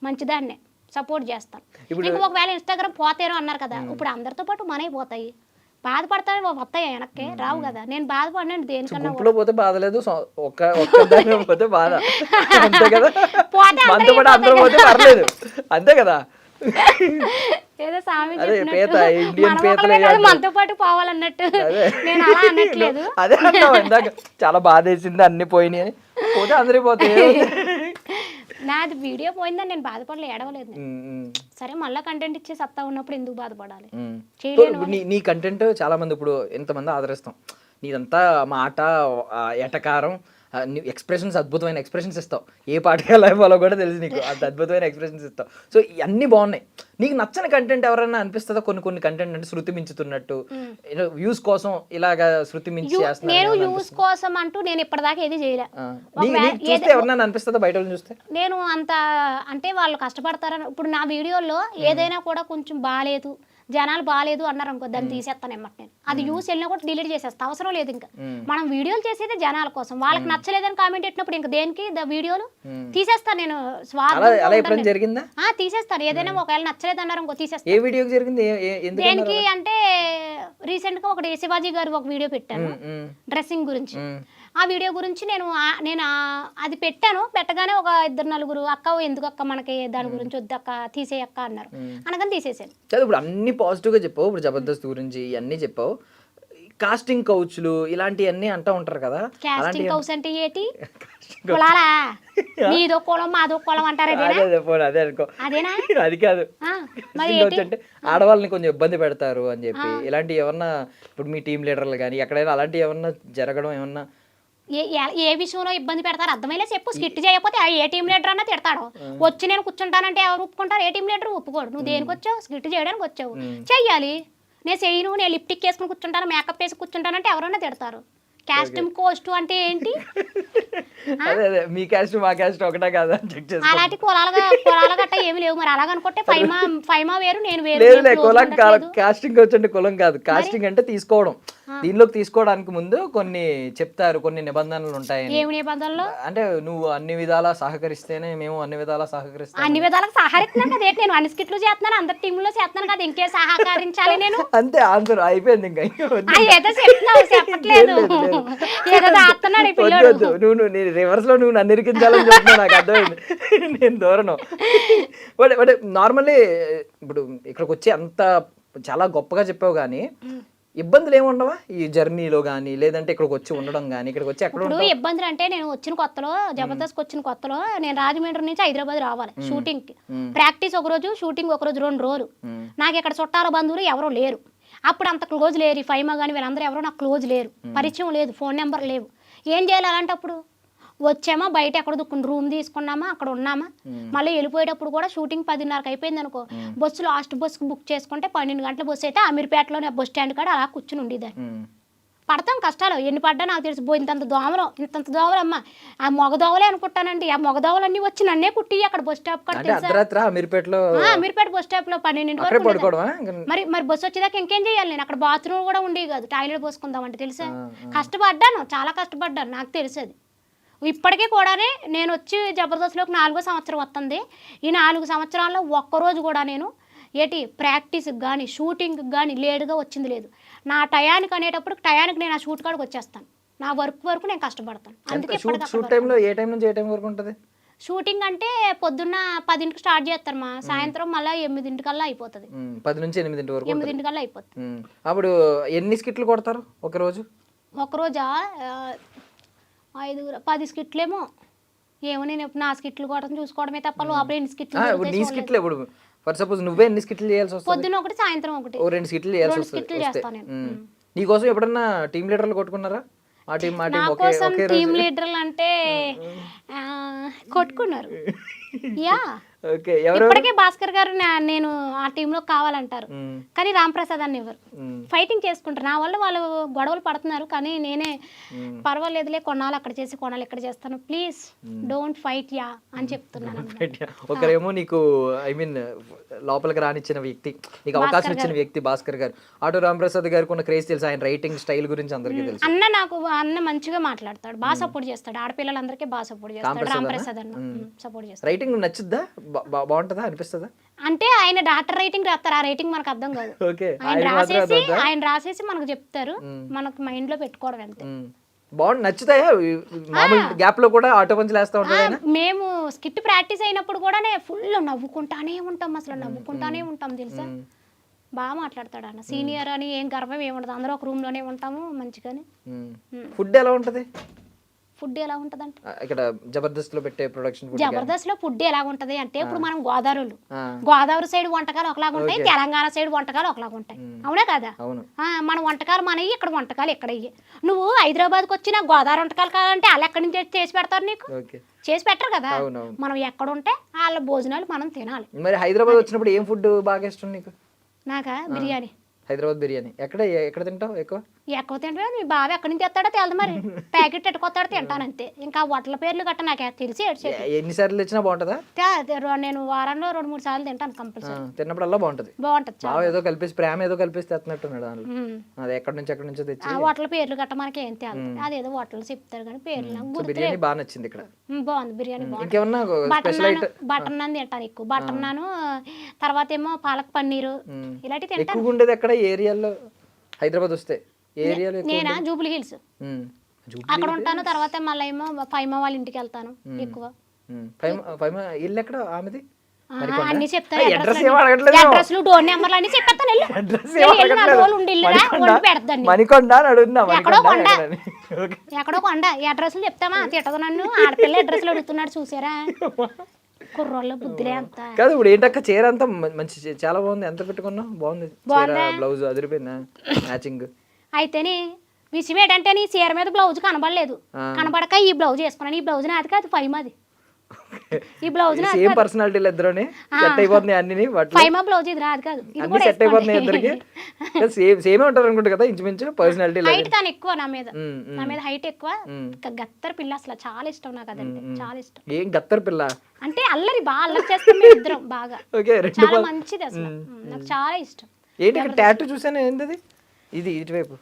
మంచిదాన్నే సపోర్ట్ చేస్తాను. ఇంకా ఒకవేళ ఇన్స్టాగ్రామ్ పోతేనో అన్నారు కదా, ఇప్పుడు అందరితో పాటు మనవి పోతాయి, బాధపడతానే వస్తాయి వెనక్కి రావు కదా. నేను బాధపడినండి దేనికన్నా పోతే బాధ లేదు, పోతే బాధ అంతే కదా, మనతో పాటు అందరూ పోతే పర్లేదు అంతే కదా. ఏదో సామి మనతో పాటు పోవాలన్నట్టు నేను అలా అనట్లేదు. అదే ఇందాక చాలా బాధ వేసింది, అన్ని పోయినాయి అని. పోతే అందరికి పోతాయి. నాది వీడియో పోయిందని నేను బాధపడలే, ఏడవలేదు. సరే మళ్ళీ కంటెంట్ ఇచ్చే సత్తా ఉన్నప్పుడు ఎందుకు బాధపడాలి? నీ కంటెంట్ చాలా మంది ఇప్పుడు ఎంతమంది ఆదరిస్తాం, నీదంతా మాట ఎటకారం, ఎక్స్ప్రెషన్స్, అద్భుతమైన ఎక్స్ప్రెషన్స్ ఇస్తావు. ఏ పాటగా లైవ్ అలా కూడా తెలుసు నీకు, అంత అద్భుతమైన ఎక్స్ప్రెషన్స్ ఇస్తావు. సో ఇవన్నీ బాగున్నాయి. నీకు నచ్చని కంటెంట్ ఎవరైనా అనిపిస్తుందా? కొన్ని కంటెంట్ అంటే శృతి మించుతున్నట్టు, వ్యూస్ కోసం ఇలాగా శృతి మించి చేస్తున్నా. నేను వ్యూస్ కోసం అంటూ నేను ఇప్పటిదాకా ఏది చేయలే. చూస్తే ఎవరైనా అనిపిస్తుందా బయట చూస్తే? నేను అంత అంటే వాళ్ళు కష్టపడతారని, ఇప్పుడు నా వీడియోలో ఏదైనా కూడా కొంచెం బాగాలేదు, జనాలు బాగాలేదు అన్నారు అనుకో, దాన్ని తీసేస్తాను ఎమ్మటి. నేను అది యూస్ వెళ్ళినా కూడా డిలీట్ చేసేస్తా, అవసరం లేదు. ఇంకా మనం వీడియోలు చేసేది జనాల కోసం, వాళ్ళకి నచ్చలేదని కామెంట్ పెట్టినప్పుడు ఇంకా దేనికి వీడియోలు తీసేస్తాను నేను. తీసేస్తాను, ఏదైనా ఒకవేళ నచ్చలేదు అన్నారు అనుకో తీసేస్తాను. ఏ వీడియోకి జరిగింది? దేనికి అంటే రీసెంట్ గా ఒకటి శివాజీ గారు ఒక వీడియో పెట్టాను డ్రెస్సింగ్ గురించి. ఆ వీడియో గురించి నేను అది పెట్టాను. పెట్టగానే ఒక 2-4 అక్క ఎందుకు అక్క మనకి దాని గురించి వద్దు అక్క తీసేయక్క అన్నారు, అనగానే తీసేసాను. ఇప్పుడు అన్ని పాజిటివ్ గా చెప్పావు, ఇప్పుడు జబర్దస్త్ గురించి ఇవన్నీ చెప్పావు. కాస్టింగ్ కౌచ్లు ఇలాంటివన్నీ అంటూ ఉంటారు కదా. కాస్టింగ్ కౌచ్ అంటే ఏంటి? కులాలా? నీదో కులం మాదో కులం అంటారు, అదే అనుకో. అదేనా? అది కాదు, అంటే ఆడవాళ్ళని కొంచెం ఇబ్బంది పెడతారు అని చెప్పి ఇలాంటి ఏమన్నా ఇప్పుడు మీ టీం లీడర్లు కానీ ఎక్కడైనా అలాంటివి ఏమన్నా జరగడం ఏమన్నా? ఏ విషయంలో ఇబ్బంది పెడతారు అర్థమైలే చెప్పు. స్కిట్ చేయకపోతే ఏ టీం లీడర్ అన్నా తిడతాడు. వచ్చి నేను కూర్చుంటానంటే ఎవరు ఒప్పుకుంటారు? ఏ టీం లీడర్ ఒప్పుకోడు. నువ్వు దేనికి వచ్చావు? స్కిట్ చేయడానికి వచ్చావు, చెయ్యాలి. నేను చెయ్యను, నేను లిప్టిక్ వేసుకుని కూర్చుంటాను, మేకప్ వేసి కూర్చుంటానంటే ఎవరైనా తిడతారు. కాస్ట్యూమ్ కోస్ట్ అంటే ఏంటి? అదే మీ కాస్ట్ మా కాస్ట్ ఒకటే కాదా? అలాంటి కులాల గట్ట ఏమి లేవు. మరి అలాగనుకుంటే ఫైమా వేరు నేను వేరు. కులం కాదు, కాస్టింగ్ కోచ్ అంటే కులం కాదు. కాస్టింగ్ అంటే తీసుకోవడం. దీనిలోకి తీసుకోవడానికి ముందు కొన్ని చెప్తారు, కొన్ని నిబంధనలు ఉంటాయి. ఏమి నిబంధనలు? అంటే నువ్వు అన్ని విధాలా సహకరిస్తేనే మేము అన్ని విధాలా సహకరిస్తాం. అన్ని విధాలకు సహకరిస్తున్నాను కదా, నేను అన్ని స్కిట్లు చేస్తున్నాను, అందరి టీంలో చేస్తున్నాను కదా, ఇంకే సహకరించాలి నేను. అంతే, ఆన్సర్ అయిపోయింది. ఇంకా ఏదో చెప్తున్నావు, చెప్పట్లేదు. నువ్వు రివర్స్ లో నువ్వు నన్ను ఇరికించాలని చెప్తున్నావు, నాకు అర్థమైంది. నేను దూరను. బట్ నార్మల్లీ ఇప్పుడు ఇక్కడికి వచ్చి అంత చాలా గొప్పగా చెప్పావు, కానీ ఇబ్బందులు ఏమి ఉండవా ఈ జర్నీలో కానీ, లేదంటే ఇక్కడికి వచ్చి ఉండడం కానీ? ఇక్కడికి వచ్చి ఎక్కడ ఇబ్బందులు అంటే, నేను వచ్చిన కొత్తలో జబర్దస్త్ వచ్చిన కొత్తలో నేను రాజమండ్రి నుంచి హైదరాబాద్ రావాలి షూటింగ్ కి. ప్రాక్టీస్ ఒక రోజు, షూటింగ్ ఒక రోజు, 2 రోజులు. నాకు ఇక్కడ చుట్టాల బంధువులు ఎవరూ లేరు. అప్పుడు అంత క్లోజ్ లేరు, ఫైమా కానీ వీళ్ళందరూ ఎవరో నాకు క్లోజ్ లేరు, పరిచయం లేదు, ఫోన్ నెంబర్ లేవు. ఏం చేయాలి అలాంటప్పుడు? వచ్చామా, బయట ఎక్కడ దుక్కుని రూమ్ తీసుకున్నామా, అక్కడ ఉన్నామా, మళ్ళీ వెళ్ళిపోయేటప్పుడు కూడా షూటింగ్ 10:30 అయిపోయింది అనుకో, బస్సు లాస్ట్ బస్సుకు బుక్ చేసుకుంటే 12 గంటల బస్సు అయితే అమీర్పేటలోనే బస్ స్టాండ్ కాడ అలా కూర్చుని ఉండేదాన్ని. పడతాం కష్టాలు ఎన్ని పడ్డా నాకు తెలుసు ఇంతంత దోమలు అమ్మ ఆ మొగ దోవలే అనుకుంటానండి. ఆ మొగ దోవలన్నీ వచ్చి నన్నే కుట్టి అక్కడ బస్ స్టాప్ కాడ అంటే అర్ధరాత్రి మీరుపేటలో మీరుపేట బస్ స్టాప్ లో 12 అక్కడే వరకు పడుకోవడమా? మరి బస్సు వచ్చేదాకా ఇంకేం చేయాలి నేను? అక్కడ బాత్రూమ్ కూడా ఉండేవి కాదు, టాయిలెట్ పోసుకుందాం అంటే తెలుసా. కష్టపడ్డాను, చాలా కష్టపడ్డాను, నాకు తెలుసు అది. ఇప్పటికీ కూడానే నేను వచ్చి జబర్దస్త్లోకి 4వ సంవత్సరం వస్తుంది. ఈ 4 సంవత్సరాల్లో ఒక్కరోజు కూడా నేను ప్రాక్టీస్కి కానీ షూటింగ్కి కానీ లేటుగా వచ్చింది లేదు. నా టయానికి అనేటప్పుడు టయానికి నేను ఆ షూట్ కాడికి వచ్చేస్తాను. నా వరకు నేను కష్టపడతాను. అందుకే షూట్ టైంలో ఏ టైం నుంచి ఏ టైం వరకు ఉంటుంది షూటింగ్ అంటే పొద్దున్న 10కి స్టార్ట్ చేస్తారు మా, సాయంత్రం మళ్ళీ 8 అయిపోతుంది. 10 నుంచి 8 వరకు 8 అయిపోతుంది. అప్పుడు ఎన్ని స్కిట్లు కొడతారు ఒకరోజు? ఒకరోజా 10 స్కిట్లేమో. ఏమో నేను నా స్కిట్లు కొట్టడం చూసుకోవడమే తప్ప లోపల ఎన్ని స్కిట్లు. నీ స్కిట్లు ఇప్పుడు ఫర్ సపోజ్ నువ్వే ఎన్ని స్కిట్లు చేయాల్సి వస్తుంది? పొద్దున ఒకటి, సాయంత్రం ఒకటి. 2 స్కిట్లు చేయాల్సి వస్తుంది. చేస్తాను నేను. నీకోసం ఎప్పుడన్నా టీమ్ లీడర్లు కొట్టుకున్నారా? నా కోసం టీమ్ లీడర్లు అంటే కొట్టుకున్నారు. యా ఇప్పటికే భాస్కర్ గారు నేను ఆ టీంలో కావాలంటారు, కానీ రామ్ ప్రసాద్ అని ఎవరు ఫైటింగ్ చేసుకుంటారు. నా వల్ల వాళ్ళు గొడవలు పడుతున్నారు, కానీ నేనే పర్వాలేదులే, కొన్నాళ్ళు అక్కడ చేసి కొన్నాళ్ళు ఇక్కడ చేస్తాను, ప్లీజ్ డోంట్ ఫైట్ యా అని చెప్తున్నాను. ఒకరేమో నీకు ఐ మీన్ లోపలికి రానిచ్చిన వ్యక్తి, నీకు అవకాశం ఇచ్చిన వ్యక్తి భాస్కర్ గారు. ఆటో రామ్ ప్రసాద్ గారికి ఉన్న క్రేజ్ తెలుసు, ఆయన రైటింగ్ స్టైల్ గురించి అందరికీ తెలుసు. అన్న మంచిగా మాట్లాడతాడు, బాగా సపోర్ట్ చేస్తాడు, ఆడపిల్లలందరికీ బాగా సపోర్ట్ చేస్తాడు. రామ్ ప్రసాద్ అన్న సపోర్ట్ చేస్తాడు. రైటింగ్ నచ్చుద్దా? బాగుంటుందా? అనిపిస్తుందా? అంటే ఆయన డాక్టర్ రైటింగ్ రాస్తారు, ఆ రైటింగ్ మనకు అర్థం కాదు. ఆయన రాసేసి మనకు చెప్తారు, మనకు మైండ్ లో పెట్టుకోవడం అంతే. బాగుంది, నచ్చుతాయా? మామూలు గ్యాప్ లో కూడా ఆటో పంచులు వేస్తా ఉంటారు. మేము స్కిట్ ప్రాక్టీస్ అయినప్పుడు కూడా ఫుల్ నవ్వుకుంటానే ఉంటాం, అసలు నవ్వుకుంటానే ఉంటాం తెలుసా. బాగా మాట్లాడతాడు అన్న, సీనియర్ అని ఏం గర్వం ఏముండదు, అందరూ ఒక రూమ్ లోనే ఉంటాము మంచిగానే. ఫుడ్ ఎలా ఉంటది? ఫుడ్ ఎలా ఉంటది అంటే ఇక్కడ జబర్దస్త్ లో పెట్టే ప్రొడక్షన్ జబర్దస్త్ లో ఫుడ్ ఎలా ఉంటది అంటే, ఇప్పుడు మనం గోదావరి సైడ్ వంటకాలు ఒకలాగా ఉంటాయి, తెలంగాణ సైడ్ వంటకాలు ఒకలాగా ఉంటాయి, అవునా కదా? మన వంటకాలు మనవి, ఇక్కడ వంటకాలు ఇక్కడ. నువ్వు హైదరాబాద్కి వచ్చిన గోదావరి వంటకాలు కావాలంటే వాళ్ళు ఎక్కడి నుంచి చేసి పెడతారు నీకు? చేసి పెట్టరు కదా. మనం ఎక్కడ ఉంటే వాళ్ళ భోజనాలు మనం తినాలి. మరి హైదరాబాద్ వచ్చినప్పుడు ఏం ఫుడ్ బాగా ఇష్టం నీకు? నాకా బిర్యానీ. హైదరాబాద్ బిర్యానీ ఎక్కడ తింటావు ఎక్కువ తింటా? మీ బాబు ఎక్కడి నుంచి తెస్తాడో తెలదు, మరి ప్యాకెట్ ఎట్టుకొస్తాడో తింటాను అంతే. ఇంకా హోటల్ పేర్లు గట్ట నాకు తెలిసి ఎన్నిసార్లు తెచ్చినా బాగుంటుందా? నేను వారంలో 2-3 సార్లు తింటాను కంపల్సరీ. తిన్నప్పుడల్లా బాగుంటుంది. ఏదో కలిపేసి ప్రేమ ఏదో కలిపేసి తెస్తున్నట్టున్నాడు దాంట్లో. అది ఎక్కడి నుంచో తెచ్చి హోటల్ పేర్లు గట్ట మనకి ఏం తేలి, అదేదో హోటల్ చెప్తారు కానీ పేర్లు. బిర్యానీ బాగా నచ్చింది ఇక్కడ. బాగుంది బిర్యానీ, ఇంకేమన్నా బటర్ నాన్ తింటాను ఎక్కువ. బటర్ నాన్, తర్వాత ఏమో పాలక్ పన్నీరు, ఇలాంటివి తింటాను. ఉండేది ఎక్కడ ఏరియాలో హైదరాబాద్ వస్తే? నేనా జూబ్లీ హిల్స్ అక్కడ ఉంటాను. తర్వాత మళ్ళీ ఏమో ఫైమా వాళ్ళ ఇంటికి వెళ్తాను ఎక్కువ. ఇల్లు ఎక్కడ ఆమెది? అన్ని చెప్తాను, అడ్రస్లు డోర్ నెంబర్లు అన్ని చెప్పేస్తాను. మణికొండ అని అడుగుతున్నా. ఎక్కడో కొండ అడ్రస్లు చెప్తామా? తిట్టదు నన్ను, ఆడపిల్ల అడ్రస్లు అడుగుతున్నాడు చూసారా, కుర్రోళ్ళ బుద్ధిలే అంతా. కాదు ఇప్పుడు ఏంటక్క చీర అంతా మంచి చాలా బాగుంది. ఎంత పెట్టుకున్నావు? బాగుంది బ్లౌజ్, అదిరిపోయిందా మ్యాచింగ్? అయితేనే విషయం ఏంటంటే నీ చీర మీద బ్లౌజ్ కనబడలేదు, కనబడక ఈ బ్లౌజ్ వేసుకున్నాను. ఈ బ్లౌజ్ నాది కాదు, ఫైమాది. ఈ బ్లౌజ్ సేమ్ పర్సనాలిటీలు ఇద్దరుని సెట్ అయిపోతున్నాయి అన్ని. ఫైమా బ్లౌజ్ ఇది రాదు కాదు, అన్ని సెట్ అయిపోతున్నాయి ఇద్దరికి. సేమే ఉంటారు అనుకుంటా కదా ఇంచుమించు పర్సనాలిటీ. హైట్ కానీ ఎక్కువ నా మీద హైట్ ఎక్కువ. గత్తర్ పిల్ల అసలు చాలా ఇష్టం నాకు, అదంటే చాలా ఇష్టం. ఏం గత్తర్ పిల్ల అంటే అల్లరి బాగా అల్లరి చేస్తాం మేము ఇద్దరం బాగా. చాలా మంచిది అసలు, నాకు చాలా ఇష్టం. ఏంటి టాటూ చూసాను, ఏంటది? ఇది ఇటువైపు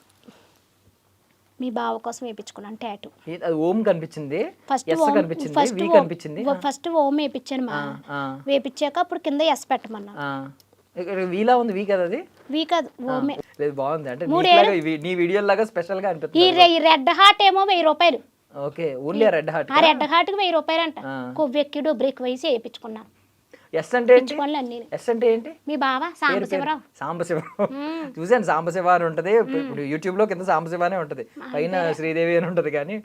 మీ బావ కోసం వేయించుకున్నాను టాటూ. అది ఓం కనిపించింది, ఫస్ట్ ఓం వేయించాను మా, వేయించాక అప్పుడు కింద ఎస్ పెట్టమన్నా. వీలా ఉంది, వీ కదా అది? వీ కాదు, ఓమే. లేదు బాగుంది, అంటే నీ వీడియో లాగా స్పెషల్ గా అనిపిస్తుంది. ఈ రెడ్ హార్ట్ ఏమో 1000 రూపాయలు. Okay, only red heart. ఆ రెడ్ హార్ట్ కి 1000 రూపాయలు అంట. కొవ్వెక్కి డొబ్రెక్కి వేసి వేయించుకున్నాను. ఎస్ అంటే ఏంటి? మీ బావా సాంబశివరావు. చూసాను, సాంబశివ అని ఉంటది. ఇప్పుడు యూట్యూబ్ లో కింద సాంబశివ అనే ఉంటది, పైన శ్రీదేవి అని ఉంటది. కానీ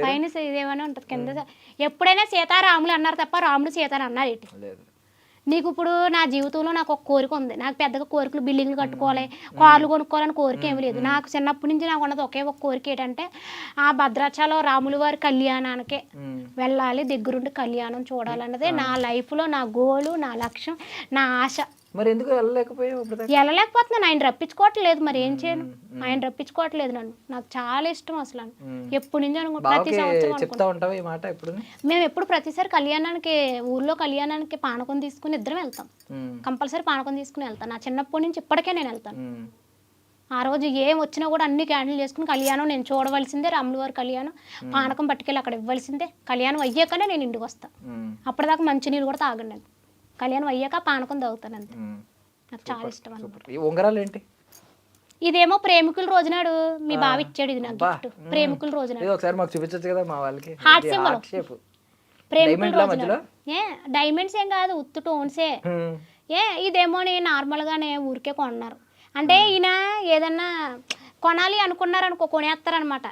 పైన శ్రీదేవి అని ఉంటది, కింద ఎప్పుడైనా సీతారాములు అన్నారు తప్ప రాముడు సీతారాం అన్నారు ఏంటి? నీకు ఇప్పుడు నా జీవితంలో నాకు ఒక కోరిక ఉంది. నాకు పెద్దగా కోరికలు బిల్డింగ్లు కట్టుకోవాలి, కార్లు కొనుక్కోవాలని కోరిక ఏమి లేదు. నాకు చిన్నప్పటి నుంచి నాకు ఉన్నది ఒకే ఒక కోరిక ఏంటంటే, ఆ భద్రాచలం రాముల వారి కళ్యాణానికే వెళ్ళాలి, దగ్గరుండి కళ్యాణం చూడాలన్నదే నా లైఫ్లో నా గోలు, నా లక్ష్యం, నా ఆశ. మరి ఎందుకు వెళ్ళలేకపోయావు ఇప్పుడు దాకా? వెళ్ళలేకపోతున్నాను, ఆయన రప్పించుకోవట్లేదు, మరి ఏం చేయను, ఆయన రప్పించుకోవట్లేదు నన్ను. నాకు చాలా ఇష్టం అసలు, ఎప్పటి నుంచి అనుకుంటా, ప్రతి బావకి సంవత్సరం చెప్తా ఉంటావా ఈ మాట ఎప్పుడు? మేము ఎప్పుడు ప్రతిసారి కళ్యాణానికి, ఊర్లో కళ్యాణానికి పానకం తీసుకుని ఇద్దరం వెళ్తాం, కంపల్సరీ పానకం తీసుకుని వెళ్తాను. నా చిన్నప్పటి నుంచి ఇప్పటికే నేను వెళ్తాను. ఆ రోజు ఏం వచ్చినా కూడా అన్ని క్యాన్సిల్ చేసుకుని కళ్యాణం నేను చూడవలసిందే, రాముల వారి కళ్యాణం, పానకం పట్టుకెళ్ళి అక్కడ ఇవ్వాల్సిందే. కళ్యాణం అయ్యాకనే నేను ఇంటికి వస్తాను, అప్పటిదాకా మంచినీళ్ళు కూడా తాగండి నేను, కళ్యాణం అయ్యాక పానకం తాగుతాను అంతే. నాకు చాలా ఇష్టం అన్నమాట. ఈ ఉంగరాలు ఏంటి? ఇదేమో ప్రేమికుల రోజునాడు మీ బావ ఇచ్చాడు, ఇది నాకు గిఫ్ట్. ప్రేమికుల రోజునాడు ఇది ఒకసారి మాకు చూపించచ్చు కదా మా వాళ్ళకి. హార్ట్ సింబల్, షేప్ ప్రేమికుల డైమండ్లా రోజునాడు. డైమండ్స్ ఏం కాదు, ఉత్తు టోన్సే. ఇదేమో నేను నార్మల్గానే ఊరికే కొన్నారు. అంటే ఈయన ఏదన్నా కొనాలి అనుకున్నారనుకో, కొనేస్తారనమాట.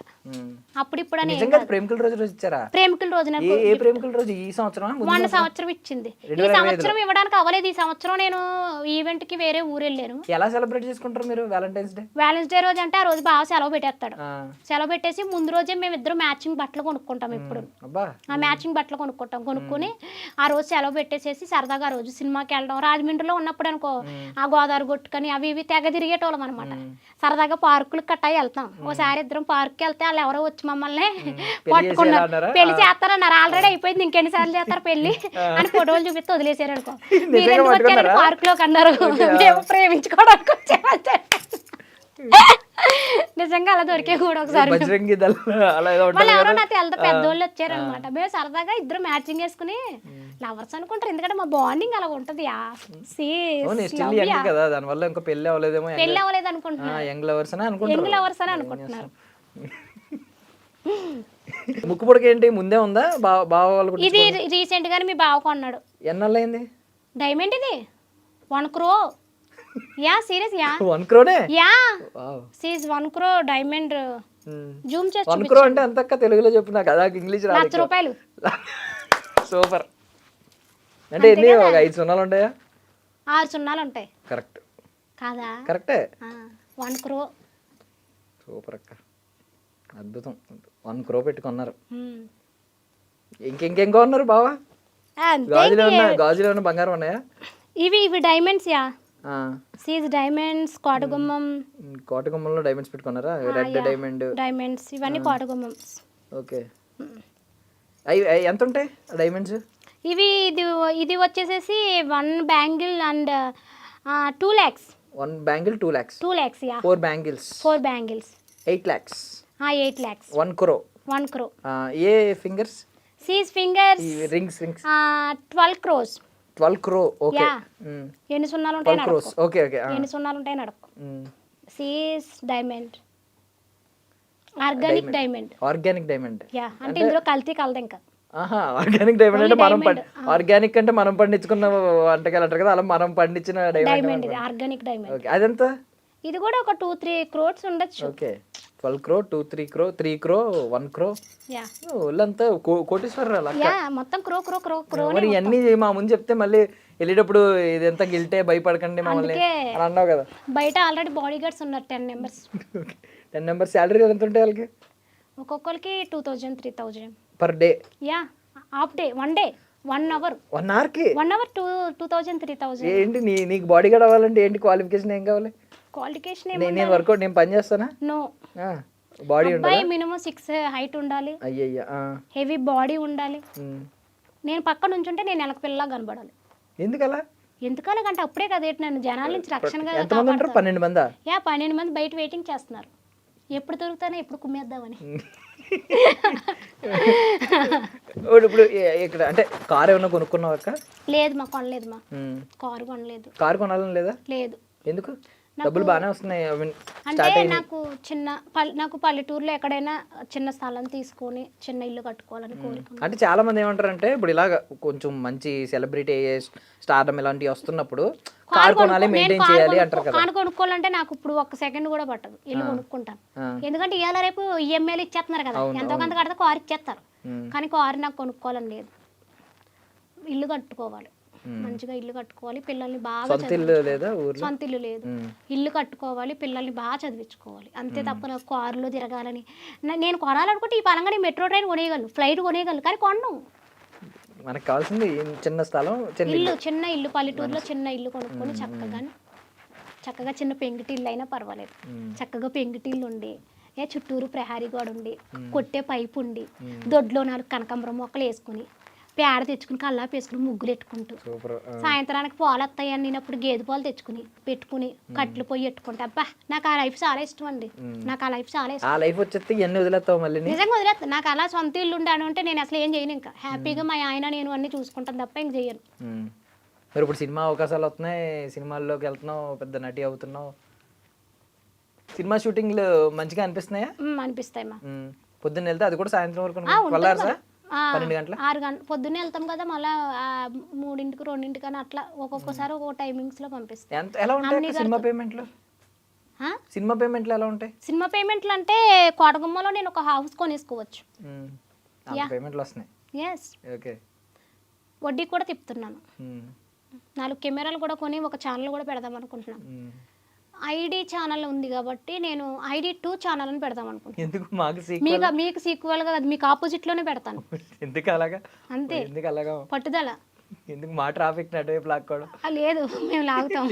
అప్పుడు ఇప్పుడు అని నిజంగా ప్రేమికుల రోజు ఇచ్చారా? ప్రేమికుల రోజున ఏ ప్రేమికుల రోజు? ఈ సంవత్సరం మొన్న సంవత్సరం ఇచ్చింది, ఈ సంవత్సరం ఇవ్వడానికి అవ్వలేదు. ఈ సంవత్సరం నేను ఈవెంట్ కి వేరే ఊరు వెళ్ళాను. ఎలా సెలబ్రేట్ చేసుకుంటారు మీరు వ్యాలంటైన్స్ డే? వ్యాలెన్స్ డే రోజు అంటే ఆ రోజు బాగా సెలవు పెట్టేస్తాడు. సెలవు పెట్టేసి ముందు రోజే మేము ఇద్దరు మ్యాచింగ్ బట్టలు కొనుక్కుంటాం. ఎప్పుడు ఆ మ్యాచింగ్ బట్టలు కొనుక్కొని ఆ రోజు సెలవు పెట్టేసేసి సరదాగా ఆ రోజు సినిమాకి వెళ్ళడం. రాజమండ్రిలో ఉన్నప్పుడు అనుకో, ఆ గోదావరి కొట్టుకొని అవి ఇవి తెగ తిరిగేటోళ్ళం అనమాట. సరదాగా పార్కులు కట్టాయి వెళ్తాం. ఓసారి ఇద్దరం పార్క్కి వెళ్తే వాళ్ళు ఎవరో వచ్చి మమ్మల్ని పట్టుకున్నారు, పెళ్లి చేస్తారన్నారు. ఆల్రెడీ అయిపోయింది, ఇంకెన్నిసార్లు చేస్తారు పెళ్లి అని ఫోటోలు చూపిస్తే వదిలేసారు అనుకో. మీరు ఎందుకు వచ్చారని పార్క్ లోకి అన్నారు, మేము ప్రేమించుకోవడానికి వచ్చామంటే. నిజంగా అలా దొరికే కూడా ఒకసారి వాళ్ళు ఎవరో నాకు వెళ్తా పెద్దోళ్ళు వచ్చారనమాట. మేము సరదాగా ఇద్దరు మ్యాచింగ్ వేసుకుని లవర్స్ అనుకుంటారు, ఎందుకంటే మా బాండింగ్ అలా ఉంటది. పెళ్లి అవ్వలేదు అనుకుంటున్నారు, యంగ్ లవర్స్ అని అనుకుంటున్నారు. ముక్కు పొడికి ఏంటి ముందే ఉందా? బావ వాళ్ళు ఇది రీసెంట్ గానే మీ బావ కొన్నాడు. ఎన్నాళ్ళైంది? డైమండ్ ఇది 1 crore. Yeah serious yeah 1 crore yeah seize 1 crore diamond. Zoom చేసి 1 crore అంటే అంతక్క తెలుగులో చెప్పు నాకు, అదా ఇంగ్లీష్ రాదు. ₹1,00,000. సూపర్. అంటే ఎన్ని, ఒక 5 సున్నాలు ఉంటాయా? 6 సున్నాలు ఉంటాయి. కరెక్ట్ కాదా? కరెక్టే. 1 crore. సూపర్ అక్క, అద్భుతం. 1 crore పెట్టుకున్నారు. ఇంకేం కొన్నారు బావా? గాజులు ఉన్న బంగారం ఉన్నాయా? ఇవి డైమండ్స్ యా. సీజ్ డైమండ్స్, కోటగుమ్మంలో డైమండ్స్ పెట్టుకున్నారా? రెడ్ డైమండ్స్ ఇవన్నీ కోటగుమ్మమ్స్. ఓకే. ఎంత ఉంటాయి డైమండ్స్? ఇది వచ్చేసేసి 1 bangle and 2 lakhs. 1 bangle 2 lakhs. 2 lakhs yeah. 4 bangles 8 lakhs. 8 lakhs. 1 crore. 1 crore. ఏ fingers? CZ fingers. Rings 12 crores. 12 crore. Okay. ఎన్ని సున్నాలు ఉంటాయి నడకు. ఓకే. ఎన్ని సున్నాలు ఉంటాయి నడకు. CZ diamond, organic diamond yeah. అంటే ఇందులో కల్తీ కలదు ఇంకా. ఆర్గానిక్ డైమండ్ అంటే ఆర్గానిక్ అంటే మనం పండించుకున్న వంటకాలు అంటారు కదా, అలా మనం పండించిన డైమండ్ ఇది ఆర్గానిక్ డైమండ్. ఓకే. అదెంత? ఇది కూడా ఒక 2-3 crores ఉండొచ్చు. Okay. 12 crore, 2-3 crore, 3 crore, 1 crore. Yeah. ఒళ్ళంతా కోటీశ్వరరాలు అక్క. యా మొత్తం క్రో. మరి ఇవన్నీ మా ముందు చెప్తే మళ్ళీ వెళ్ళేటప్పుడు ఇదంతా గిల్టే భయపడకండి మమ్మల్ని అని అన్నావు కదా. బయట ఆల్రెడీ బాడీ గార్డ్స్ ఉన్నారు 10 members. 10 members శాలరీ ఎంత ఉంటాయి వాళ్ళకి? ఒక్కొక్కరికి 2,000, 3,000 per day. Yeah. Half day, 1 day, 1 hour. 1 hour కి 1 hour 2,000, 3,000. ఏంటి నీకు బాడీ గార్డ్ అవ్వాలంటే ఏంటి క్వాలిఫికేషన్? ఏం కావాలి? క్వాలిఫికేషన్ నేను వర్కౌట్ నేను పని చేస్తానా? నో. బాడీ ఉండాలి, మినిమం 6 హైట్ ఉండాలి, అయ్యయ్యా హెవీ బాడీ ఉండాలి. నేను పక్క నుంచుంటే నేను ఎలక పిల్లలా కనబడాలి. ఎందుకలా? ఎందుకలాగంటే అప్పుడే కదా నన్ను జనాల నుంచి రక్షణగా. ఎంతమంది ఉంటారు? 12 మందా? యా 12 మంది బయట వెయిటింగ్ చేస్తున్నారు, ఎప్పుడు దొరుకుతానో ఎప్పుడు కుమ్మేద్దామని. ఇప్పుడు ఇక్కడ అంటే కార్ ఏమైనా కొనుక్కున్నావు అక్క? లేదు మా కొనలేదు, మా కారు కొనలేదు. కారు కొనాలని లేదా? లేదు. ఎందుకు? డబ్బులు బాగానే వస్తున్నాయి. అంటే నాకు పల్లెటూరులో ఎక్కడైనా చిన్న స్థలం తీసుకొని చిన్న ఇల్లు కట్టుకోవాలని కోరిక. అంటే చాలా మంది ఏమంటారంటే ఇప్పుడు ఇలాగ కొంచెం మంచి సెలబ్రిటీ స్టార్డమ్ ఇలాంటివి వస్తున్నప్పుడు కార్ కొనాలి, మెయింటైన్ చేయాలి అంటారు కదా. కారు కొనుక్కోవాలంటే నాకు ఇప్పుడు 1 second కూడా పట్టదు, ఇల్లు కొనుక్కుంటాను. ఎందుకంటే ఇవాళ రేపు ఈఎంఐలు ఇచ్చేస్తున్నారు కదా, ఎంతో కొంత కడితే కారు ఇచ్చేస్తారు. కానీ కారు నాకు కొనుక్కోవాలని లేదు, ఇల్లు కట్టుకోవాలి, మంచిగా ఇల్లు కట్టుకోవాలి, పిల్లల్ని బాగా సొంత ఇల్లు లేదు, ఇల్లు కట్టుకోవాలి, పిల్లల్ని బాగా చదివించుకోవాలి, అంతే తప్ప నాకు కారులో తిరగాలని. నేను కొనాలనుకుంటే ఈ పరంగా నేను మెట్రో ట్రైన్ కొనేయగలను, ఫ్లైట్ కొనేయగలను, కానీ కొనను. మనకు కావాల్సింది చిన్న స్థలం, చిన్న ఇల్లు, చిన్న ఇల్లు, పల్లెటూరులో చిన్న ఇల్లు కొనుక్కొని చక్కగా చిన్న పెంకుటిల్లు అయినా పర్వాలేదు, చక్కగా పెంకుటిల్లు ఉండి చుట్టూరు ప్రహారీ గోడ ఉండి కొట్టే పైపు ఉండి దొడ్లో 4 కనకాంబరం మొక్కలు వేసుకుని పేడ తెచ్చుకుని కల్లాపు వేసుకుని ముగ్గులు పెట్టుకుంటూ సాయంత్రానికి పాలు వస్తాయని నేనప్పుడు గేదె పాలు తెచ్చుకుని పెట్టుకుని కట్లు పోయి పెట్టుకుంటా. అబ్బా నాకు ఆ లైఫ్ చాలా ఇష్టం అండి, నాకు ఆ లైఫ్ చాలా ఇష్టం. ఆ లైఫ్ వచ్చేస్తే ఇవన్నీ వదిలేస్తావు మళ్ళీ? నిజంగా వదిలేస్తాను. నాకు అలా సొంత ఇల్లు ఉండాను అంటే నేను అసలు ఏం చేయను, ఇంకా హ్యాపీగా మా ఆయన నేను అన్ని చూసుకుంటాను తప్ప ఇంక చేయను. మరి ఇప్పుడు సినిమా అవకాశాలు వస్తున్నాయి, సినిమాల్లోకి వెళ్తున్నావు, పెద్ద నటి అవుతున్నావు, సినిమా షూటింగ్లు మంచిగా అనిపిస్తున్నాయా? అనిపిస్తాయి మా. పొద్దున్న వెళ్తే అది కూడా సాయంత్రం వరకు 12 గంటల 6 గంటల పొద్దున్నే వెళ్తాం కదా, మళ్ళీ 3ంటికి 2ంటికి అని అట్లా ఒక్కొక్కసారి ఒక్కొక్క టైమింగ్స్ లో పంపిస్తాం. ఎలా ఉంటాయి సినిమా పేమెంట్లు? సినిమా పేమెంట్లు ఎలా ఉంటాయి? సినిమా పేమెంట్లు అంటే కోటగుమ్మలో నేను ఒక హౌస్ కొనేసుకోవచ్చు. పేమెంట్లు వస్తున్నాయి. Yes, okay. వడ్డీ కూడా తిప్పుతున్నాను. 4 కెమెరాలు కూడా కొని ఒక ఛానల్ కూడా పెడదాం అనుకుంటున్నాను. ఐడి ఛానల్ ఉంది కాబట్టి నేను ID2 ఛానల్ అని పెడదాం అనుకుంటున్నాను. ఎందుకు మాకు మీకు సీక్వెల్ గా మీకు ఆపోజిట్ లోనే పెడతాను. ఎందుకు అలాగా? అంతే, ఎందుకు అలాగా? పట్టుదల. ఎందుకు మా ట్రాఫిక్ అటువైపు లాక్కోవడం? లేదు, మేము లాగుతాం.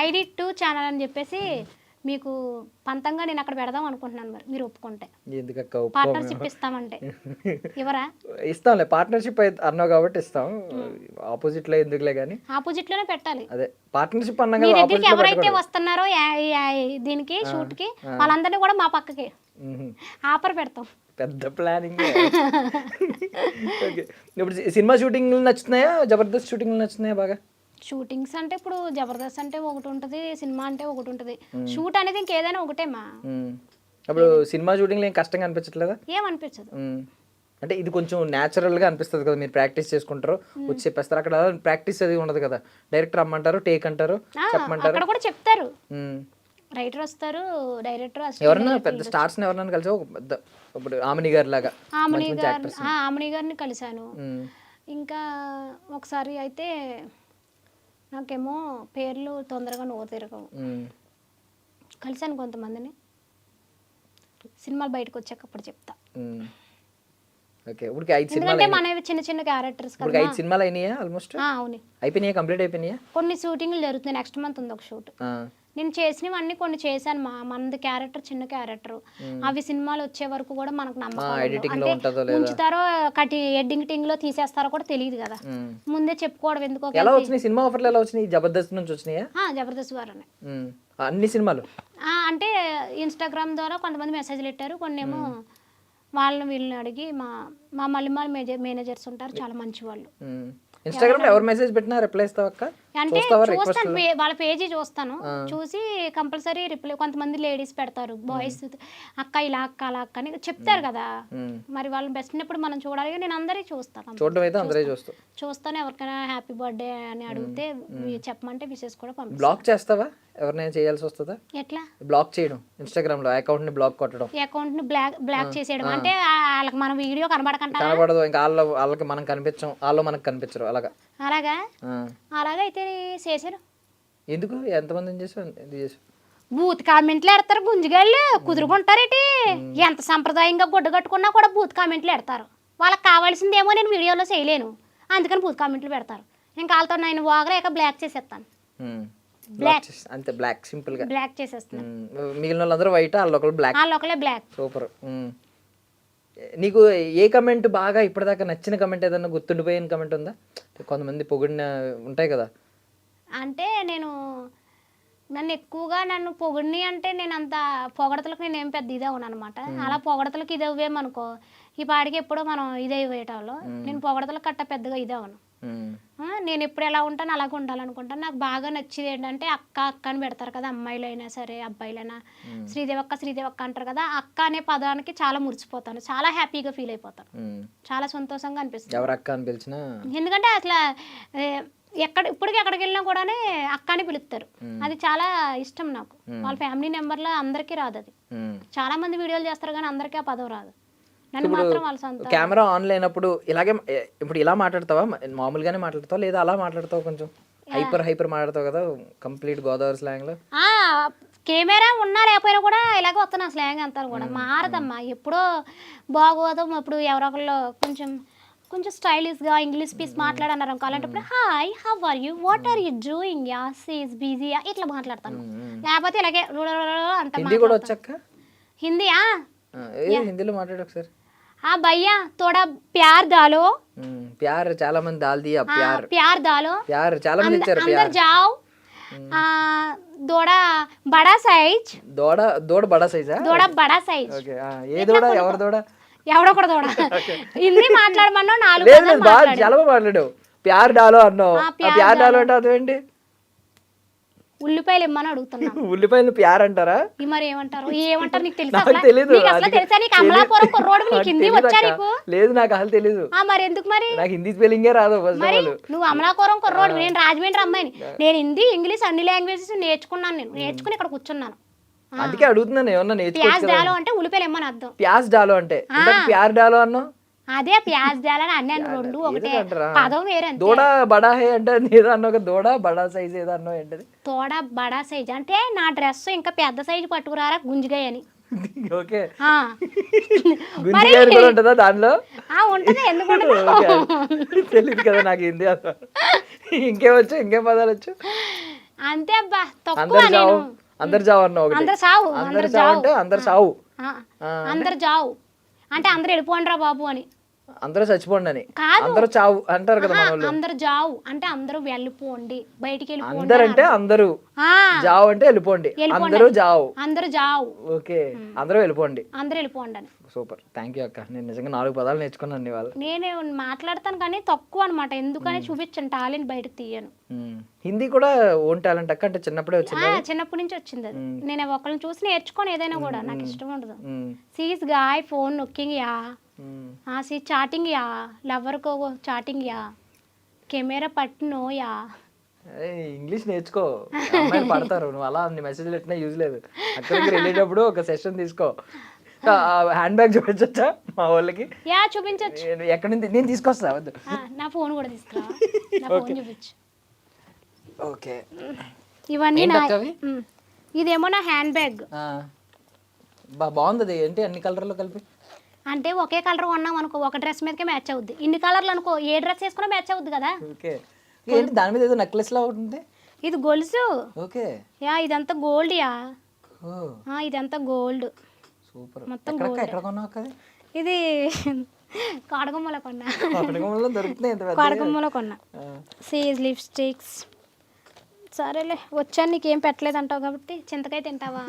ID2 ఛానల్ అని చెప్పేసి మీకు పంతంగా నేను అక్కడ పెడదాం అనుకుంటున్నాను. మరి మీరు ఒప్పుకుంటే పార్ట్నర్షిప్ ఇస్తామంటే ఇవరా? ఇస్తాంలే, పార్ట్నర్షిప్ అన్నావు కాబట్టి ఇస్తాం. ఆపోజిట్ లో ఎందుకులే కానీ ఆపోజిట్ లోనే పెట్టాలి. అదే పార్ట్నర్షిప్ అన్నా. మీ దగ్గరికి ఎవరైతే వస్తున్నారో దీనికి షూట్ కి వాళ్ళందరినీ కూడా మా పక్కకి ఆఫర్ పెడతాం. పెద్ద ప్లానింగ్. ఇప్పుడు సినిమా షూటింగ్ నచ్చుతున్నాయా, జబర్దస్త్ షూటింగ్ నచ్చుతున్నాయా బాగా? షూటింగ్స్ అంటే ఇప్పుడు జబర్దస్త్ అంటే ఒకటి ఉంటుంది, సినిమా అంటే ఒకటి ఉంటుంది. షూట్ అనేది ఇంకేదైనా ఒకటే మా. అప్పుడు సినిమా షూటింగ్ ఏం కష్టంగా అనిపించట్లేదా? ఏమనిపించదు. అంటే ఇది కొంచెం న్యాచురల్ గా అనిపిస్తుంది కదా, మీరు ప్రాక్టీస్ చేసుకుంటారు వచ్చి చెప్పేస్తారు. అక్కడ ప్రాక్టీస్ అది ఉండదు కదా, డైరెక్టర్ రమ్మంటారు, టేక్ అంటారు, చెప్పమంటారు. అక్కడ కూడా చెప్తారు, రైటర్ వస్తారు, డైరెక్టర్. ఎవరన్నా పెద్ద స్టార్స్ ఎవరన్నా కలిసి పెద్ద ఇప్పుడు ఆమని గారి లాగా? ఆమని గారిని కలిశాను. ఇంకా ఒకసారి అయితే నాకేమో పేర్లు తొందరగా నోరు తిరగవు, కలిసాను కొంతమందిని. సినిమాలు బయటకు వచ్చాక అప్పుడు చెప్తా. ఎందుకంటే మనవి చిన్న చిన్న క్యారెక్టర్స్ కదా. 5 సినిమాలు అయినాయా ఆల్మోస్ట్? అవును, అయిపోయినాయా, కంప్లీట్ అయిపోయినాయా? కొన్ని షూటింగ్లు జరుగుతున్నాయి. నెక్స్ట్ మంత్ ఉంది ఒక షూట్. నేను చేసినవన్నీ కొన్ని చేశాను. మనది క్యారెక్టర్ చిన్న క్యారెక్టర్, అవి సినిమాలు వచ్చే వరకు కూడా మనకు నమ్మకం. ఉంచుతారో ఎడిటింగ్ లో తీసేస్తారో కూడా తెలియదు కదా, ముందే చెప్పుకోవడం ఎందుకో. ఎలా వచ్చినాయి సినిమా ఆఫర్లు? ఎలా వచ్చినాయి? జబర్దస్త్ నుంచి వచ్చినాయా? జబర్దస్త్ ద్వారానే అన్ని సినిమాలు. అంటే ఇన్స్టాగ్రామ్ ద్వారా కొంతమంది మెసేజ్లు పెట్టారు, కొన్ని ఏమో వాళ్ళని వీళ్ళని అడిగి మా మళ్ళీ మేనేజర్స్ ఉంటారు, చాలా మంచి వాళ్ళు. ఇన్స్టాగ్రామ్ లో ఎవరు మెసేజ్ పెట్టినా రిప్లై ఇస్తావా అక్క? అంటే చూస్తాను, వాళ్ళ పేజీ చూస్తాను, చూసి కంపల్సరీ రిప్లై. కొంతమంది లేడీస్ పెడతారు, బాయ్స్ అక్క ఇలా అక్క అలా అక్క అని చెప్తారు కదా, మరి వాళ్ళని బెస్ట్ ఉన్నప్పుడు మనం చూడాలి. నేను అందరి చూస్తాను, చూస్తాను. ఎవరికైనా హ్యాపీ బర్త్డే అని అడిగితే చెప్పమంటే విషెస్ కూడా పంపిస్తాను. బ్లాక్ చేస్తావా? ఎవరినైనా చేయాల్సి వస్తుందా? ఎట్లా బ్లాక్ చేయడం? ఇన్స్టాగ్రామ్ లో అకౌంట్ ని బ్లాక్ కొట్టడం, అకౌంట్ ని బ్లాక్ చేసేయడం అంటే వాళ్ళకి మన వీడియో కనబడదు, ఇంకా వాళ్ళకి మనం కనిపించం, వాళ్ళు మనకు కనిపించరు. అలాగా అయితే చేశారు. ఎందుకు? ఎంతమంది చేసావు? బూత్ కామెంట్లు ఎడతారు, గుంజుగాళ్ళు కుదురుకుంటారేటి. ఎంత సంప్రదాయంగా గుడ్డ కట్టుకున్నా కూడా బూత్ కామెంట్లు ఎడతారు. వాళ్ళకి కావాల్సిందేమో నేను వీడియోలో చేయలేను, అందుకని బూత్ కామెంట్లు పెడతారు. ఇంకా వాళ్ళతో నేను వాగలేక బ్లాక్ చేసేస్తాను. అంతే, బ్లాక్ సింపుల్ గా బ్లాక్ చేసేస్తాను. మిగిలిన వాళ్ళందరూ వైట్, వాళ్ళొకలే బ్లాక్. సూపర్. నీకు ఏ కమెంట్ బాగా ఇప్పటిదాకా నచ్చిన కమెంట్, ఏదన్నా గుర్తుండిపోయిన కమెంట్ ఉందా? కొంతమంది పొగిడిన ఉంటాయి కదా. అంటే నన్ను ఎక్కువగా పొగిడిని అంటే నేను అంత పొగడతలకు నేను ఏం పెద్ద ఇదే ఉన్నాను అనమాట. అలా పొగడతలకు ఇది అవ్వేమనుకో ఈ పాడికి ఎప్పుడో మనం ఇదే వేయటంలో నేను పొగడతలకు కట్ట పెద్దగా ఇదే అవును. నేను ఎప్పుడు ఎలా ఉంటాను అలాగే ఉండాలనుకుంటాను. నాకు బాగా నచ్చేది ఏంటంటే అక్క అక్క అని పెడతారు కదా, అమ్మాయిలైనా సరే అబ్బాయిలైనా. శ్రీదేవక్క అంటారు కదా, అక్క అనే పదానికి చాలా మురిచిపోతాను, చాలా హ్యాపీగా ఫీల్ అయిపోతాను, చాలా సంతోషంగా అనిపిస్తుంది ఎవరు అక్క అని పిలిచినా. ఎందుకంటే అసలు ఇప్పటికి ఎక్కడికి వెళ్ళినా కూడా అక్క అని పిలుస్తారు. అది చాలా ఇష్టం నాకు. వాళ్ళ ఫ్యామిలీ మెంబర్లో అందరికీ రాదు అది. చాలా మంది వీడియోలు చేస్తారు కానీ అందరికీ ఆ పదం రాదు. నన్ను మాత్రం వాళ్ళ సొంత. కెమెరా ఆన్ లేనప్పుడు ఇలాగే ఇప్పుడు ఇలా మాట్లాడతావా, మామూలుగానే మాట్లాడతావా, లేదా అలా మాట్లాడతావు, కొంచెం హైపర్ మాట్లాడతావు కదా కంప్లీట్ గోదావరి స్లాంగ్ లో? కెమెరా ఉన్నా లేకపోయినా కూడా ఇలాగే వస్తాను ఆ స్లాంగ్ అంతా కూడా మారదమ్మా. ఎప్పుడో బాగోదాం, అప్పుడు ఎవరొకళ్ళు కొంచెం కొంచెం స్టైలిష్గా ఇంగ్లీష్ పీస్ మాట్లాడన్నారు అనుకో అలాంటప్పుడు hi how are you what are you doing yeah సీస్ బిజీ ఇట్లా మాట్లాడతాను లేకపోతే ఇలాగే అంత హిందీ కూడా వచ్చాక హిందీయా హిందీలో మాట్లాడు ఒకసారి. हाँ भैया थोड़ा प्यार डालो ప్యార్ చాలా మంది దాల్ దియా ప్యార్ प्यार डालो ప్యార్ చాలా మంది ఇచ్చారు अंदर ప్యార్. जाओ थोड़ा बड़ा साइज దూడ దూడ బడా సైజా? थोड़ा बड़ा साइज ఓకే. ఏ దూడ ఎవరి దూడ? ఎవడో కూడా దూడ హిందీ మాట్లాడమన్నావు 4 లేదు పదాలు లేదు బాగా మాట్లాడు. చాలా బాగా మాట్లాడావు. ప్యార్ డాలో అన్నావు. ఆ ప్యార్ డాలో అంటే అదేంటి? ఉల్లిపాయలు ఇమ్మని అడుగుతున్నా ఉల్లిపాయలు ప్యార్ అంటారా? ఈ మరి ఏమంటారు నీకు తెలుసా నాకు అసలు? తెలీదు. నీకు అసలు తెలుసా నీకు అమలాపురం కుర్రోడు నీకు హిందీ తెలీదు వచ్చా అక్క. నీకు లేదు నాకు అసలు తెలీదు. మరి ఎందుకు మరి నాకు హిందీ స్పెల్లింగే రాదు ఫస్ట్ ఆఫ్ మరి ఆల్. నువ్వు అమలాపురం కుర్రోడు నేను రాజమండ్రి అమ్మాయిని నేను హిందీ ఇంగ్లీష్ అన్ని లాంగ్వేజెస్ నేర్చుకున్నాను నేను నేర్చుకుని ఇక్కడ కూర్చున్నాను అందుకే అడుగుతున్నాను ఏమన్నా నేర్చుకోవచ్చు ప్యాజ్ కదా. డాలో అంటే ఉల్లిపాయలు ఇమ్మని అర్థం ప్యాస్ డాలో అంటే ఇందాక ప్యార్ డాలో అన్నావు. అదే ప్యాజ్ డాలని అన్నాను రెండు ఒకటే అంటారా? పదం వేరే అంతే దూడ బడా హే అంటే ఏదో అన్నావు కదా, దూడ బడా సైజ్ ఏదో అన్నావు ఏంటది? తోడ బడా సైజ్ అంటే నా డ్రెస్ ఇంకా పెద్ద సైజు పట్టుకురారా గుంజిగాయ అని ఓకే. ఆ. గుంజిగాయలు కూడా ఉంటుందా దానిలో? ఉంటది ఎందుకు ఉండదు? తెలియదు కదా నాకు హిందీ అసలు. ఇంకేమొచ్చు ఇంకేం పదాలు వచ్చు? అంతే అబ్బా తక్కువ అందరు నేను జావు అందరు జావు అన్నావు ఒకటి. అందరు సావు అందరు చావు అంటే అందరు సావు. అందరు జావు అంటే అందరు వెళ్ళిపోండి రా బాబు అని అందరూ చచ్చిపోండి అని. కాదు. అందరూ చావు అంటారు కదా మన వాళ్ళు. అందరు జావు అంటే అందరూ వెళ్ళిపోండి బయటికి వెళ్ళిపోండి అందరు అంటే అందరూ, ఆ, జావు అంటే వెళ్ళిపోండి. వెళ్ళిపోండి. అందరూ జావు. అందరు జావు ఓకే అందరూ వెళ్ళిపోండి. అందరు వెళ్ళిపోండి అని సూపర్, థ్యాంక్ యూ అక్క. నేను నిజంగా 4 పదాలు నేర్చుకున్నాను ఇవాళ. నేను మాట్లాడతాను కానీ తక్కువ అనమాట ఎందుకని చూపించాను టాలెంట్ బయటకు తీయను హిందీ కూడా ఓన్ టాలెంట్ అక్క అంటే చిన్నప్పుడే వచ్చింది. చిన్నప్పటి నుంచి వచ్చింది అది నేను ఒకరిని చూసి నేర్చుకొని ఏదైనా కూడా నాకు ఇష్టం ఉండదు సీస్ గాయ్ ఫోన్ నొక్కింగ్ యా सी चाटिंग या लवर को चाटिंग या కెమెరా పట్టునో యా. ఇంగ్లీష్ నేర్చుకో, అమ్మాయిలు పడతారు. నువ్వు అలా అన్ని మెసేజ్లు పెట్టినా యూజ్ లేదు. అక్కడ దగ్గర వెళ్ళేటప్పుడు ఒక సెషన్ తీసుకో. హ్యాండ్ బ్యాగ్ చూపించచ్చా మా వాళ్ళకి? యా చూపించచ్చు. ఎక్కడి నుంచి నేను తీసుకొస్తా వద్దు. నా ఫోన్ కూడా తీసుకురా, నా ఫోన్ చూపించు. ఓకే ఇవన్నీ ఇదేమో నా హ్యాండ్ బ్యాగ్. బాగుంది అది. ఏంటి అన్ని కలర్లో కలిపి? అంటే ఒకే కలర్ కొన్నాం అనుకో ఒక డ్రెస్ మీదకే మ్యాచ్ అవుద్ది. ఇన్ని కలర్లు అనుకో ఏ డ్రెస్ వేసుకున్నా మ్యాచ్ అవుద్ది కదా. ఓకే ఏంటి దాని మీద ఏదో నెక్లెస్ లా ఉంటుంది? ఇది గొలుసు. ఓకే యా ఇదంతా గోల్డ్ యా. ఓ ఇదంతా గోల్డ్ సూపర్. మొత్తం ఎక్కడ కొన్నావు అక్క? ఇది కాడగుమ్మలో కొన్నా. పట్టణంలో దొరుకుతున్నాయి ఎంత పెద్ద. కాడగుమ్మలో కొన్నా. Seize lipsticks. సరేలే వచ్చాను నీకేం పెట్టలేదు అంటావు కాబట్టి చింతకాయ తింటావా?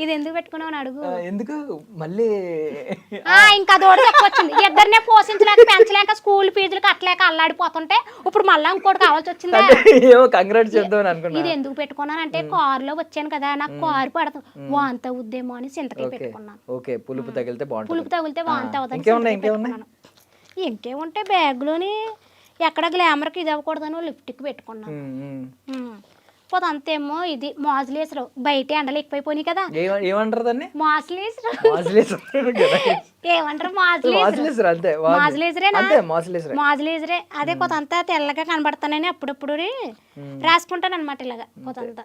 ఇది ఎందుకు పెట్టుకున్నావు అని అడుగు. ఎందుకు మళ్ళీ? ఇంకా దోడు తక్కువ వచ్చింది. ఇద్దరినే పోషించలేక పెంచలేక స్కూల్ ఫీజులు కట్టలేక అల్లాడిపోతుంటే ఇప్పుడు మళ్ళీ ఇంకోటి కావాల్సి వచ్చిందా? ఏమో కంగ్రాట్స్ చెప్దామని అనుకున్నా. ఇది ఎందుకు పెట్టుకున్నాను అంటే కారులో వచ్చాను కదా నాకు కారు పడతాం వాంత అవుద్దేమో అని చింతకాయ పెట్టుకున్నాను. ఓకే పులుపు తగిలితే బాగుంటుంది. పులుపు తగిలితే వాంత అవుతుంది. ఇంకేమున్నాయి? ఇంకేముంటే బ్యాగ్లోని ఎక్కడ గ్లామర్కి ఇది అవ్వకూడదని లిఫ్ట్కి పెట్టుకున్నాను. పోతే అంతేమో ఇది మాజులేసరు బయట ఎండలు ఎక్కువైపోయినాయి కదా. ఏమంటారు దాన్ని? మాజులేసరు ఏమంటారు? మాజులేసరే అదే కొంత తెల్లగా కనబడతానని అప్పుడప్పుడు రాసుకుంటాను అనమాట ఇలాగా కొంత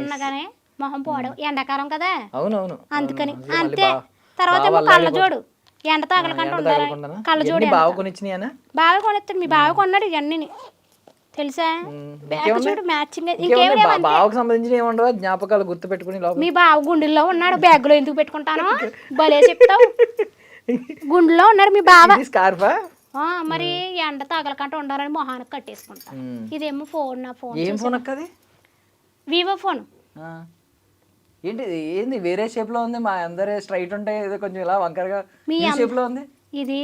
ఉన్నగానే మొహం పోవడం ఎండాకాలం కదా. అవునవును అందుకని అంతే. తర్వాత ఏమో కళ్ళజోడు ఎండ తగలకుండా ఉండాలి. కళ్ళజోడు బాగా కొనిచ్చినాయనా? బాగా కొనిస్తాడు. మీ బాగా కొన్నాడు ఇవన్నీ తెలుసా? చూడు మ్యాచింగ్. బావకు సంబంధించిన ఏమంటావా జ్ఞాపకాలు గుర్తు పెట్టుకుని మీ బావ గుండెల్లో ఉన్నాడు బ్యాగ్ లో ఎందుకు పెట్టుకుంటాను భలే చెప్తావు. గుండెలో ఉన్నారు మీ బావ. స్కార్ఫా? మరి ఎండ తగలకంటే ఉండాలని మొహానికి కట్టేసుకుంటా. ఇదేమో ఫోన్. నా ఫోన్ ఏం ఫోన్ అక్కది? Vivo phone. ఏంటి ఏంది వేరే షేప్ లో ఉంది? మా అందరే స్ట్రైట్ ఉంటాయి, ఏదో కొంచెం ఇలా వంకరగా షేప్ లో ఉంది. ఇది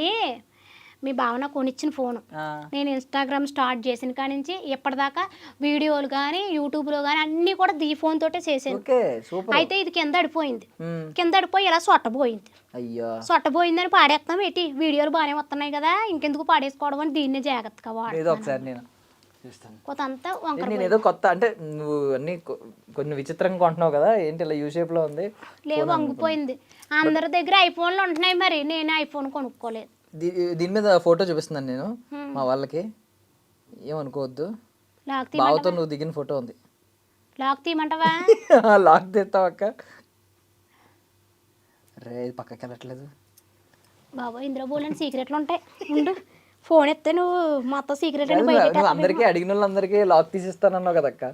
మీ భావన కొనిచ్చిన ఫోను. నేను ఇన్స్టాగ్రామ్ స్టార్ట్ చేసిన కాడి నుంచి ఎప్పటిదాకా వీడియోలు కానీ యూట్యూబ్లో కానీ అన్నీ కూడా ఈ ఫోన్ తోటే చేసాను. అయితే ఇది కింద అడిపోయింది. కింద అడిపోయి ఇలా సొట్టపోయింది. సొట్టపోయిందని పాడేస్తాం ఏంటి? వీడియోలు బాగానే వస్తున్నాయి కదా ఇంకెందుకు పాడేసుకోవడం అని దీన్నే జాగ్రత్తగా వాడు. నేను ఏదో కొత్త అంటే నువ్వు అన్ని కొన్ని విచిత్రంగా కొంటున్నావు కదా, ఏంటి ఇలా యూ షేప్ లో ఉంది? లేవు వంగిపోయింది. అందరి దగ్గర ఐఫోన్లు ఉంటున్నాయి, మరి నేను ఐఫోన్ కొనుక్కోలేదు. దీని మీద ఫోటో చూపిస్తున్నాను నేను మా వాళ్ళకి, ఏమనుకోవద్దు. బావతో నువ్వు దిగిన ఫోటో ఉంది. లాక్ తీయమంటావా? లాక్ తీస్తావు అక్క. రే పక్కకి వెళ్ళట్లేదు. బాబా ఇందులో బోలని సీక్రెట్లు ఉంటాయి ఉండు ఫోన్ ఎత్తే నువ్వు మొత్తం సీక్రెట్ అని నువ్వు బయట అందరికీ అడిగిన వాళ్ళందరికీ లాక్ తీసిస్తానన్నావు కదక్క.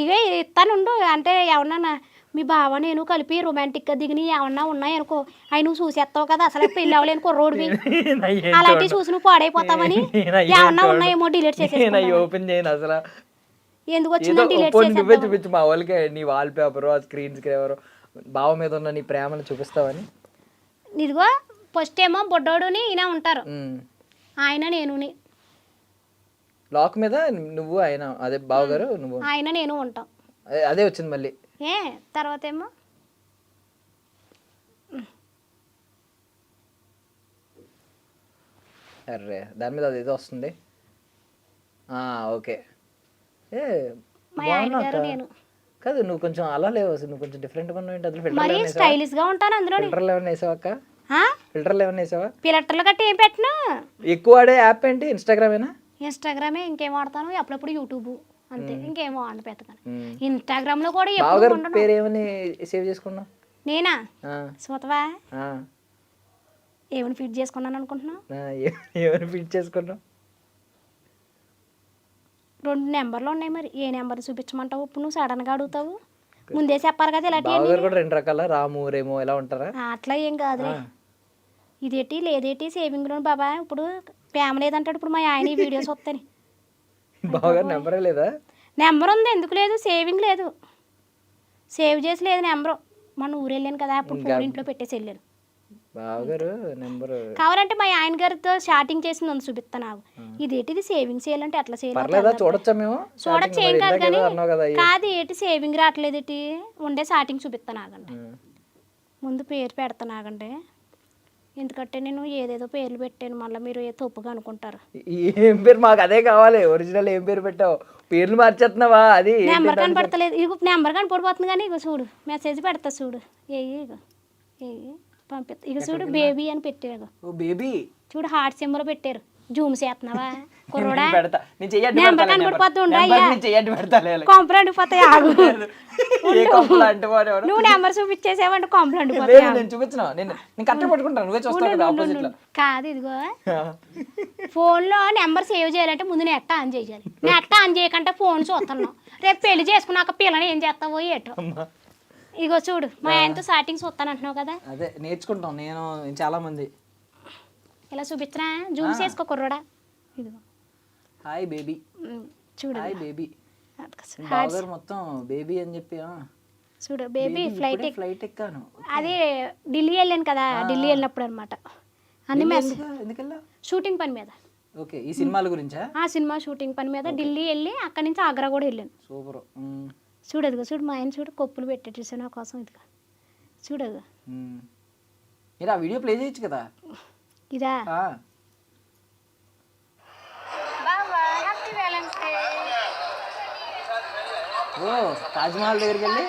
ఇవే ఇస్తానుండు అంటే ఏమన్నా మీ బావ నేను కలిపి రొమాంటిక్గా దిగిన ఏమన్నా ఉన్నాయి అనుకో అవి నువ్వు చూసేస్తావు కదా అసలు పెళ్ళి అవ్వలేని కుర్రోడివి అలాంటివి చూసి నువ్వు పాడైపోతావని ఏమన్నా ఉన్నాయేమో డిలీట్ చేసేసి ఓపెన్ చేయను అసలు. ఎందుకు వచ్చిందని డిలీట్ నువ్వే చూపించు మా వాళ్ళకి నీ వాల్ పేపర్ ఆ స్క్రీన్ స్క్రీవర్ బావ మీద ఉన్న నీ ప్రేమను చూపిస్తావని. ఇదిగో ఫస్ట్ ఏమో బొడ్డోడుని ఈయన ఉంటారు ఆయన నేనుని లాక్ మీద నువ్వు ఆయన అదే బావగారు నువ్వు ఆయన నేను ఉంటాం అదే వచ్చింది మళ్ళీ. ఏ తర్వాత ఏమో అర్రే దాని మీద అదేదో వస్తుంది. ఓకే ఏ మా ఆయన గారు నేను కాదు నువ్వు కొంచెం అలా లేవు అసలు, నువ్వు కొంచెం డిఫరెంట్గా ఉన్నావు ఏంటి? అసలు మరి స్టైలిష్ గా ఉంటాను అందులో ఫిల్టర్లు ఏమైనా వేసావా అక్క? ఫిల్టర్లు ఏమైనా వేసావా? పిల్లట్టలు గట్టి ఏం పెట్టినా ఎక్కువ ఆడే యాప్ ఏంటి? ఇన్స్టాగ్రామేనా? ఇన్స్టాగ్రామే ఇంకేం వాడతాను అప్పుడప్పుడు యూట్యూబ్ అంతే ఇంకేం వాడిన పెత్తకాను. ఇన్స్టాగ్రామ్ లో కూడా బావగారు పేరు ఏమని సేవ్ చేసుకున్నావు? నేనా సోతవా ఏమని ఫిట్ చేసుకున్నాను అనుకుంటున్నావు? ఏమని ఫిట్ చేసుకున్నావు? 2 నెంబర్లు ఉన్నాయి మరి ఏ నెంబర్ చూపించమంటావు ఇప్పుడు నువ్వు సడన్ గా అడుగుతావు ముందే చెప్పాలి కదా ఇలాంటి బావగారు కూడా 2 రకాల రాము రేమో ఎలా ఉంటారా? అట్లా ఏం కాదులే ఇదేటి లేదేటి సేవింగ్ లోన్ బాబా ఇప్పుడు ప్రేమ లేదంటాడు ఇప్పుడు మా ఆయన ఈ వీడియోస్ వస్తాయి. బావగారు నెంబరే లేదా? నెంబర్ ఉంది ఎందుకు లేదు సేవింగ్ లేదు సేవ్ చేసి లేదు నెంబరు మన ఊరు వెళ్ళాను కదా అప్పుడు ఫోన్ ఇంట్లో పెట్టేసి వెళ్ళాను. బావగారు నెంబర్ కావాలంటే మా ఆయన గారితో స్టార్టింగ్ చేసింది ఉంది చూపిస్తా నాకు ఇదేటిది సేవింగ్ చేయాలంటే అట్లా పర్లేదా చూడొచ్చా మేము? చూడొచ్చు ఏం కాదు కానీ కాదు ఏటి సేవింగ్ రావట్లేదు ఏంటి ఉండే స్టార్టింగ్ చూపిస్తా నాగండి ముందు పేరు పెడతా నాగండి ఎందుకంటే నేను ఏదేదో పేర్లు పెట్టాను మళ్ళీ మీరు ఏ తప్పుగా అనుకుంటారు. ఏం పేరు? మాకు అదే కావాలి ఒరిజినల్. ఏం పేరు పెట్టావు? పేర్లు మార్చేస్తున్నావా? అది నెంబర్ కనపడతలేదు ఇగో నెంబర్ కనపడిపోతుంది కానీ ఇగో చూడు మెసేజ్ పెడతా చూడు ఇగో పంపిస్తా ఇక చూడు బేబీ అని పెట్టారు. బేబీ చూడు హార్ట్ సింబల్ పెట్టారు జూమ్ చేస్తున్నావా కుర్రోడా పెడతా నేను చెయ్యండి నెంబర్ కనపడిపోతుండ్రా పెడతా కొంపలు అండిపోతాయి ఆగు అంటే నువ్వు నెంబర్ చూపించేసావంటే కొంపలు అండిపోతాయి నేను చూపించిన నేను కరెక్ట్ పట్టుకుంటాను నువ్వే చూస్తావు ఆపోజిట్ లో. కాదు ఇదిగో ఫోన్ లో నెంబర్ సేవ్ చేయాలంటే ముందు నెట్ ఆన్ చేయాలి నెట్ ఆన్ చేయకంటే ఫోన్ చూస్తున్నావు రేపు పెళ్లి చేసుకున్నాక పిల్లని ఏం చేస్తావో ఏటో. ఇగో చూడు మా ఆయనతో స్టార్టింగ్ చూస్తాను అంటున్నావు కదా అదే నేర్చుకుంటాం నేను చాలా మంది ఇలా చూపించరా జూమ్ చేసుకో కుర్రోడా ఇదిగో హాయ్ బేబీ చూడు హాయ్ బేబీ బావగారు మొత్తం బేబీ అని చెప్పి చూడు బేబీ ఫ్లైట్ ఎక్కాను అది ఢిల్లీ వెళ్ళాను కదా ఢిల్లీ వెళ్ళినప్పుడు అనమాట అన్ని ఎందుకెళ్ళా? షూటింగ్ పని మీద. ఓకే ఈ సినిమాల గురించా? సినిమా షూటింగ్ పని మీద ఢిల్లీ వెళ్ళి అక్కడి నుంచి ఆగ్రా కూడా వెళ్ళాను. సూపర్. చూడు అదిగో చూడు మా ఆయన చూడు కొప్పులు పెట్టేసి నా కోసం ఇదిగా చూడు అదిగో మీరు ఆ వీడియో ప్లే చేయొచ్చు కదా ఇదా ఓ తాజ్మహల్ దగ్గరికి వెళ్ళి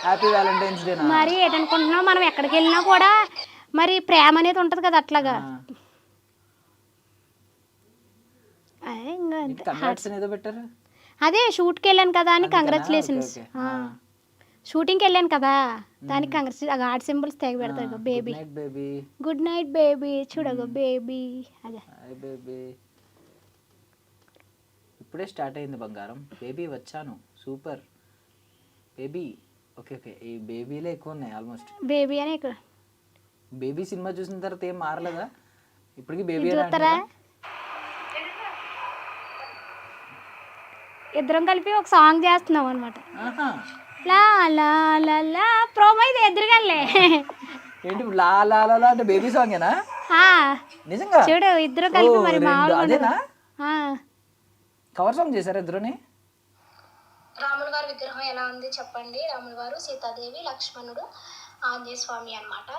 హ్యాపీ వ్యాలంటైన్స్ డే. మరి ఏంటనుకుంటున్నావు మనం ఎక్కడికి వెళ్ళినా కూడా మరి ప్రేమ అనేది ఉంటుంది కదా అట్లాగా. ఏదో పెట్టారు అదే షూట్కి వెళ్ళాను కదా అని కంగ్రాచులేషన్స్. షూటింగ్కి వెళ్ళాను కదా దానికి కంగ్రాచులేషన్ హార్ట్ సింబల్స్ తెగ పెడతారు. బేబీ గుడ్ నైట్ బేబీ చూడగో బేబీ అదే బేబీ ఇప్పుడే స్టార్ట్ అయింది బంగారం. బేబీ వచ్చాను సూపర్ బేబీ. ఓకే ఓకే ఈ బేబీలే ఎక్కువ ఉన్నాయి ఆల్మోస్ట్. బేబీ అని ఇక్కడ బేబీ సినిమా చూసిన తర్వాత ఏం మారలేదా ఇప్పటికి? బేబీ చూస్తారా ఇద్దరం కలిపి ఒక సాంగ్ చేస్తున్నాం అనమాట. లా లా లా లా ప్రోమో ఇది ఎదురుగాలే ఏంటి లా లా లా అంటే బేబీ సాంగేనా? నిజంగా చూడు ఇద్దరు కలిపి మరి అదేనా కవర్ సాంగ్ చేశారు ఇద్దరుని? రాముల వారి విగ్రహం ఎలా ఉంది చెప్పండి. రాముల వారు సీతాదేవి లక్ష్మణుడు ఆంజనేయ స్వామి అన్నమాట.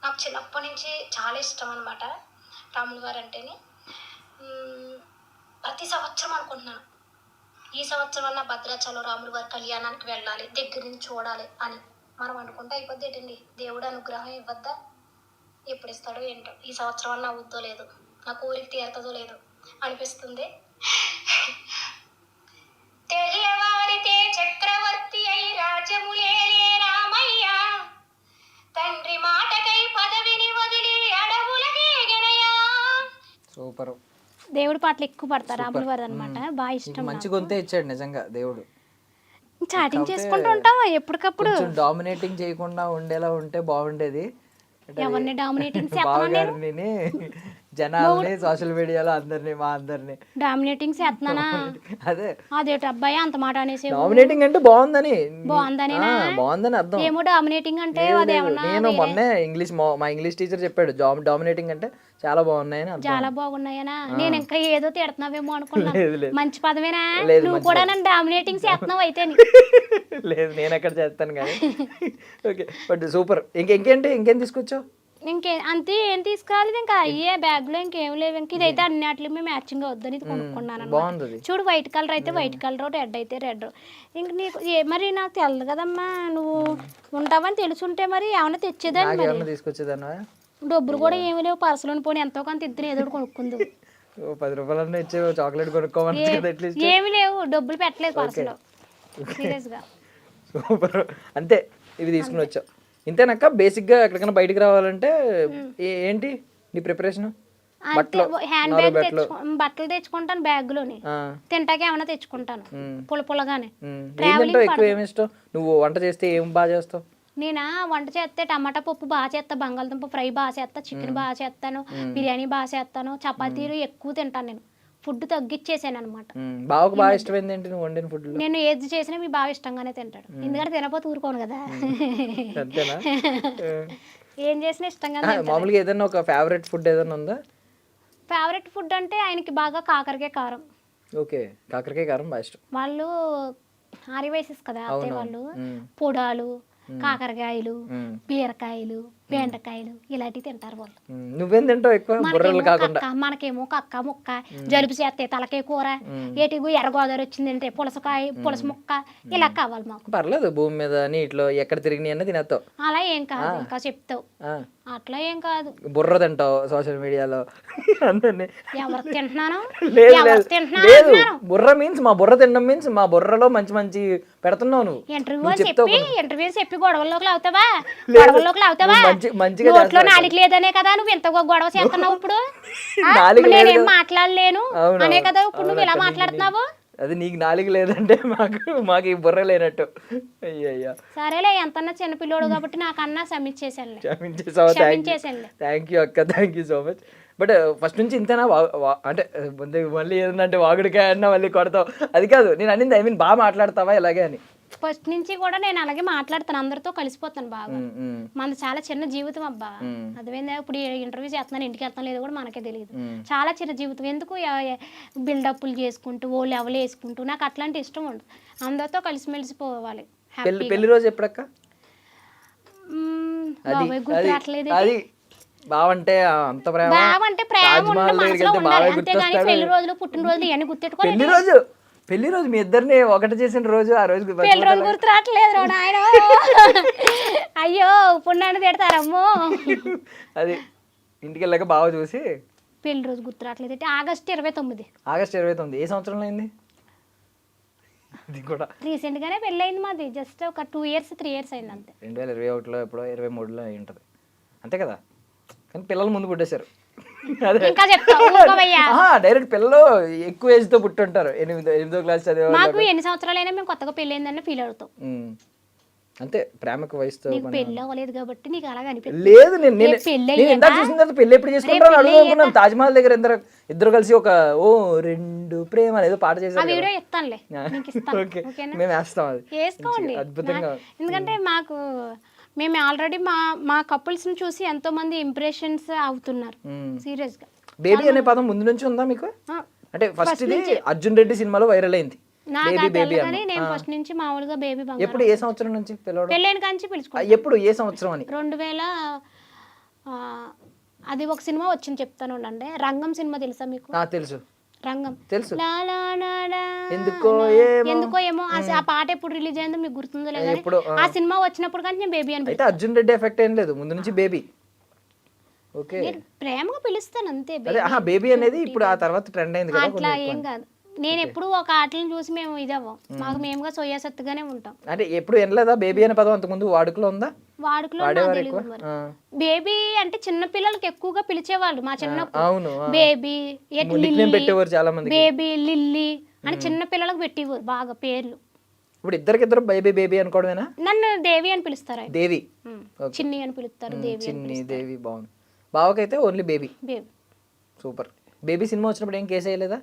నాకు చిన్నప్పటి నుంచి చాలా ఇష్టం అనమాట రాముల వారు అంటేనే. ప్రతి సంవత్సరం అనుకుంటున్నాను ఈ సంవత్సరం అన్న భద్రాచలం రాముల వారి కళ్యాణానికి వెళ్ళాలి దగ్గర నుంచి చూడాలి అని. మనం అనుకుంటే అయిపోద్ది ఏంటండి దేవుడు అనుగ్రహం ఇవ్వద్దా? ఎప్పుడు ఇస్తాడో ఏంటో. ఈ సంవత్సరం అన్న అవుద్దో లేదు నా కోరిక తీరుతుందో లేదో అనిపిస్తుంది. తెల్లవారితే చక్రవర్తి అయి రాజ్యములేలే రామయ్య తండ్రి మాటకై పదవిని వదిలి దేవుడి పాటలు ఎక్కువ పడతారు రాముల వారు అనమాట, బాగా ఇష్టం. మంచి గొంతే ఇచ్చాడు నిజంగా దేవుడు. చాటింగ్ చేసుకుంటూ ఉంటాం ఎప్పటికప్పుడు. కొంచెం డామినేటింగ్ చేయకుండా ఉండేలా ఉంటే బాగుండేది. ఎవరిని డామినేటింగ్ బావగారిని, జనాల్ని, సోషల్ మీడియాలో అందరినీ, మా అందరినీ డామినేటింగ్ చేస్తున్నానా? అదే అదేటి అబ్బాయి అంత మాట అనేసి డామినేటింగ్ అంటే బాగుందని, బాగుందనేనా? బాగుందని అర్థం. ఏమో డామినేటింగ్ అంటే అదేమన్నా నేను మొన్నే మా ఇంగ్లీష్ టీచర్ చెప్పాడు డామినేటింగ్ అంటే చాలా బాగున్నాయని అర్థం. చాలా బాగున్నాయనా? నేను ఇంకా ఏదో తిడుతున్నావేమో అనుకున్నా. లేదు, లేదు. మంచి పదమేనా? లేదు, నువ్వు కూడా నన్ను డామినేటింగ్ చేస్తున్నావు అయితే. లేదు, నేను ఎక్కడ చేస్తాను కానీ. Okay, but super. ఇంకేం తీసుకొచ్చావు? అంతే, ఏం తీసుకురాలేదు ఇంకా. అయ్యే బ్యాగ్ లో ఇంకేం లేవు. ఇంక ఇదైతే అన్నిటికి మ్యాచింగ్ వద్దని ఇది కొనుక్కున్నాను. బాగుంది. చూడు, వైట్ కలర్ అయితే వైట్ కలర్, రెడ్ అయితే రెడ్. ఇంక నీకు మరి నాకు తెలియదు కదమ్మా, నువ్వు ఉంటావని తెలుసుంటే మరి ఏమైనా తెచ్చేదాన్ని. మరి తీసుకొచ్చేదాన్ని. డబ్బులు కూడా ఏమి లేవు, పర్సులోని పోనీ ఎంతో కొంత ఇద్దరు ఏదో కొనుక్కుంది. 10 రూపాయలన్నా ఇచ్చే చాక్లెట్ కొనుక్కోమని కదా. అట్లీస్ట్ ఏమి లేవు, డబ్బులు పెట్టలేదు పర్సులో. సీరియస్ గా. సూపర్. అంతే, ఇవి తీసుకుని వచ్చావు. ఇంతేనాక బేసిక్ గా ఎక్కడికైనా బయటికి రావాలంటే ఏంటి నీ ప్రిపరేషన్? హ్యాండ్ బ్యాగ్ బట్టలు తెచ్చుకుంటాను, బ్యాగ్ లోని తింటాకి ఏమైనా తెచ్చుకుంటాను పుల్లగానే. ఎక్కువ ఏమి ఇష్టం? నువ్వు వంట చేస్తే ఏం బాగా చేస్తావు? నేనా వంట చేస్తే టమాటా పప్పు బాగా చేస్తా, బంగాళదుంప ఫ్రై బాగా చేస్తా, చికెన్ బాగా చేస్తాను, బిర్యానీ బాగా చేస్తాను, చపాతీలు ఎక్కువ తింటాను. నేను ఫుడ్ తగ్గిచ్చేసాను అనమాట. బాగా బాగా ఇష్టమైంది ఏంటి నువ్వు వండిన ఫుడ్? నేను ఏది చేసినా మీ బాగా ఇష్టంగానే తింటాడు, ఎందుకంటే తినపోతే ఊరుకోను కదా. అంతేనా? ఏం చేసినా ఇష్టంగా. మామూలుగా ఏదైనా ఒక ఫేవరెట్ ఫుడ్ ఏదైనా ఉందా? ఫేవరెట్ ఫుడ్ అంటే ఆయనకి బాగా కాకరకాయ కారం. ఓకే, కాకరకాయ కారం బాగా ఇష్టం. వాళ్ళు ఆరివైసెస్ కదా అత్తయ్య వాళ్ళు, పొడాలు, కాకరకాయలు, బీరకాయలు, బెండకాయలు ఇలాంటివి తింటారు వాళ్ళు. నువ్వేం తింటావు ఎక్కువ? బుర్రలు కాకుండా. మనకేమో కక్క ముక్క, జలుబు చేస్తే తలకాయ కూర, ఏటిగు ఎర్రగోదావరి వచ్చిందంటే పులసకాయ, పులస ముక్క ఇలా కావాలి మాకు. పర్లేదు, భూమి మీద నీటిలో ఎక్కడ తిరిగినాయన్నా తినేస్తావు. అలా ఏం కాదు, ఇంకా చెప్తావు. అట్లా ఏం కాదు. బుర్ర తింటావు సోషల్ మీడియాలో అందరినీ. ఎవరు తింటున్నాను? లేదు, బుర్ర మీన్స్ మా బుర్ర తినడం మీన్స్ మా బుర్రలో మంచి మంచి పెడుతున్నావు నువ్వు. ఇంటర్వ్యూ చెప్పి గొడవల్లోకి అవుతావా? గొడవల్లోకి అవుతావా? నోట్లో నాలుగు లేదనే కదా నువ్వు ఎంత గొడవ చేస్తున్నావు ఇప్పుడు. నేనేం మాట్లాడలేను అనే కదా ఇప్పుడు నువ్వు ఇలా మాట్లాడుతున్నావు. అది నీకు నాలుగు లేదంటే మాకు ఈ బుర్ర లేనట్టు. అయ్యయ్యా, సరేలే, ఎంతన్నా చిన్నపిల్లోడు కాబట్టి నాకన్నా క్షమించేసాను. థ్యాంక్ యూ అక్క, thank you so much. But first నుంచి ఇంతేనా? అంటే మళ్ళీ ఏదంటే వాగుడికాయ అన్నా మళ్ళీ కొడతావు అది కాదు నేను అనింది. ఐ మీన్ బాగా మాట్లాడతావా ఇలాగే అని? ఫస్ట్ నుంచి కూడా నేను అలాగే మాట్లాడతాను, అందరితో కలిసిపోతాను బాగా. మనది చాలా చిన్న జీవితం అబ్బా, అదేందా ఇప్పుడు ఇంటర్వ్యూ చేస్తున్నాను, ఇంటికి వెళ్తాను లేదు కూడా మనకే తెలియదు. చాలా చిన్న జీవితం, ఎందుకు బిల్డప్లు చేసుకుంటూ ఓ లెవెల్ వేసుకుంటూ, నాకు అట్లాంటి ఇష్టం ఉండదు. అందరితో కలిసిమెలిసిపోవాలి. పెళ్లి రోజు ఎప్పుడక్క? బాబాయ్ గుర్తురాట్లేదు. బావంటే అంత ప్రేమ, బావంటే ప్రేమ మనసులో ఉండాలి అంతేగాని పెళ్లి రోజులు పుట్టినరోజులు ఇవన్నీ గుర్తెట్టుకోవాలి. పెళ్లి రోజు మీ ఇద్దరిని ఒకటి చేసిన రోజు, ఆ రోజు పెళ్లి రోజు గుర్తు రావట్లేదు ఆయన. అయ్యో ఇప్పుడు నన్ను తిడతారమ్మో. అది ఇంటికి వెళ్ళాక బాగా చూసి పెళ్లి రోజు గుర్తు రావట్లేదు. ఆగస్టు 29. ఆగస్టు 29 ఏ సంవత్సరంలో అయింది? ఇది కూడా రీసెంట్ గానే పెళ్లి అయింది మాది, జస్ట్ ఒక 2 years 3 years అయింది అంతే. 2021లో ఎప్పుడో 23లో అయి ఉంటుంది అంతే కదా. కానీ పిల్లలు ముందు పుట్టేశారు. ఇంకా చెప్తావు డైరెక్ట్ పిల్లలు ఎక్కువ ఏజ్ తో పుట్టుంటారు. 8వ క్లాస్ చదివే మాకు ఎన్ని సంవత్సరాలైనా మేము కొత్తగా పెళ్లి అయిందని ఫీల్ అవుతాం అంతే. ప్రేమకు వయసుతో పెళ్లి అవ్వలేదు కాబట్టి నీకు అలాగే అనిపిస్తుంది. లేదు, నేను ఎంత చూసిన తర్వాత పెళ్లి ఎప్పుడు చేసుకుంటారో అడుగుతున్నాను. తాజ్ మహల్ దగ్గర ఇద్దరు కలిసి ఒక 2 ప్రేమ ఏదో పాట చేశారు. వీడియో ఇస్తానులే, మేము వేస్తాం. అది వేసుకోండి అద్భుతంగా. ఎందుకంటే మాకు మేము ఆల్రెడీ మా కపుల్స్ ని చూసి ఎంతో మంది ఇంప్రెషన్స్ అవుతున్నారు సీరియస్ గా. బేబీ అనే పదం ముందు నుంచి ఉందా మీకు? అంటే ఫస్ట్ ఇది అర్జున్ రెడ్డి సినిమాలో వైరల్ అయింది. నేను ఫస్ట్ నుంచి మామూలుగా బేబీ బంగారం. ఎప్పుడు ఏ సంవత్సరం నుంచి పెళ్ళైన కాంచి పిలుచుకో. ఎప్పుడు ఏ సంవత్సరం అని? 2000 అది ఒక సినిమా వచ్చింది చెప్తాను ఉండండి. రంగం సినిమా తెలుసా మీకు? తెలుసు, రంగం తెలుసు. ఎందుకో ఏమో ఆ పాట ఎప్పుడు రిలీజ్ అయిందో మీకు గుర్తుందో లేదో. ఆ సినిమా వచ్చినప్పుడు కానీ నేను బేబీ అని. అయితే అర్జున్ రెడ్డి ఎఫెక్ట్ ఏం లేదు, ముందు నుంచి బేబీ. ఓకే, ప్రేమగా పిలుస్తాను అంతే. బేబీ అనేది ఇప్పుడు ఆ తర్వాత ట్రెండ్ అయింది కదా. అట్లా ఏం కాదు, నేను ఎప్పుడు ఒక ఆటలను చూసి మేము ఇదవ్వం, మాకు మేముగా సొయ్యసత్తుగానే ఉంటాం. అంటే ఎప్పుడు వినలేదా బేబీ అనే పదం అంతకుముందు వాడుకలో ఉందా? వాడుకలో నాకు తెలియదు మరి. బేబీ అంటే చిన్న పిల్లలకి ఎక్కువగా పిలిచేవాళ్ళు మా చిన్నప్పుడు. అవును బేబీ, పెట్టేవారు చాలా మంది. బేబీ, లిల్లీ అని చిన్న పిల్లలకు పెట్టేవారు బాగా పేర్లు. ఇప్పుడు ఇద్దరు బేబీ బేబీ అనుకోవడమేనా? నన్ను దేవి అని పిలుస్తారు ఆయన. దేవి, చిన్ని అని పిలుస్తారు, దేవి అని చిన్ని దేవి. బాగుంది. బావకైతే only baby. Baby. Super. Baby సినిమా వచ్చినప్పుడు ఏం కేసు వేయలేదా?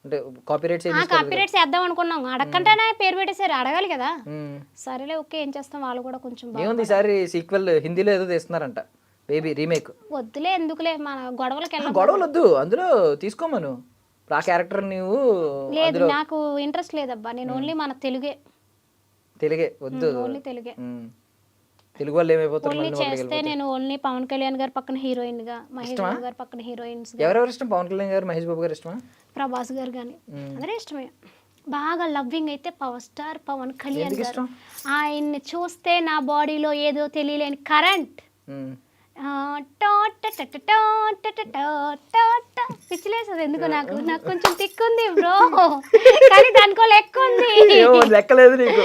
అంటే కాపీరైట్స్ కాపీరైట్స్ వేద్దాం అనుకున్నాం, అడగకంటేనే పేరు పెట్టేశారు, అడగాలి కదా. సరేలే ఓకే, ఏం చేస్తాం, వాళ్ళు కూడా కొంచెం ఏముంది ఈసారి సీక్వెల్ హిందీలో ఏదో తీస్తున్నారంట, బేబీ రీమేక్. వద్దులే, ఎందుకులే, మన గొడవలకి వెళ్ళాం. గొడవలు వద్దు, అందులో తీసుకోమను ఆ క్యారెక్టర్. నువ్వు లేదు, నాకు ఇంట్రెస్ట్ లేదబ్బా, నేను ఓన్లీ మన తెలుగే వద్దు, ఓన్లీ తెలుగే. తెలుగు వాళ్ళు ఏమైపోతారు? ఓన్లీ చేస్తే నేను ఓన్లీ పవన్ కళ్యాణ్ గారి పక్కన హీరోయిన్ గా, మహేష్ బాబు గారి పక్కన హీరోయిన్స్. ఎవరెవరు ఇష్టం? పవన్ కళ్యాణ్ గారు, మహేష్ బాబు గారు ఇష్టమా? ప్రభాస్ గారు కానీ అందరూ ఇష్టమే. బాగా లవ్వింగ్ అయితే పవర్ స్టార్ పవన్ కళ్యాణ్ గారు. ఆయన్ని చూస్తే నా బాడీలో ఏదో తెలియలేని కరెంట్ పిచ్చిలేస్తుంది. ఎందుకు నాకు కొంచెం తిక్కుంది బ్రో, కానీ దానికో లెక్క ఉంది. లెక్కలేదు నీకు?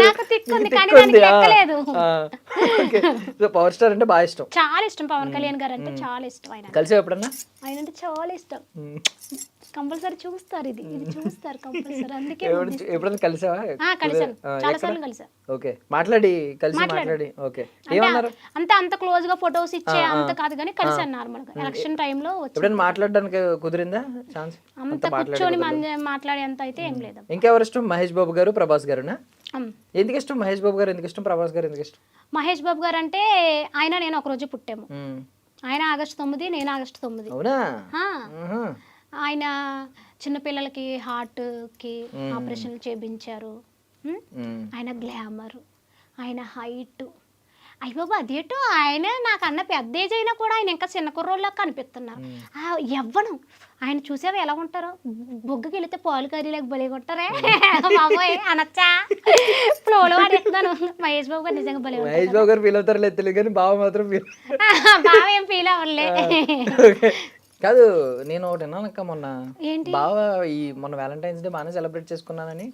నాకు తిక్కుంది కానీ దానికి లెక్కలేదు. పవర్ స్టార్ అంటే బాగా ఇష్టం, చాలా ఇష్టం. పవన్ కళ్యాణ్ గారు అంటే చాలా ఇష్టం. ఆయన కలిసి ఎప్పుడన్నా? ఆయన అంటే చాలా ఇష్టం. కంపల్సరీ చూస్తారు, ఇది చూస్తారు కంపల్సరీ. అందుకే ఎప్పుడన్నా కలిసావా? కలిసాను, చాలా సార్లు కలిసాను. ఓకే, మాట్లాడి ఓకే. ఏమన్నారు? అంత క్లోజ్ గా ఫొటోస్ ఇచ్చే అంత కాదు కానీ కలిసాను నార్మల్ గా. ఎలక్షన్ టైంలో ఎప్పుడైనా మాట్లాడడానికి కుదిరిందా ఛాన్స్? అంత కూర్చొని మాట్లాడే అంత అయితే ఏం లేదు. ఇంకెవరు ఇష్టం? మహేష్ బాబు గారు, ప్రభాస్ గారునా? ఎందుకు ఇష్టం మహేష్ బాబు గారు? ఎందుకు ఇష్టం? ప్రభాస్ గారు ఎందుకు ఇష్టం? మహేష్ బాబు గారు అంటే ఆయన నేను ఒక రోజు పుట్టాము. ఆయన ఆగస్టు 9, నేను ఆగస్టు 9. అవునా? ఆయన చిన్నపిల్లలకి హార్ట్కి ఆపరేషన్లు చేయించారు. ఆయన గ్లామర్, ఆయన హైట్, అయ్య బాబు అదేటో ఆయన నాకన్నా పెద్ద ఏజ్ అయినా కూడా ఆయన ఇంకా చిన్న కుర్రోళ్ళ కనిపిస్తున్నారు. ఎవ్వను ఆయన చూసావా ఎలా ఉంటారో, బొగ్గకి వెళితే పాలు కర్రీలకు బలిగా ఉంటారే బాబోయ్ అనొచ్చా? ఫ్లోలో ఆడేస్తున్నాను. మహేష్ బాబు గారు నిజంగా బలి. మహేష్ బాబు గారు ఫీల్ అవుతారు లేదు తెలియదు కానీ బావ మాత్రం బావ ఏం ఫీల్ అవ్వలే. కాదు, నేను ఒకటి విన్నానక్క మొన్న, ఏంటి? బావ ఈ మొన్న వ్యాలంటైన్స్ డే బాగానే సెలబ్రేట్ చేసుకున్నానని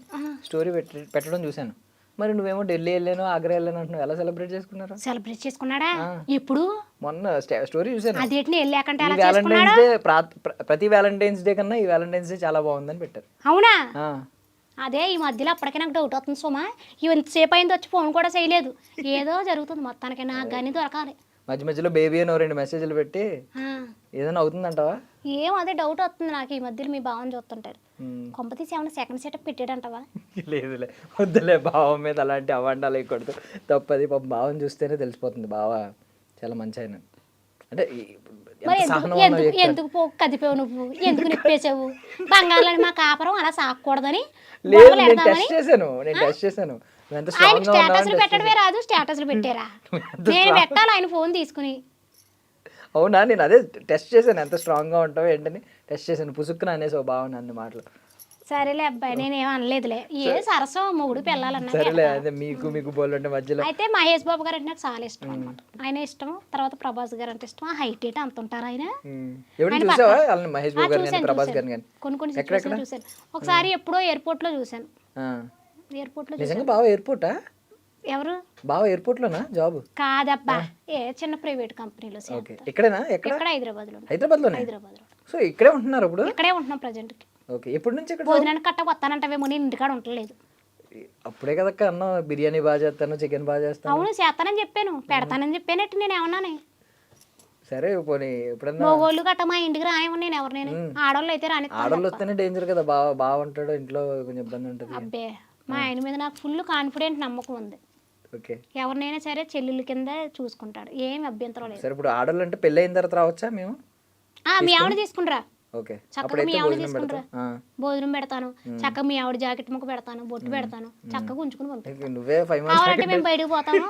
స్టోరీ పెట్టడం చూశాను. మరి నువ్వేమో ఢిల్లీ వెళ్ళాను, ఆగ్రా వెళ్ళాను అంటున్నావు, ఎలా సెలబ్రేట్ చేసుకున్నారు? సెలబ్రేట్ చేసుకున్నాడా? ఎప్పుడు? మొన్న స్టోరీ చూశాను. అదేంటి వెళ్ళాకంటే వ్యాలంటైన్స్ డే ప్రతి వ్యాలంటైన్స్ డే కన్నా ఈ వ్యాలంటైన్స్ డే చాలా బాగుందని పెట్టారు. అవునా? అదే ఈ మధ్యలో అప్పటికే నాకు డౌట్ అవుతుంది సోమా, ఎంతసేపు అయింది వచ్చి ఫోన్ కూడా చేయలేదు. ఏదో జరుగుతుంది మొత్తానికి, నాకు కానీ దొరకాలి. మధ్యలో బేబీ అని 2 మెసేజ్లు పెట్టి ఏదైనా అవుతుందంటావా? ఏం అదే డౌట్ వస్తుంది నాకు ఈ మధ్యలో. మీ భావం చూస్తుంటారు, కొంపతీసి ఏమైనా సెకండ్ సెటప్ పెట్టాడంటావా? లేదులే, వద్దులే, భావం మీద అలాంటి అవాండాలు వేయకూడదు, తప్పది. భావం చూస్తేనే తెలిసిపోతుంది బావ చాలా మంచి ఆయన. అంటే ఎందుకు కదిపావు నువ్వు, ఎందుకు నిప్పేసావు? బంగాళాన్ని మా కాపురం అలా సాకూడదని నేను టెస్ట్ చేశాను. ఆయన స్టేటస్లు పెట్టడమే రాదు, స్టేటస్లు పెట్టారా? నేను పెట్టాలి ఆయన ఫోన్ తీసుకుని. అవునా? నేను అదే టెస్ట్ చేశాను, ఎంత స్ట్రాంగ్ గా ఉంటావు ఏంటని టెస్ట్ చేశాను. పుసుక్కున అనేసావు బాగుంది అన్ని మాటలు. సరేలే అబ్బాయి, నేనేం అనలేదులే. ఏ సరసం మొగుడు పిల్లాలన్నా. సరేలే, అదే మీకు బోల్ అంటే మధ్యలో. అయితే మహేష్ బాబు గారు అంటే నాకు చాలా ఇష్టం అనమాట. ఆయన ఇష్టం. తర్వాత ప్రభాస్ గారు అంటే ఇష్టం. హైట్ ఏంటి అంత ఉంటారు ఆయన. చూసావా మహేష్ బాబు గారు, ప్రభాస్ గారు? కొన్ని సిచ్యువేషన్లు చూసాను. ఒకసారి ఎప్పుడో ఎయిర్పోర్ట్ లో చూసాను. ఎయిర్పోర్ట్ లో నిజంగా బావ ఎయిర్పోర్టా? ఎవరు బావ ఎయిర్పోర్ట్ లోనా జాబ్? కాదబ్బా, ఏ చిన్న ప్రైవేట్ కంపెనీలో. ఇక్కడేనా? ఎక్కడ? హైదరాబాద్ లో. హైదరాబాద్ లో. సో ఇక్కడే ఉంటున్నారు ఇప్పుడు? ఇక్కడే ఉంటున్నాం ప్రజెంట్ కి. ఓకే, ఎప్పటి నుంచి ఇక్కడ? భోజనానికి కట్ట వస్తానంటావేమో, నేను ఇంటికాడ ఉండలేదు. అప్పుడే కదక్క అన్న బిర్యానీ బాగా చేస్తాను, చికెన్ బాగా చేస్తాను. అవును, చేస్తానని చెప్పాను, పెడతానని చెప్పానట్టు నేను ఏమన్నానే. సరే పోనీ ఎప్పుడన్నా మగోళ్ళు గట్ట మా ఇంటికి రాయమో, నేను ఎవరినైనా. ఆడవాళ్ళు అయితే రాని. ఆడవాళ్ళు వస్తేనే డేంజర్ కదా, బాగా ఉంటాడు ఇంట్లో, కొంచెం ఇబ్బంది ఉంటుంది. అబ్బే, మా ఆయన మీద నాకు ఫుల్ కాన్ఫిడెంట్ నమ్మకం ఉంది. ఓకే, ఎవరినైనా సరే చెల్లెళ్ళ కింద చూసుకుంటాడు, ఏం అభ్యంతరం లేదు. సరే ఇప్పుడు ఆడవాళ్ళు అంటే పెళ్ళి అయిన తర్వాత రావచ్చా మేము? మీ ఆవిడ తీసుకుంటారా? ఓకే, చక్కగా మీ ఆవిడ తీసుకుంటారా? భోజనం పెడతాను, చక్కగా మీ ఆవిడ జాకెట్ ముక్క పెడతాను, బొట్టు పెడతాను, చక్కగా ఉంచుకుని పంపిస్తాను. నువ్వే 5 కావాలంటే మేము బయటకు పోతాము.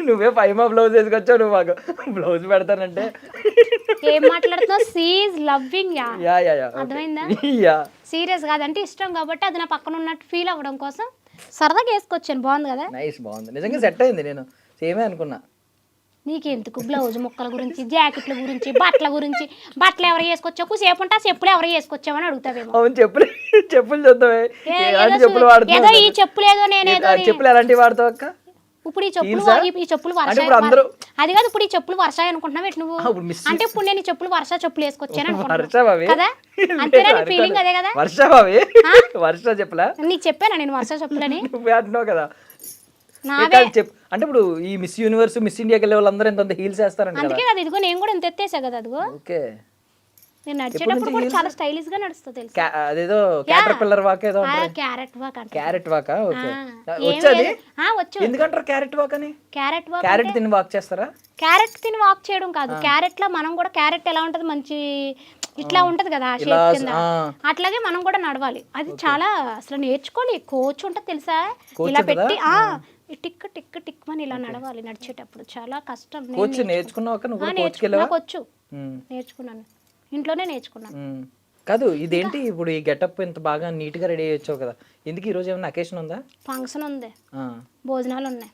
నువ్వే 5 బ్లౌజ్ వేసుకొచ్చావు, నువ్వు మాకు బ్లౌజ్ పెడతానంటే ఏం మాట్లాడుతున్నావు? Seize loving. యా అర్థమైందా? యా, సీరియస్ గా అదంటే ఇష్టం కాబట్టి అది నా పక్కన ఉన్నట్టు ఫీల్ అవ్వడం కోసం సరదాగా వేసుకొచ్చాను. బాగుంది కదా? నైస్, బాగుంది నిజంగా, సెట్ అయింది. నేను సేమే అనుకున్నా. నీకెందుకు బ్లౌజ్ ముక్కల గురించి, జాకెట్ల గురించి, బట్టల గురించి, బట్టలు ఎవరు వేసుకొచ్చావు, సేపు ఉంటా చెప్పులు ఎవరు వేసుకొచ్చావని అడుగుతావేమో. అవును, చెప్పులు చూద్దామే. ఎలాంటి చెప్పులు ఏదో వాడుతున్నావు? ఈ చెప్పులు ఏదో నేనేదో చెప్పులు ఎలాంటివి వాడతావు అక్క? ఇప్పుడు ఈ చెప్పులు అంటే ఇప్పుడు అందరూ అది కాదు, ఇప్పుడు ఈ చెప్పులు వర్షాయి అనుకుంటున్నావు ఏంటి నువ్వు? ఇప్పుడు మిస్ అంటే ఇప్పుడు నేను ఈ చెప్పులు చెప్పులు వేసుకొచ్చాను వర్ష బావి కదా, అంతేనా? నీ ఫీలింగ్ అదే కదా? వర్ష బావి వర్ష చెప్పులా? నీకు చెప్పానా నేను వర్ష చెప్పులని? నువ్వే అంటున్నావు కదా. నావే అంటే ఇప్పుడు ఈ మిస్ యూనివర్స్, మిస్ ఇండియాకి వెళ్ళే వాళ్ళందరూ ఎంత హీల్స్ వేస్తారంట కదా. అందుకే కదా ఇదిగో నేను కూడా ఇంత ఎత్తేసా కదా. అదిగో ఓకే, నేను నడిచేటప్పుడు కూడా చాలా స్టైలిష్ గా నడుస్తుంది తెలుసా. అదేదో క్యాటర్ పిల్లర్ వాక్ ఏదో క్యారెట్ వాక్ అంటే క్యారెట్ వాకా? ఓకే, ఏం వచ్చేది లేదు. వచ్చు. ఎందుకంటారు క్యారెట్ వాక్ అని? క్యారెట్ వాక్ క్యారెట్ తిని వాక్ చేస్తారా? క్యారెట్ తిని వాక్ చేయడం కాదు, క్యారెట్ లో మనం కూడా, క్యారెట్ ఎలా ఉంటది మంచి ఇట్లా ఉంటది కదా షేప్ కింద, అట్లాగే మనం కూడా నడవాలి. అది చాలా అసలు నేర్చుకోవాలి, కోచ్ ఉంటది తెలుసా. ఇలా పెట్టి టిక్ టిక్ టిక్ అని ఇలా నడవాలి నడిచేటప్పుడు, చాలా కష్టం. కోచ్ నేర్చుకున్నావు? నాకు వచ్చు, నేర్చుకున్నాను, ఇంట్లోనే నేర్చుకున్నాను. కాదు, ఇదేంటి ఇప్పుడు ఈ గెటప్ ఇంత బాగా నీట్ గా రెడీ అయ్యొచ్చావు కదా, ఎందుకు ఈ రోజు ఏమైనా అకేషన్ ఉందా? ఫంక్షన్ ఉంది, భోజనాలు ఉన్నాయి.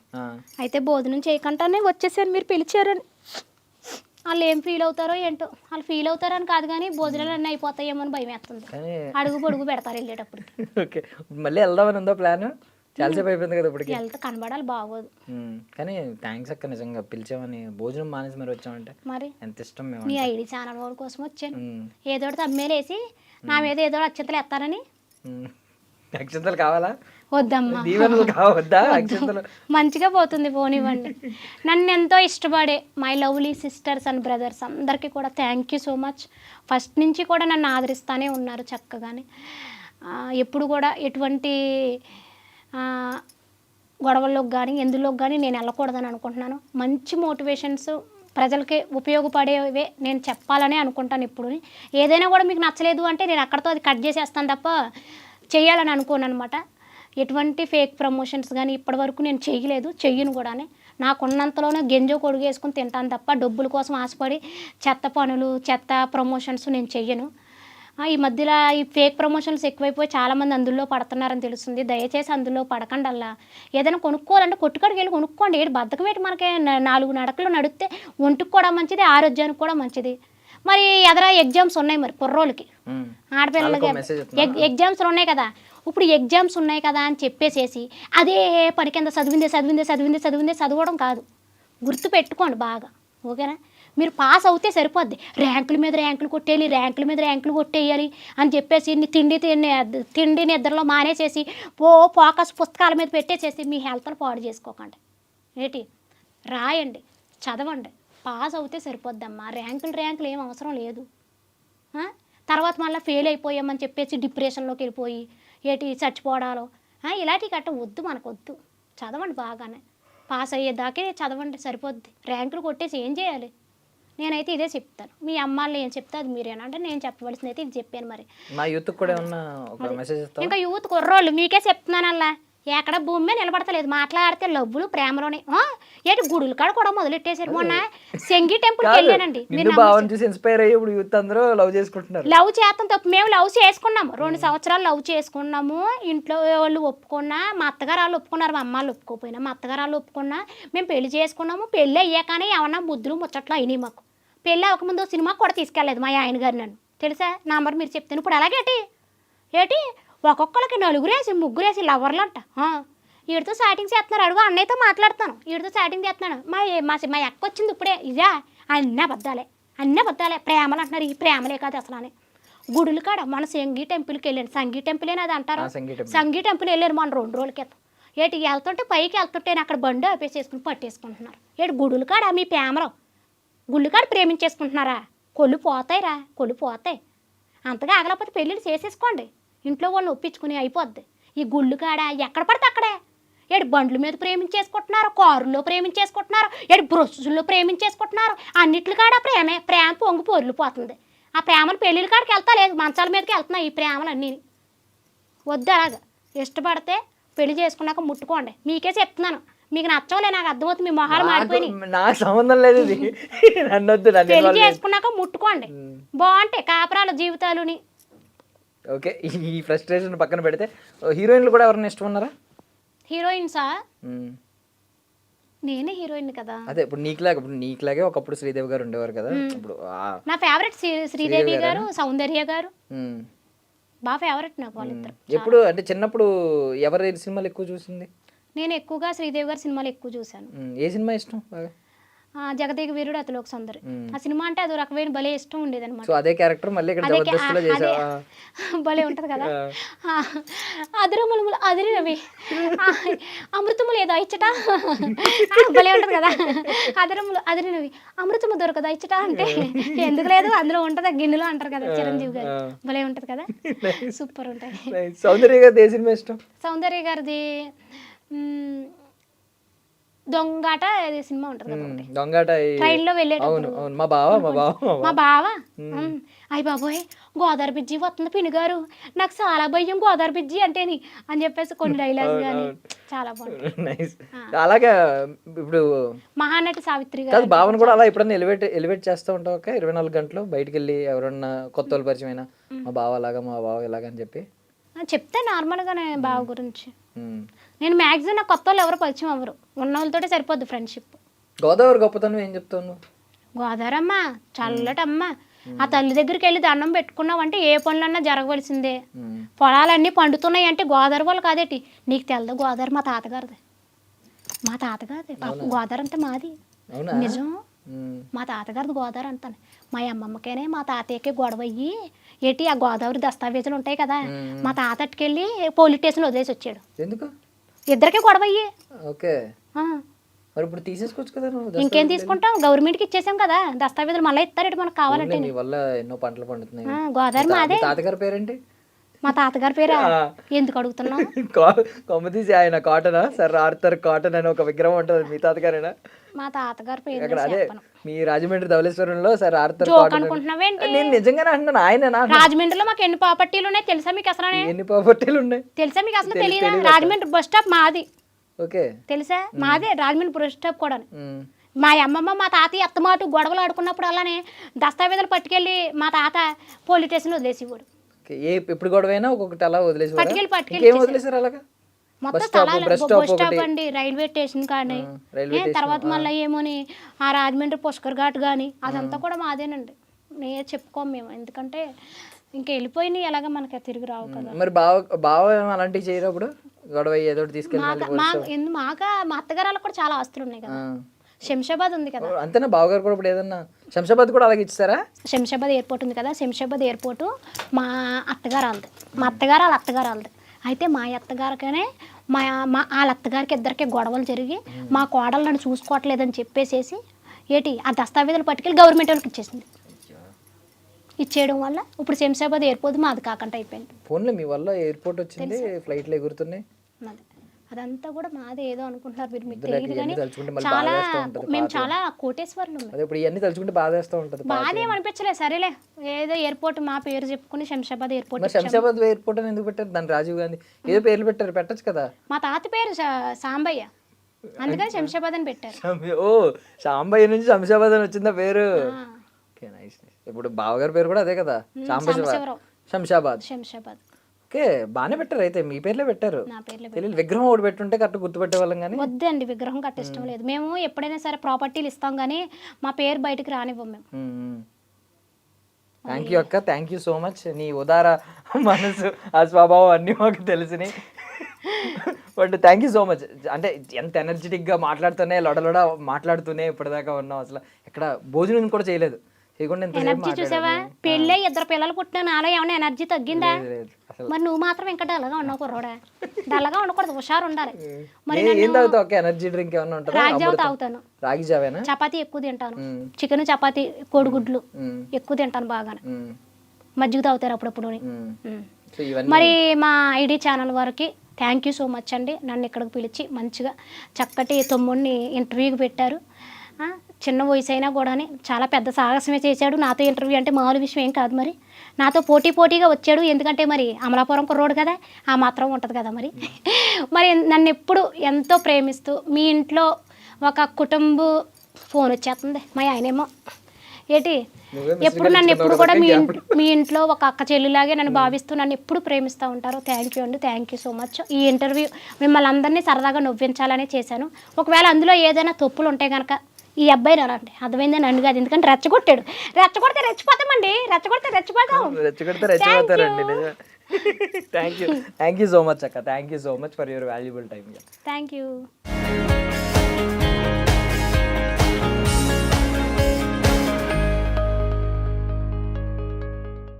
అయితే భోజనం చేయకుండానే వచ్చేసాను, మీరు పిలిచారని. వాళ్ళు ఏం ఫీల్ అవుతారో ఏంటో, వాళ్ళు ఫీల్ అవుతారని కాదు కానీ భోజనాలు అన్నీ అయిపోతాయేమో అని భయం వేస్తుంది. అడుగు పొడుగు పెడతారు వెళ్ళేటప్పుడు. ఓకే, మళ్ళీ వెళ్దామని ఉందో ప్లాన్? చాలాసేపు అయిపోయింది కదా ఇప్పటికి. వెళ్తే కనబడాలి, బాగోదు. కానీ థ్యాంక్స్ అక్క, నిజంగా పిలిచామని. భోజనం మానేసి మరి వచ్చామంటే మరి ఎంత ఇష్టం మేము. నీ ఐడి ఛానల్ వాళ్ళ కోసం వచ్చాను. ఏదో తమ్మేలేసి నా మీద ఏదో అత్యంతలు ఎత్తారని. అక్షంతలు కావాలా? వద్దమ్మా, దీవెనలు కావద్దా? అక్షంతలు మంచిగా పోతుంది, పోనివ్వండి. నన్ను ఎంతో ఇష్టపడే my lovely sisters and brothers అందరికీ కూడా thank you so much. First నుంచి కూడా నన్ను ఆదరిస్తూనే ఉన్నారు చక్కగానే. ఎప్పుడు కూడా ఎటువంటి గొడవల్లోకి కానీ ఎందులోకి కానీ నేను వెళ్ళకూడదని అనుకుంటున్నాను. మంచి మోటివేషన్స్ ప్రజలకి ఉపయోగపడేవే నేను చెప్పాలని అనుకుంటాను ఎప్పుడు. ఏదైనా కూడా మీకు నచ్చలేదు అంటే నేను అక్కడితో అది కట్ చేసేస్తాను తప్ప చేయాలని అనుకోను అనమాట. ఎటువంటి ఫేక్ ప్రమోషన్స్ కానీ ఇప్పటివరకు నేను చేయలేదు, చెయ్యను కూడా. నాకున్నంతలోనే గెంజో కొడుగు వేసుకుని తింటాను తప్ప డబ్బుల కోసం ఆశపడి చెత్త పనులు, చెత్త ప్రమోషన్స్ నేను చెయ్యను. ఈ మధ్యలో ఈ ఫేక్ ప్రమోషన్స్ ఎక్కువైపోయి చాలామంది అందులో పడుతున్నారని తెలుస్తుంది. దయచేసి అందులో పడకండి. అలా ఏదైనా కొనుక్కోవాలంటే కొట్టుకాడికి వెళ్ళి కొనుక్కోండి. ఏడు బద్దకం ఏంటి, మనకి 4 నడకలు నడిస్తే ఒంటికి కూడా మంచిది, ఆరోగ్యానికి కూడా మంచిది. మరి ఎదరా ఎగ్జామ్స్ ఉన్నాయి, మరి కుర్రోళ్ళకి ఆడపిల్లలకి ఎగ్జామ్స్ ఉన్నాయి కదా. ఇప్పుడు ఎగ్జామ్స్ ఉన్నాయి కదా అని చెప్పేసేసి అదే పని కింద చదవడం కాదు. గుర్తు పెట్టుకోండి బాగా, ఓకేనా? మీరు పాస్ అవుతే సరిపోద్ది. ర్యాంకుల మీద ర్యాంకులు కొట్టేయాలి, ర్యాంకుల మీద ర్యాంకులు కొట్టేయాలి అని చెప్పేసి తిండి నిద్రలో మానేసేసి ఫోకస్ పుస్తకాల మీద పెట్టేసేసి మీ హెల్త్ని పాడు చేసుకోకండి. ఏంటి, రాయండి, చదవండి, పాస్ అవుతే సరిపోద్దమ్మా. ర్యాంకులు ఏం అవసరం లేదు. తర్వాత మళ్ళీ ఫెయిల్ అయిపోయామని చెప్పేసి డిప్రెషన్లోకి వెళ్ళిపోయి చచ్చిపోవడాలో ఇలాంటివి గట్ట వద్దు, మనకు వద్దు. చదవండి బాగానే, పాస్ అయ్యేదాకే చదవండి, సరిపోద్ది. ర్యాంకులు కొట్టేసి ఏం చేయాలి? నేనైతే ఇదే చెప్తాను. మీ అమ్మాళ్ళు ఏం చెప్తే అది మీరేనా అంటే నేను చెప్పవలసింది అయితే ఇది చెప్పాను. మరి మా యూత్ కూడా ఏమన్నా ఒక మెసేజ్ ఇస్తావా? ఇంకా యూత్ కుర్రోళ్ళు మీకే చెప్తున్నాను. అలా ఎక్కడ భూమి మీద నిలబడతలేదు, మాట్లాడితే లవ్వులు ప్రేమలోనే. ఏంటి గుడులు కాడ కూడా మొదలెట్టేశారు. మొన్న సెంగి టెంపుల్కి వెళ్ళానండి. లవ్ చేస్తాం తప్పు, మేము లవ్ చేసుకున్నాము, 2 సంవత్సరాలు లవ్ చేసుకున్నాము. ఇంట్లో వాళ్ళు ఒప్పుకున్నా, మా అత్తగారు వాళ్ళు ఒప్పుకున్నారు, మా అమ్మాళ్ళు ఒప్పుకోపోయినా. మా అత్తగారు వాళ్ళు ఒప్పుకున్నా, మేము పెళ్లి చేసుకున్నాము. పెళ్ళి అయ్యాకనే ఏమన్నా ముద్దులు ముచ్చట్లు అయినాయి మాకు. పెళ్ళి అవ్వకముందు సినిమాకి కూడా తీసుకెళ్ళలేదు మా ఆయన గారు నన్ను, తెలుసా? నంబర్ మీరు చెప్తాను. ఇప్పుడు అలాగేటి ఒక్కొక్కరికి 4 ముగ్గురేసి లవర్లు అంట. వీడితో చాటింగ్ చేస్తున్నారు. అడుగు, అన్నయ్యతో మాట్లాడుతాను, వీడితో చాటింగ్ చేస్తున్నాను. మా అక్క వచ్చింది ఇప్పుడే. ఇదా అన్నీ అబద్ధాలే, ప్రేమలు అంటున్నారు. ఈ ప్రేమలే కాదు అసలు అని. గుడులు కాడ మన సంగీ టెంపుల్కి వెళ్ళాను. సంగీ టెంపుల్ అది అంటారు. సంగీ టెంపుల్ వెళ్ళాను మన 2 రోజుల క్రితం. వెళ్తుంటే పైకి వెళ్తుంటే అక్కడ బండి ఆపేసేసుకుని పట్టేసుకుంటున్నారు. గుడులు కాడ మీ ప్రేమలో గుళ్ళు కాడ ప్రేమించేసుకుంటున్నారా? కొళ్ళు పోతాయి. అంతగా ఆగలేకపోతే పెళ్ళిళ్ళు చేసేసుకోండి, ఇంట్లో వాళ్ళని ఒప్పించుకుని అయిపోద్ది. ఈ గుళ్ళు కాడ ఎక్కడ పడితే అక్కడే బండ్ల మీద ప్రేమించేసుకుంటున్నారు, కారుల్లో ప్రేమించేసుకుంటున్నారు, బ్రష్లో ప్రేమించేసుకుంటున్నారు. అన్నిట్లు కాడ ప్రేమ పొంగి పొర్లిపోతుంది. ఆ ప్రేమలు పెళ్ళిళ్ళ కాడికి వెళ్తా లేదు, మంచాల మీదకి వెళ్తున్నాయి ఈ ప్రేమలు అన్నీ. వద్దు అలాగా. ఇష్టపడితే పెళ్లి చేసుకున్నాక ముట్టుకోండి. మీకే చెప్తున్నాను, మీకు నచ్చవలే, నాకు అర్థమవుతుంది. మీ మొహాలు మారిపోయినాయి, నాకు సంబంధం లేదు. పెళ్లి చేసుకున్నాక ముట్టుకోండి, బాగుంటాయి కాపురాల జీవితాలుని. ఓకే, ఈ ఫ్రస్ట్రేషన్ పక్కన పెడితే హీరోయిన్లు కూడా ఎవరైనా ఇష్టం ఉన్నారా? హీరోయిన్సా? నేనే హీరోయిన్ కదా. అదే ఇప్పుడు నీకులాగే ఒకప్పుడు శ్రీదేవి గారు ఉండేవారు కదా, ఇప్పుడు నా ఫేవరెట్ శ్రీదేవి గారు, సౌందర్య గారు బాగా ఫేవరెట్ నాకు వాళ్ళిద్దరు. ఎప్పుడు అంటే చిన్నప్పుడు ఎవరి సినిమాలు ఎక్కువ చూసింది? నేను ఎక్కువగా శ్రీదేవి గారి సినిమాలు ఎక్కువ చూశాను. ఏ సినిమా ఇష్టం బాగా? జగదేక వీరుడు అతిలోక సుందరి. ఆ సినిమా అంటే అదో రకమైన భలే ఇష్టం ఉండేది అనమాట. సో అదే క్యారెక్టర్ మళ్ళీ ఇక్కడ జబర్దస్త్లో చేసావా? భలే ఉంటది కదా. అదిరములు అదిరి రవి అమృతములు ఏదో ఇచ్చట భలే ఉంటది కదా. అదిరములు అదిరి రవి అమృతము దొరకదా ఇచ్చట అంటే ఎందుకు లేదు అందులో ఉంటది గిన్నెలో అంటారు కదా చిరంజీవి గారు. భలే ఉంటది కదా, సూపర్ ఉంటాయి. సౌందర్య గారి ఏ సినిమా ఇష్టం? సౌందర్య గారిది దొంగాట సినిమా ఉంటది కదా, దొంగాట ట్రైన్ లో వెళ్ళేటప్పుడు. మా బావ అయ్య బాబోయ్ గోదావరి బిజ్జి వస్తుంది పిన్ని గారు, నాకు చాలా భయం గోదావరి బిజ్జి అంటేని అని చెప్పేసి కొన్ని డైలాగ్స్ కానీ చాలా బాగుంటాయి. అలాగే ఇప్పుడు మహానటి సావిత్రి గారు భావన కూడా అలా ఎప్పుడన్నా ఎలివేట్ చేస్తూ ఉంటావు ఒక 24 గంటలు బయటికి వెళ్ళి ఎవరన్నా కొత్త వాళ్ళు పరిచయం అయినా మా బావ అలాగా మా బావ ఇలాగా అని చెప్పి చెప్తే నార్మల్గానే బావ గురించి. నేను మ్యాక్సిమం నాకు కొత్త వాళ్ళు ఎవరు పరిచయం అవ్వరు, ఉన్న వాళ్ళతోటే సరిపోద్ది ఫ్రెండ్షిప్. గోదావరి గొప్పతనం ఏం చెప్తాను? గోదావరి అమ్మ చల్లటమ్మ, ఆ తల్లి దగ్గరికి వెళ్ళి దండం పెట్టుకున్నావు అంటే ఏ పనులన్నా జరగవలసిందే. పొలాలన్నీ పండుతున్నాయి అంటే గోదావరి వాళ్ళు కాదేటి, నీకు తెలదు గోదావరి మా తాతగారిది. మా తాతగారిది గోదావరి అంతా మాది నిజం. మా తాతగారిది గోదావరి అంతానే. మా అమ్మమ్మకేనే మా తాతయ్యకే గొడవ అయ్యి ఏంటి ఆ గోదావరి దస్తావేజులు ఉంటాయి కదా, మా తాత అట్టుకెళ్ళి పోలీస్ స్టేషన్ వదిలేసి వచ్చాడు. ఎందుకు? ఇద్దరికే గొడవ అయ్యి. ఓకే, మరి ఇప్పుడు తీసేసుకోవచ్చు కదా. ఇంకేం తీసుకుంటాం, గవర్నమెంట్కి ఇచ్చేసాం కదా దస్తావేజులు, మళ్ళీ ఇస్తారేంటి మనకు కావాలంటే. నీ వల్ల ఎన్నో పంటలు పండుతున్నాయి. గోదావరి మాదే. తాతగారి పేరేంటి? మా తాతగారి పేరా? ఎందుకు అడుగుతున్నావు? కొమ్మతీసి ఆయన కాటనా సార్ ఆర్థర్ కాటన్ అని ఒక విగ్రహం ఉంటుంది, మీ తాతగారేనా? మా తాతగారి పేరు అక్కడ అదే మీ రాజమండ్రి ధవళేశ్వరంలో సార్ ఆర్థర్ అనుకుంటున్నావేంటి? నేను నిజంగానే అంటున్నాను. ఆయన రాజమండ్రిలో మాకు ఎన్ని ప్రాపర్టీలు ఉన్నాయి తెలుసా మీకు అసలు? ఎన్ని ప్రాపర్టీలు ఉన్నాయి తెలుసా మీకు అసలు? తెలియదా? రాజమండ్రి బస్ స్టాప్ మాది. ఓకే, తెలుసా? మాదే రాజమండ్రి బస్ స్టాప్ కూడా. మా అమ్మమ్మ మా తాతయ్య అత్తమాటు గొడవలు ఆడుకున్నప్పుడు అలానే దస్తావేజులు పట్టుకెళ్ళి మా తాత పోలీస్ స్టేషన్ వదిలేసేవాడు. ఎప్పుడు గొడవైనా ఒక్కొక్కటి అలా వదిలేసి వదిలేసారు అలాగా మొత్తం స్థలాలు బస్ స్టాప్ అండి, రైల్వే స్టేషన్ కానీ, తర్వాత మళ్ళీ ఏమోని ఆ రాజమండ్రి పుష్కర్ ఘాట్ కానీ అదంతా కూడా మాదేనండి. నేను చెప్పుకోము మేము, ఎందుకంటే ఇంకా వెళ్ళిపోయినాయి ఎలాగ మనకి తిరిగి రావు కదా. మరి బావ అలాంటివి చేయనప్పుడు గొడవ ఏదో తీసుకెళ్ళి మా అత్తగారు కూడా చాలా ఆస్తులు ఉన్నాయి కదా. శంషాబాద్ ఉంది కదా, అంతేనా? బావగారు కూడా ఇప్పుడు ఏదన్నా శంషాబాద్ కూడా అలాగే ఇచ్చారా? శంషాబాద్ ఎయిర్పోర్ట్ ఉంది కదా, శంషాబాద్ ఎయిర్పోర్టు మా అత్తగారు వాళ్ళది. మా అత్తగారు వాళ్ళ అత్తగారు వాళ్ళది. అయితే మా అత్తగారికనే వాళ్ళ అత్తగారికి ఇద్దరికి గొడవలు జరిగి మా కోడలు నన్ను చూసుకోవట్లేదని చెప్పేసేసి ఏంటి ఆ దస్తావేజులు పట్టుకెళ్ళి గవర్నమెంట్ వాళ్ళకి ఇచ్చేసింది. ఇచ్చేయడం వల్ల ఇప్పుడు శంషాబాద్ ఎయిర్పోర్ట్ మాది కాకుండా అయిపోయింది. ఫోన్లో మీ వల్ల ఎయిర్పోర్ట్ వచ్చింది, ఫ్లైట్లు ఎగురుతున్నాయి. అదంతా కూడా మాదే ఏదో అనుకుంటున్నారు మీరు, మీకు తెలియదు కానీ చాలా మేము చాలా కోటేశ్వర్లు. ఇప్పుడు ఇవన్నీ తలుచుకుంటే బాధేస్తూ ఉంటుంది. బాధ ఏమనిపించలేదు, సరేలే ఏదో ఎయిర్పోర్ట్ మా పేరు చెప్పుకుని శంషాబాద్ ఎయిర్పోర్ట్. శంషాబాద్ ఎయిర్పోర్ట్ అని ఎందుకు పెట్టారు? దాన్ని రాజీవ్ గాంధీ ఏదో పేర్లు పెట్టారు, పెట్టచ్చు కదా. మా తాత పేరు సాంబయ్య, అందుకని శంషాబాద్ అని పెట్టారు. ఓ, సాంబయ్య నుంచి శంషాబాద్ అని వచ్చిందా పేరు? ఇప్పుడు బావగారి పేరు కూడా అదే కదా, శంషాబాద్. ఓకే, బాగానే పెట్టారు. అయితే మీ పేర్లే పెట్టారు. తెలియదు, విగ్రహం ఒకటి పెట్టుంటే కరెక్ట్ గుర్తుపెట్టే వాళ్ళం. కానీ వద్దండి, విగ్రహం కట్టిష్టం లేదు. మేము ఎప్పుడైనా సరే ప్రాపర్టీలు ఇస్తాం కానీ మా పేరు బయటకు రానివ్వం మేము. థ్యాంక్ యూ అక్క, థ్యాంక్ యూ సో మచ్. నీ ఉదార మనసు ఆ స్వభావం అన్నీ మాకు తెలిసినాయి. But thank you so much. అంటే ఎంత ఎనర్జెటిక్గా మాట్లాడుతూనే లొడలొడ మాట్లాడుతూనే ఇప్పటిదాకా ఉన్నావు. అసలు ఎక్కడ భోజనం కూడా చేయలేదు. ఎనర్జీ చూసావా? పెళ్ళి 2 పిల్లలు పుట్టిన నాలో ఏమైనా ఎనర్జీ తగ్గిందా? మరి నువ్వు మాత్రం ఇంకా డల్గా ఉన్నావు కుర్రోడా. డల్గా ఉండకూడదు, హుషారు ఉండాలి. మరి ఎనర్జీ డ్రింక్ ఏమన్నా ఉంటుందా? రాగి జావ తాగుతాను, రాగి జావేనా? చపాతీ ఎక్కువ తింటాను, చికెన్ చపాతీ కోడిగుడ్లు ఎక్కువ తింటాను బాగానే. మజ్జిగ తాగుతారు అప్పుడప్పుడు. మరి మా ఐడి ఛానల్ వారికి థ్యాంక్ యూ సో మచ్ అండి. నన్ను ఇక్కడికి పిలిచి మంచిగా చక్కటి తమ్ముడిని ఇంటర్వ్యూకి పెట్టారు. చిన్న వయసు అయినా కూడా చాలా పెద్ద సాహసమే చేశాడు. నాతో ఇంటర్వ్యూ అంటే మామూలు విషయం ఏం కాదు. మరి నాతో పోటీగా వచ్చాడు. ఎందుకంటే మరి అమలాపురం కుర్రోడు కదా, ఆ మాత్రం ఉంటుంది కదా. మరి నన్ను ఎప్పుడు ఎంతో ప్రేమిస్తూ మీ ఇంట్లో ఒక కుటుంబ ఫోన్ వచ్చేస్తుంది. మా ఆయనేమో ఏంటి ఎప్పుడు నన్ను ఎప్పుడు కూడా మీ ఇంట్లో ఒక అక్క చెల్లిలాగే నన్ను భావిస్తూ నన్ను ఎప్పుడు ప్రేమిస్తూ ఉంటారు. థ్యాంక్ యూ అండి, థ్యాంక్ యూ సో మచ్. ఈ ఇంటర్వ్యూ మిమ్మల్ని అందరినీ సరదాగా నవ్వించాలని చేశాను. ఒకవేళ అందులో ఏదైనా తప్పులు ఉంటే కనుక ఈ అబ్బాయి నానండి, అర్థమైందా? నన్ను కాదు, ఎందుకంటే రెచ్చగొట్టాడు. రెచ్చగొడితే రెచ్చిపోతామండి, రెచ్చగొడితే రెచ్చగొడతారండి. థ్యాంక్ యూ సో మచ్ అక్క, thank you so much for your valuable time. Thank you.